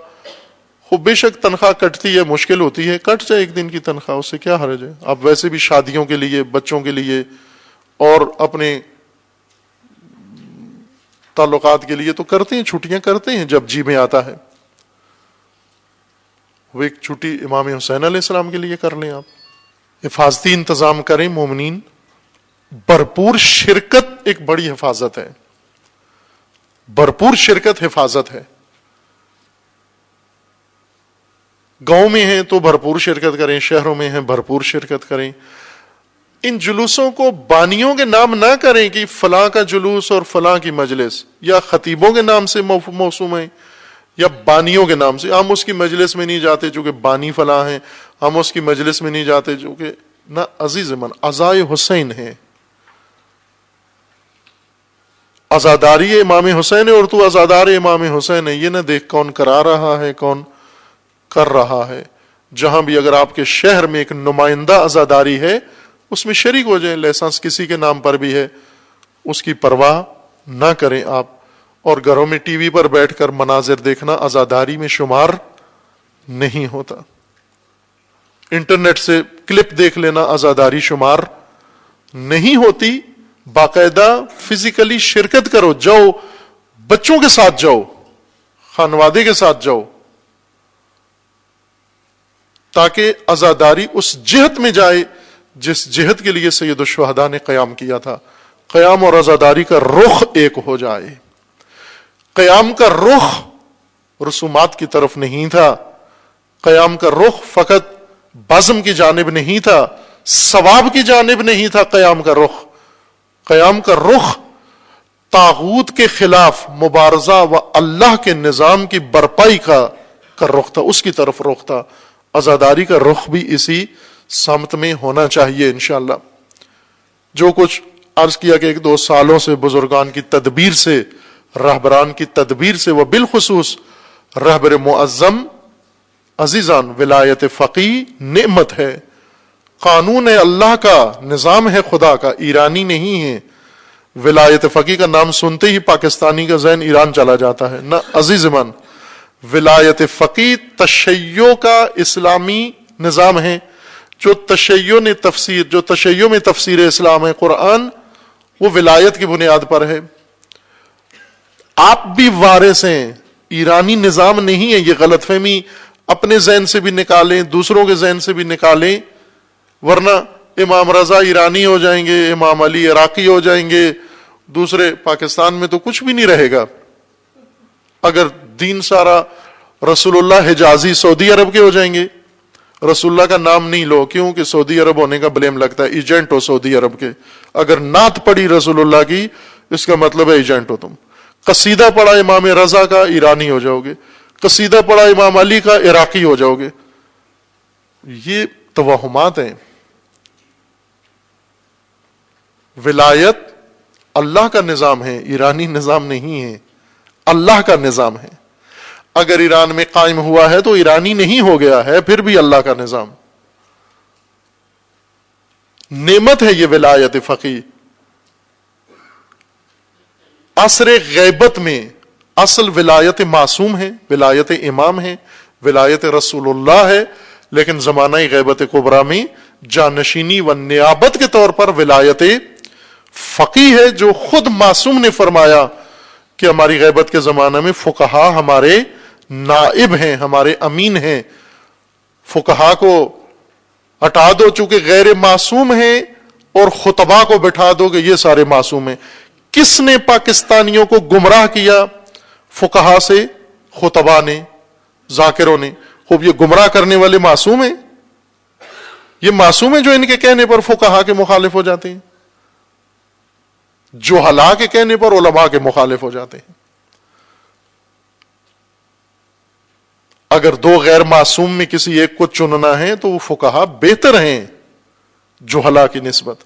خوب بے شک تنخواہ کٹتی ہے، مشکل ہوتی ہے، کٹ جائے ایک دن کی تنخواہ، اس سے کیا حرج ہے. آپ ویسے بھی شادیوں کے لیے، بچوں کے لیے اور اپنے تعلقات کے لیے تو کرتے ہیں، چھٹیاں کرتے ہیں جب جی میں آتا ہے. وہ ایک چھٹی امام حسین علیہ السلام کے لیے کر لیں آپ. حفاظتی انتظام کریں مومنین. بھرپور شرکت ایک بڑی حفاظت ہے، بھرپور شرکت حفاظت ہے. گاؤں میں ہیں تو بھرپور شرکت کریں، شہروں میں ہیں بھرپور شرکت کریں. ان جلوسوں کو بانیوں کے نام نہ کریں کہ فلاں کا جلوس اور فلاں کی مجلس، یا خطیبوں کے نام سے موسوم ہے یا بانیوں کے نام سے. ہم اس کی مجلس میں نہیں جاتے چونکہ بانی فلاں ہیں، ہم اس کی مجلس میں نہیں جاتے چونکہ نہ. عزیز من، عزائے حسین ہے، عزاداری امام حسین ہے اور تو عزادار امام حسین ہے. یہ نہ دیکھ کون کرا رہا ہے کون کر رہا ہے. جہاں بھی اگر آپ کے شہر میں ایک نمائندہ عزاداری ہے اس میں شریک ہو جائیں. لائسنس کسی کے نام پر بھی ہے، اس کی پرواہ نہ کریں آپ. اور گھروں میں ٹی وی پر بیٹھ کر مناظر دیکھنا عزاداری میں شمار نہیں ہوتا. انٹرنیٹ سے کلپ دیکھ لینا عزاداری شمار نہیں ہوتی. باقاعدہ فزیکلی شرکت کرو، جاؤ، بچوں کے ساتھ جاؤ، خانوادے کے ساتھ جاؤ، تاکہ عزاداری اس جہت میں جائے جس جہت کے لیے سید الشہداء نے قیام کیا تھا. قیام اور عزاداری کا رخ ایک ہو جائے. قیام کا رخ رسومات کی طرف نہیں تھا، قیام کا رخ فقط بزم کی جانب نہیں تھا، ثواب کی جانب نہیں تھا. قیام کا رخ، قیام کا رخ طاغوت کے خلاف مبارزہ و اللہ کے نظام کی برپائی کا رخ تھا، اس کی طرف رخ تھا. عزاداری کا رخ بھی اسی سمت میں ہونا چاہیے انشاءاللہ. جو کچھ عرض کیا کہ 1-2 سالوں سے بزرگان کی تدبیر سے، رہبران کی تدبیر سے، وہ بالخصوص رہبر معظم، عزیزان ولایت فقیہ نعمت ہے، قانون ہے اللہ کا، نظام ہے خدا کا، ایرانی نہیں ہے. ولایت فقیہ کا نام سنتے ہی پاکستانی کا ذہن ایران چلا جاتا ہے. نہ عزیز من، ولایت فقیہ تشیع کا اسلامی نظام ہے. جو تشیع میں تفسیر اسلام ہے قرآن، وہ ولایت کی بنیاد پر ہے. آپ بھی وارث ہیں، ایرانی نظام نہیں ہے. یہ غلط فہمی اپنے ذہن سے بھی نکالیں، دوسروں کے ذہن سے بھی نکالیں، ورنہ امام رضا ایرانی ہو جائیں گے، امام علی عراقی ہو جائیں گے، دوسرے پاکستان میں تو کچھ بھی نہیں رہے گا. اگر دین سارا رسول اللہ حجازی سعودی عرب کے ہو جائیں گے. رسول اللہ کا نام نہیں لو، کیوں کہ سعودی عرب ہونے کا بلیم لگتا ہے، ایجنٹ ہو سعودی عرب کے. اگر نعت پڑھی رسول اللہ کی اس کا مطلب ہے ایجنٹ ہو تم. قصیدہ پڑھا امام رضا کا، ایرانی ہو جاؤ گے. قصیدہ پڑھا امام علی کا، عراقی ہو جاؤ گے. یہ توہمات ہیں. ولایت اللہ کا نظام ہے، ایرانی نظام نہیں ہے. اللہ کا نظام ہے. اگر ایران میں قائم ہوا ہے تو ایرانی نہیں ہو گیا ہے, پھر بھی اللہ کا نظام. نعمت ہے یہ ولایت فقیہ. عصر غیبت میں اصل ولایت معصوم ہے, ولایت امام ہے, ولایت رسول اللہ ہے, لیکن زمانہ غیبت کبریٰ میں جانشینی و نیابت کے طور پر ولایت فقیہ ہے, جو خود معصوم نے فرمایا کہ ہماری غیبت کے زمانہ میں فقہا ہمارے نائب ہیں, ہمارے امین ہیں. فقہا کو ہٹا دو چونکہ غیر معصوم ہیں, اور خطبہ کو بٹھا دو کہ یہ سارے معصوم ہیں. کس نے پاکستانیوں کو گمراہ کیا؟ فقہا سے, خطبہ نے, ذاکروں نے. خوب یہ گمراہ کرنے والے معصوم ہیں؟ یہ معصوم ہیں جو ان کے کہنے پر فقہا کے مخالف ہو جاتے ہیں, جہلاء کے کہنے پر علماء کے مخالف ہو جاتے ہیں. اگر دو غیر معصوم میں کسی ایک کو چننا ہے تو وہ فقہا بہتر ہیں جہلاء کی نسبت.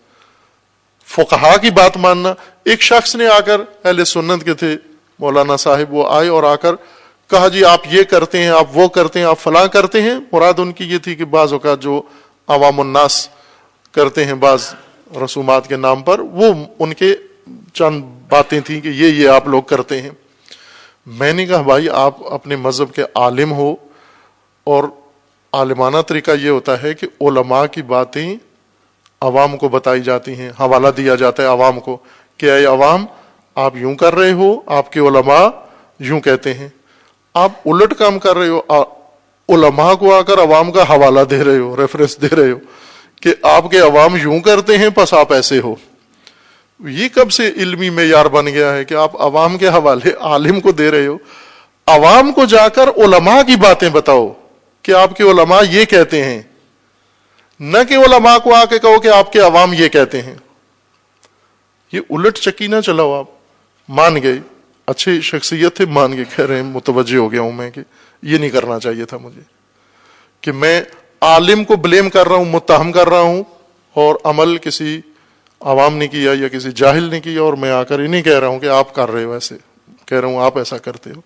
فقہا کی بات ماننا. ایک شخص نے آ کر, اہل سنت کے تھے مولانا صاحب, وہ آئے اور آ کر کہا جی آپ یہ کرتے ہیں, آپ وہ کرتے ہیں, آپ فلاں کرتے ہیں. مراد ان کی یہ تھی کہ بعض اوقات جو عوام الناس کرتے ہیں بعض رسومات کے نام پر, وہ ان کے چند باتیں تھیں کہ یہ آپ لوگ کرتے ہیں. میں نے کہا بھائی آپ اپنے مذہب کے عالم ہو, اور عالمانہ طریقہ یہ ہوتا ہے کہ علماء کی باتیں عوام کو بتائی جاتی ہیں, حوالہ دیا جاتا ہے عوام کو کہ اے عوام آپ یوں کر رہے ہو, آپ کے علماء یوں کہتے ہیں. آپ الٹ کام کر رہے ہو, علماء کو آ کر عوام کا حوالہ دے رہے ہو, ریفرنس دے رہے ہو کہ آپ کے عوام یوں کرتے ہیں پس آپ ایسے ہو. یہ کب سے علمی معیار بن گیا ہے کہ آپ عوام کے حوالے عالم کو دے رہے ہو؟ عوام کو جا کر علماء کی باتیں بتاؤ کہ آپ کے علماء یہ کہتے ہیں, نہ کہ علماء کو آ کے کہو کہ آپ کے عوام یہ کہتے ہیں. یہ الٹ چکی نہ چلاؤ. آپ مان گئے, اچھی شخصیت تھے, مان کے کہہ رہے ہیں, متوجہ ہو گیا ہوں میں کہ یہ نہیں کرنا چاہیے تھا مجھے, کہ میں عالم کو بلیم کر رہا ہوں, متہم کر رہا ہوں, اور عمل کسی عوام نے کیا یا کسی جاہل نے کیا, اور میں آ کر انہیں کہہ رہا ہوں کہ آپ کر رہے ہو ایسے, کہہ رہا ہوں آپ ایسا کرتے ہو.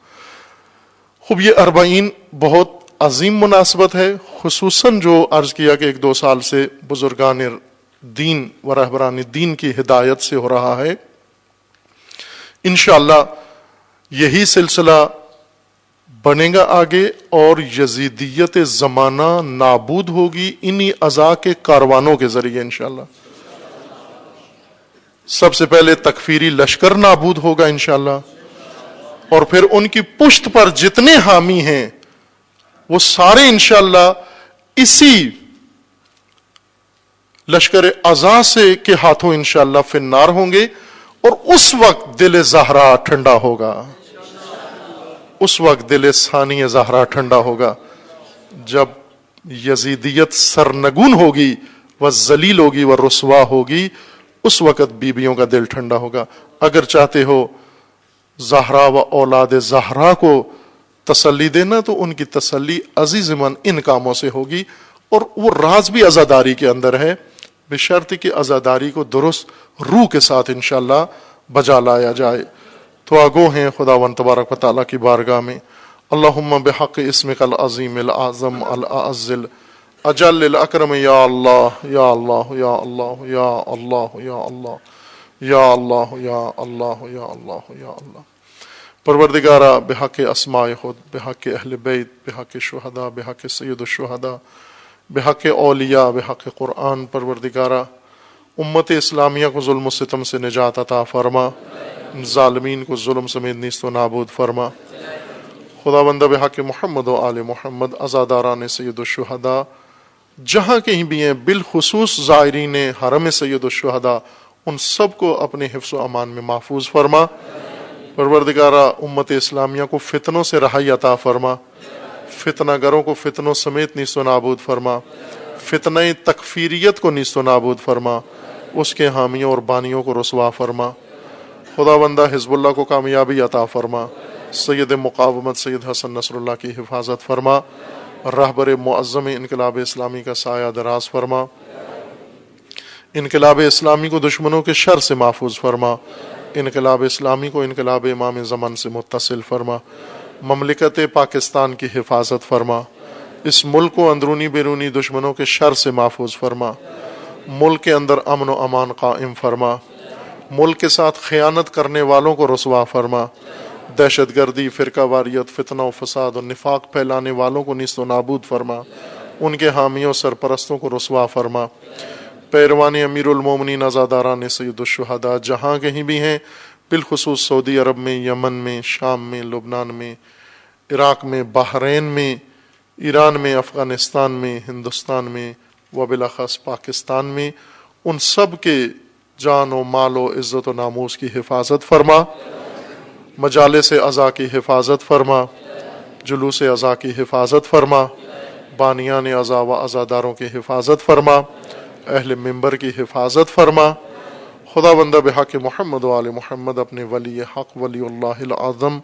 خوب یہ 40 بہت عظیم مناسبت ہے, خصوصاً جو عرض کیا کہ 1-2 سال سے بزرگان دین و رہبران دین کی ہدایت سے ہو رہا ہے. انشاءاللہ یہی سلسلہ بنے گا آگے, اور یزیدیت زمانہ نابود ہوگی انہی اعضاء کے کاروانوں کے ذریعے انشاءاللہ. سب سے پہلے تکفیری لشکر نابود ہوگا انشاءاللہ, اور پھر ان کی پشت پر جتنے حامی ہیں وہ سارے انشاءاللہ اسی لشکر اعضاء سے کے ہاتھوں انشاءاللہ فی النار ہوں گے. اور اس وقت دل زہرا ٹھنڈا ہوگا, اس وقت دل ثانی زہرا ٹھنڈا ہوگا, جب یزیدیت سرنگون ہوگی و ذلیل ہوگی و رسوا ہوگی, اس وقت بیویوں کا دل ٹھنڈا ہوگا. اگر چاہتے ہو زہرا و اولاد زہرا کو تسلی دینا تو ان کی تسلی عزیز من ان کاموں سے ہوگی, اور وہ راز بھی عزاداری کے اندر ہے, بشرط کہ عزاداری کو درست روح کے ساتھ انشاءاللہ بجا لایا جائے. تو آگو ہیں خداوند تبارک و تعالیٰ کی بارگاہ میں, اللہم بحق اسمک العظیم الاعظم الاعز اجل الاکرم, یا اللہ یا اللہ یا اللہ یا اللہ یا اللہ یا اللہ یا اللہ یا اللہ یا اللہ. پروردگارہ بحق اسماء خود, بحق اہل بیت, بحق شہداء, بحق سید الشہداء, بحق اولیاء, بحق قرآن, پروردگارہ امت اسلامیہ کو ظلم و ستم سے نجات عطا فرما, ظالمین کو ظلم سمیت نیست و نابود فرما. خداوند بحق محمد و آل محمد, عزاداران سید الشہداء جہاں کہیں بھی ہیں, بالخصوص زائرین حرم سید الشہداء, ان سب کو اپنے حفظ و امان میں محفوظ فرما. پروردگارہ امت اسلامیہ کو فتنوں سے رہائی عطا فرما, فتنہ گروں کو فتنوں سمیت نیست و نابود فرما, فتنہ تکفیریت کو نیست و نابود فرما, اس کے حامیوں اور بانیوں کو رسوا فرما. خداوندہ حزب اللہ کو کامیابی عطا فرما, سید مقاومت سید حسن نصر اللہ کی حفاظت فرما, رہبر معظم انقلاب اسلامی کا سایہ دراز فرما, انقلاب اسلامی کو دشمنوں کے شر سے محفوظ فرما, انقلاب اسلامی کو انقلاب امام زمان سے متصل فرما، مملکت پاکستان کی حفاظت فرما، اس ملک کو اندرونی بیرونی دشمنوں کے شر سے محفوظ فرما، ملک کے اندر امن و امان قائم فرما، ملک کے ساتھ خیانت کرنے والوں کو رسوا فرما، دہشت گردی، فرقہ واریت، فتنہ و فساد اور نفاق پھیلانے والوں کو نیست و نابود فرما، ان کے حامیوں سرپرستوں کو رسوا فرما، پیروان امیر المومنین عزاداران سید الشہداء جہاں کہیں بھی ہیں، بالخصوص سعودی عرب میں، یمن میں، شام میں، لبنان میں، عراق میں، بحرین میں، ایران میں، افغانستان میں، ہندوستان میں و بالاخص پاکستان میں، ان سب کے جان و مال و عزت و ناموس کی حفاظت فرما، مجالس اعضاء کی حفاظت فرما، جلوس اعضاء کی حفاظت فرما، بانیان اعضاء و عزاداروں کی حفاظت فرما، اہل منبر کی حفاظت فرما۔ خدا بندہ بحق محمد و آل محمد اپنے ولی حق ولی اللہ العظم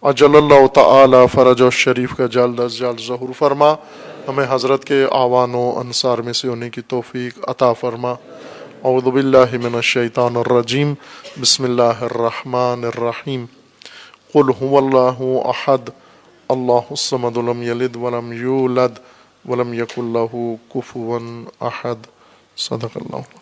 اجل اللہ تعالی فرج الشریف کا جلد از جلد ظہور فرما، ہمیں حضرت کے اعوان و انصار میں سے ہونے کی توفیق عطا فرما۔ اعوذ باللہ من الشیطان الرجیم، بسم اللہ الرحمن الرحیم، قل هو اللہ احد اللہ الصمد لم یلد ولم یولد ولم یکن لہ کفوا احد۔ صدق اللہ۔